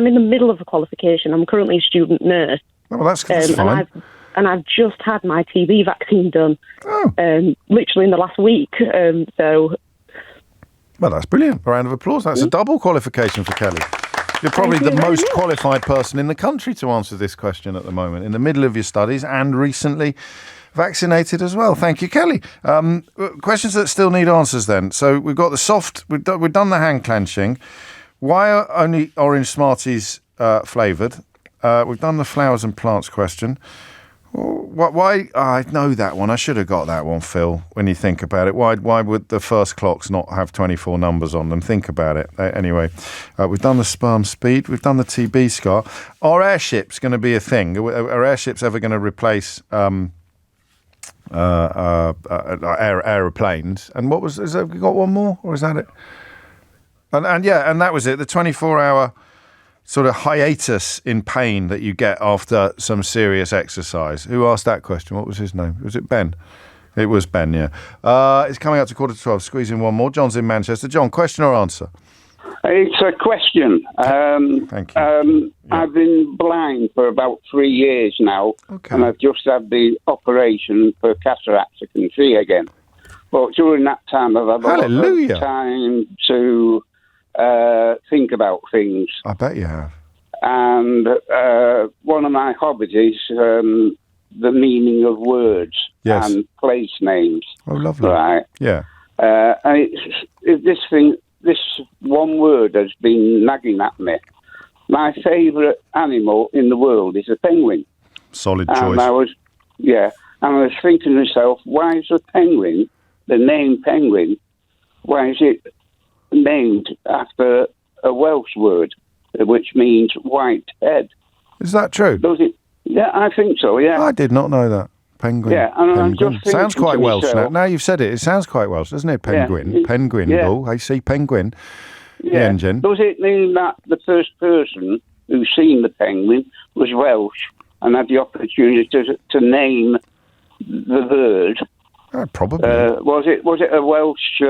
in the middle of a qualification. I'm currently a student nurse. Oh, well, that's fine. And I've just had my TB vaccine done, literally in the last week. So. Well, that's brilliant. A round of applause. That's a double qualification for Kelly. You're probably the most qualified person in the country to answer this question at the moment, in the middle of your studies and recently vaccinated as well. Thank you, Kelly. Questions that still need answers then. So we've got the soft, we've done the hand clenching. Why are only orange Smarties flavoured? We've done the flowers and plants question. Why? I know that one. I should have got that one, Phil, when you think about it. Why would the first clocks not have 24 numbers on them? Think about it. Anyway, we've done the sperm speed. We've done the TB scar. Are airships going to be a thing? Are airships ever going to replace aeroplanes? And what was... Have we got one more? Or is that it? And that was it. The 24-hour... sort of hiatus in pain that you get after some serious exercise. Who asked that question? What was his name? Was it Ben? It was Ben, yeah. It's coming up to 11:45. Squeeze in one more. John's in Manchester. John, question or answer? It's a question. Thank you. I've been blind for about 3 years now, and I've just had the operation for cataracts. I can see again. But during that time, I've had a lot of time to... think about things. I bet you have. And one of my hobbies is the meaning of words and place names. Oh, lovely. Right. Yeah. And this one word has been nagging at me. My favourite animal in the world is a penguin. Solid and choice. I was thinking to myself, why is the name penguin, why is it named after a Welsh word, which means white head? Is that true? Does it? Yeah, I think so, yeah. I did not know that. Penguin. Yeah, and I'm penguin. just sounds quite Welsh myself, now. Now you've said it, it sounds quite Welsh, doesn't it? Penguin. Yeah. Penguin. Yeah. Oh, I see penguin. Yeah. The engine. Does it mean that the first person who seen the penguin was Welsh and had the opportunity to name the bird? Probably. Was it a Welsh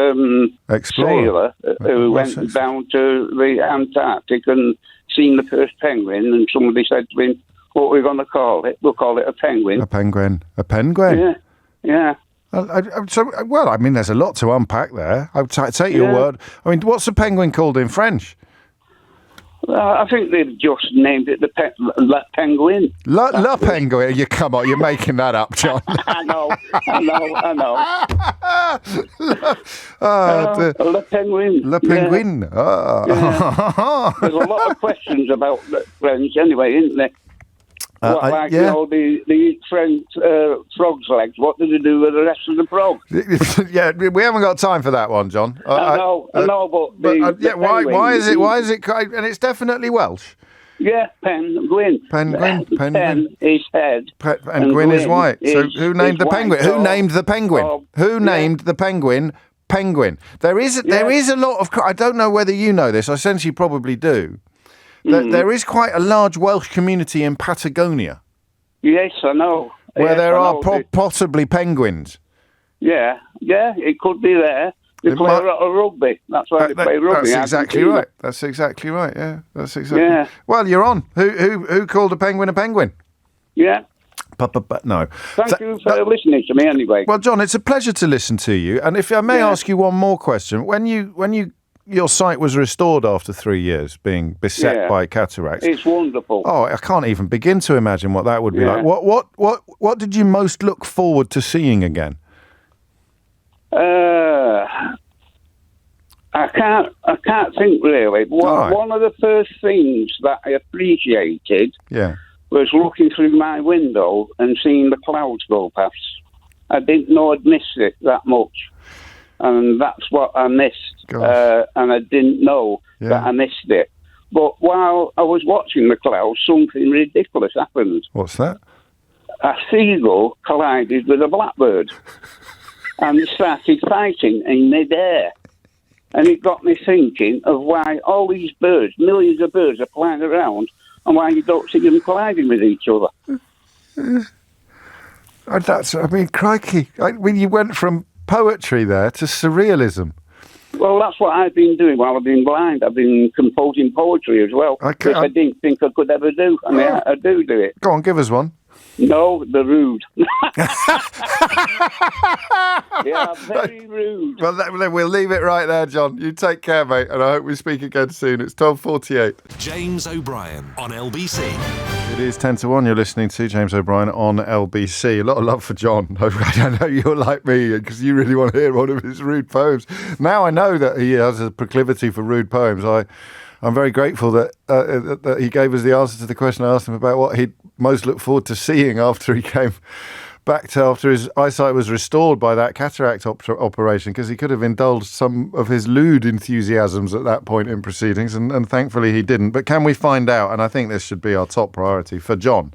explorer sailor who went down to the Antarctic and seen the first penguin, and somebody said to him, "What are we going to call it? We'll call it a penguin." A penguin. A penguin. Yeah. Well, I mean, there's a lot to unpack there. I would take your word. I mean, what's a penguin called in French? I think they've just named it La Penguin. La Penguin? You come on, you're making that up, John. I know. La Penguin. La Penguin. Yeah. Yeah. There's a lot of questions about French anyway, isn't there? The French frog's legs. What do they do with the rest of the frog? Yeah, we haven't got time for that one, John. I know, but why is it? And it's definitely Welsh. Yeah, penguin. Pen is head. And Gwyn is white. So who named the penguin? Who named the penguin? Who named the penguin? Penguin. There is a lot of. I don't know whether you know this. I sense you probably do. There is quite a large Welsh community in Patagonia. Yes, I know. Where there are possibly penguins. Yeah, it could be there. They play a lot of rugby. That's why they play rugby. That's exactly right. That's exactly right. Yeah, that's exactly. Yeah. Well, you're on. Who called a penguin a penguin? Yeah. But no. Thank you for listening to me anyway. Well, John, it's a pleasure to listen to you. And if I may ask you one more question, when your sight was restored after 3 years being beset by cataracts. It's wonderful. Oh, I can't even begin to imagine what that would be like. What did you most look forward to seeing again? I can't think really. One of the first things that I appreciated was looking through my window and seeing the clouds go past. I didn't know I'd missed it that much. And that's what I missed and I didn't know that I missed it. But while I was watching the clouds, something ridiculous happened. What's that? A seagull collided with a blackbird and they started fighting in midair. And it got me thinking of why all these birds, millions of birds, are flying around and why you don't see them colliding with each other. Crikey. You went from poetry there to surrealism. Well, that's what I've been doing while I've been blind. I've been composing poetry as well, which I didn't think I could ever do. I mean, I do it. Go on, give us one. No, the rude. Yeah, very rude. Well, we'll leave it right there, John. You take care, mate, and I hope we speak again soon. It's 12:48. James O'Brien on LBC. It is 10 to 1. You're listening to James O'Brien on LBC. A lot of love for John. I know you're like me because you really want to hear one of his rude poems. Now I know that he has a proclivity for rude poems. I'm very grateful that he gave us the answer to the question I asked him about what he'd most look forward to seeing after he came back after his eyesight was restored by that cataract operation, because he could have indulged some of his lewd enthusiasms at that point in proceedings, and thankfully he didn't. But can we find out, and I think this should be our top priority for John,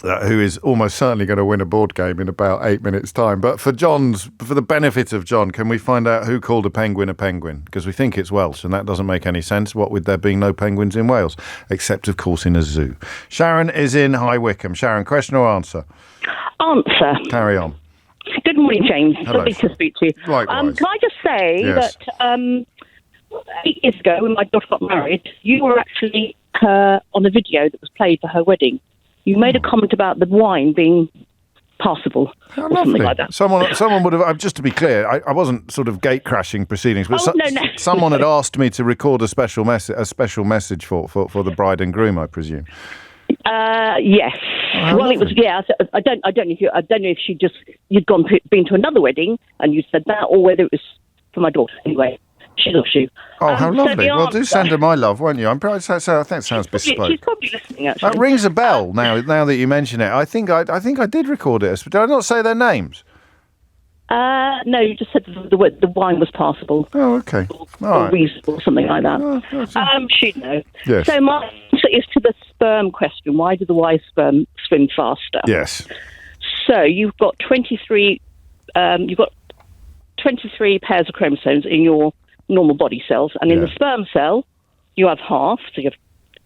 who is almost certainly going to win a board game in about 8 minutes' time. But for the benefit of John, can we find out who called a penguin? Because we think it's Welsh, and that doesn't make any sense, what with there being no penguins in Wales, except, of course, in a zoo. Sharon is in High Wycombe. Sharon, question or answer? Answer. Carry on. Good morning, James. Hello. Lovely to speak to you. Likewise. Can I just say that 8 years ago, when my daughter got married, you were actually on a video that was played for her wedding. You made a comment about the wine being passable or something like that. Someone would have, just to be clear, I wasn't sort of gate crashing proceedings, but someone had asked me to record a special message for the bride and groom, I presume. Yes. Well, it was. Yeah. I don't know if you'd been to another wedding and you said that, or whether it was for my daughter. Anyway, she loves you. Oh, how lovely! Well, do send her my love, won't you? I think it sounds bespoke. She's probably listening. Actually, that rings a bell now that you mention it. I think I did record it. Did I not say their names? No, you just said the wine was passable. Oh, okay. Or reasonable, something like that. She'd know. Yes. So my answer is to the sperm question. Why do the Y sperm swim faster? Yes. So you've got 23. You've got 23 pairs of chromosomes in your normal body cells, and in the sperm cell, you have half. So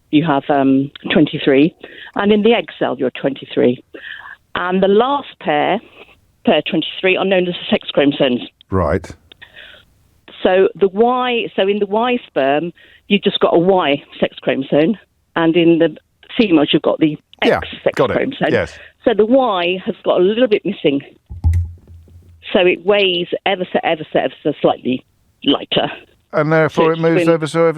you have 23, and in the egg cell, you're 23, and the last pair 23, are known as the sex chromosomes. Right. So in the Y sperm, you've just got a Y sex chromosome, and in the females, you've got the X sex chromosome. Yes. So the Y has got a little bit missing. So it weighs ever so slightly lighter. And therefore it moves ever so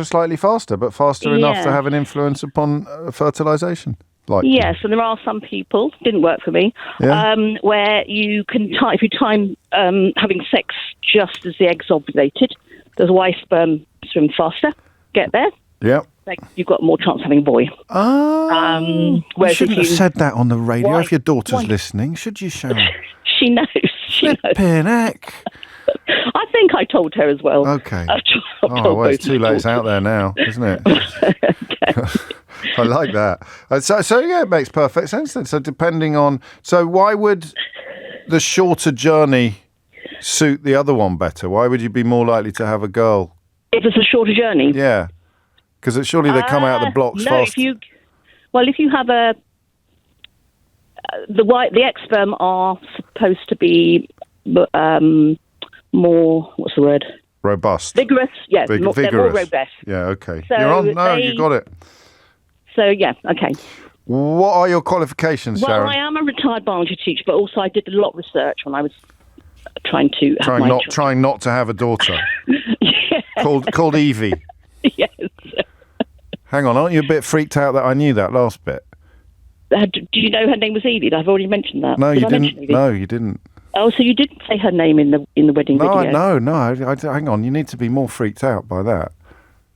slightly faster, but faster enough to have an influence upon fertilisation. Yes, and there are some people, didn't work for me, where you can if you time having sex just as the egg's ovulated, the Y sperm swim faster, get there. Yeah. You've got more chance of having a boy. You shouldn't have said that on the radio. If your daughter's listening, should you, Sharon? She knows. Flippin' heck. I think I told her as well. Okay. It's too late. It's out there now, isn't it? I like that. So it makes perfect sense then. So depending on... So why would the shorter journey suit the other one better? Why would you be more likely to have a girl? If it's a shorter journey? Yeah. Because surely they come out of the blocks fast. If you have the X sperm are supposed to be more, what's the word? Robust. Vigorous, yes. Vigorous. They're more robust. Yeah, okay. So you're on? No, you got it. So, yeah, okay. What are your qualifications, Sharon? Well, I am a retired biology teacher, but also I did a lot of research when I was trying not to have a daughter. Called Evie. Yes. Hang on, aren't you a bit freaked out that I knew that last bit? Do you know her name was Evie? I've already mentioned that. No, you didn't. No, you didn't. Oh, so you didn't say her name in the wedding video? No. Hang on, you need to be more freaked out by that.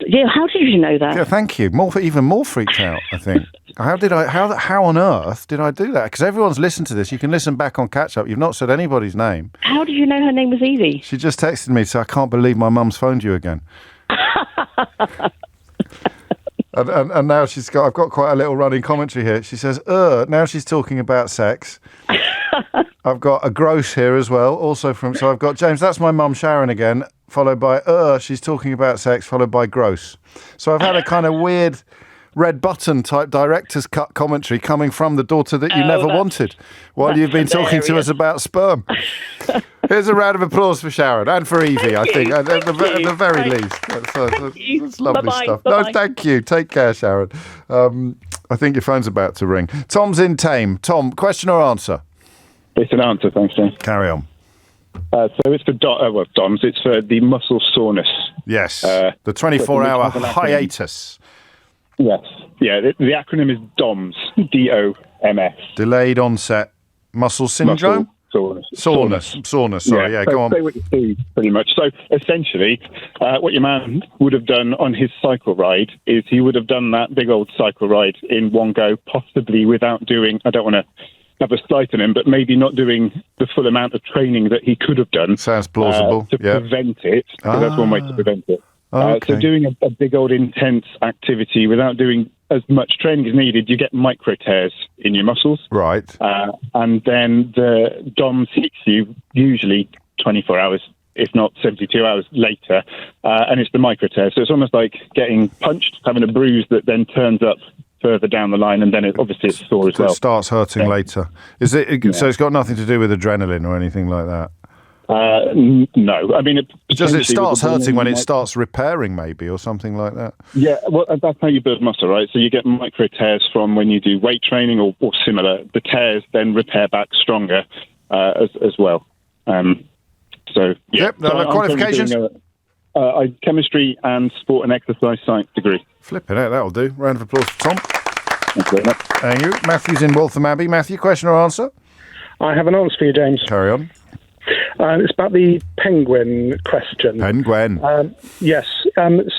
Yeah, how did you know that? Yeah, thank you. Even more freaked out, I think. How on earth did I do that? Because everyone's listened to this. You can listen back on Catch Up. You've not said anybody's name. How did you know her name was Evie? She just texted me, so I can't believe my mum's phoned you again. and now I've got quite a little running commentary here. She says, now she's talking about sex. I've got a gross here as well, so I've got James, that's my mum Sharon again, followed by, she's talking about sex, followed by gross. So I've had a kind of weird red button type director's cut commentary coming from the daughter that you never wanted while you've been talking to us about sperm. Here's a round of applause for Sharon and for Evie, I think, at the very least. That's lovely stuff. Bye-bye. No, thank you. Take care, Sharon. I think your phone's about to ring. Tom's in Tame. Tom, question or answer? It's an answer, thanks, James. Carry on. So it's for DOMS. It's for the muscle soreness. Yes, the 24-hour hiatus. Yes. Yeah, the acronym is DOMS, DOMS. Delayed onset muscle syndrome? Soreness, sorry, go on. Say what you see, pretty much. So, essentially, what your man would have done on his cycle ride is he would have done that big old cycle ride in one go, possibly without doing, I don't want to have a slight on him, but maybe not doing the full amount of training that he could have done. Sounds plausible. To prevent it, because that's one way to prevent it. Okay. So doing a big old intense activity without doing as much training as needed, you get micro tears in your muscles. Right. And then the DOMS hits you usually 24 hours, if not 72 hours later, and it's the micro tear. So it's almost like getting punched, having a bruise that then turns up further down the line, and then it's sore as well. It starts hurting later. Is it? So it's got nothing to do with adrenaline or anything like that? No. I mean, Does it starts hurting when it starts repairing, maybe, or something like that? Yeah, well, that's how you build muscle, right? So you get micro tears from when you do weight training or similar. The tears then repair back stronger as well. So, yeah. Yep, qualifications? Chemistry and sport and exercise science degree. Flipping out, that'll do. Round of applause for Tom. Thank you very much. Thank you. Matthew's in Waltham Abbey. Matthew, question or answer? I have an answer for you, James. Carry on. It's about the penguin question. Penguin. Yes. It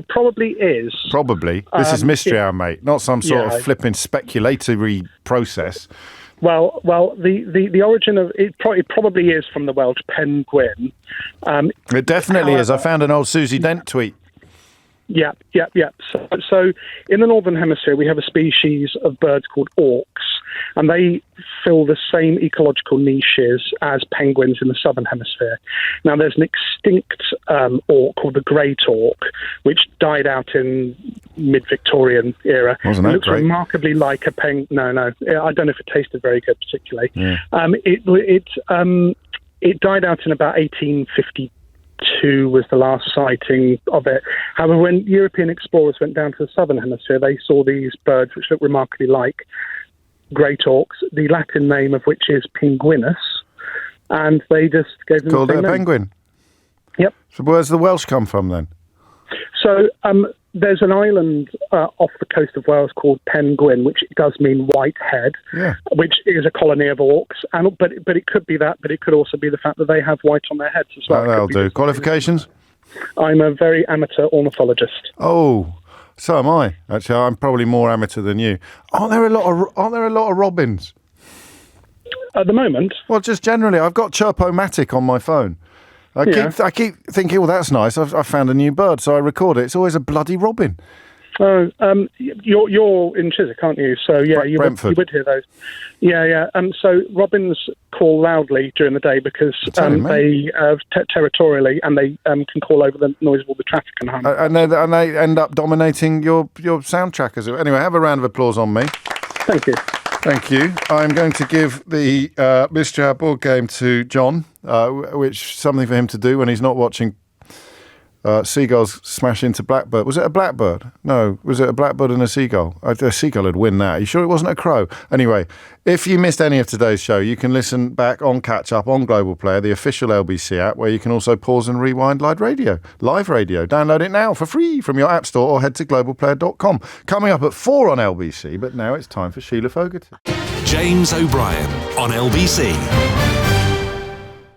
probably is. Probably. This is Mystery Hour, mate, not some sort of flipping speculatory process. Well, the origin of it probably is from the Welsh penguin. It definitely is. I found an old Susie Dent tweet. Yeah. So in the Northern Hemisphere, we have a species of birds called auks, and they fill the same ecological niches as penguins in the Southern Hemisphere. Now, there's an extinct auk called the great auk, which died out in mid-Victorian era. Wasn't that it looks great? Remarkably like a penguin. No, I don't know if it tasted very good, particularly. Yeah. It died out in about 1852 was the last sighting of it. However, when European explorers went down to the Southern Hemisphere, they saw these birds which look remarkably like great auks, the Latin name of which is pinguinus, and they just gave them Called the it same a name. penguin? Yep. So where's the Welsh come from then? So there's an island off the coast of Wales called Penguin, which does mean white head, which is a colony of auks. But it could be that, but it could also be the fact that they have white on their heads as well. That'll do. Qualifications? I'm a very amateur ornithologist. Oh, so am I. Actually, I'm probably more amateur than you. Aren't there a lot of robins? At the moment? Well, just generally. I've got Chirp-O-Matic on my phone. I keep thinking, well, that's nice. I've found a new bird, so I record it. It's always a bloody robin. Oh, you're in Chiswick, aren't you? So yeah, you would hear those. Yeah. So robins call loudly during the day because they territorially, and they can call over the noise of all the traffic and home. And they end up dominating your soundtrack. Anyway, have a round of applause on me. Thank you. Thank you. I'm going to give the Mystery Hour board game to John, which is something for him to do when he's not watching seagulls smash into blackbird. Was it a blackbird? No. Was it a blackbird and a seagull? A seagull would win that. Are you sure it wasn't a crow? Anyway, if you missed any of today's show, you can listen back on Catch Up on Global Player, the official LBC app, where you can also pause and rewind live radio. Download it now for free from your app store or head to globalplayer.com. Coming up at 4 on LBC, but now it's time for Sheila Fogarty. James O'Brien on LBC.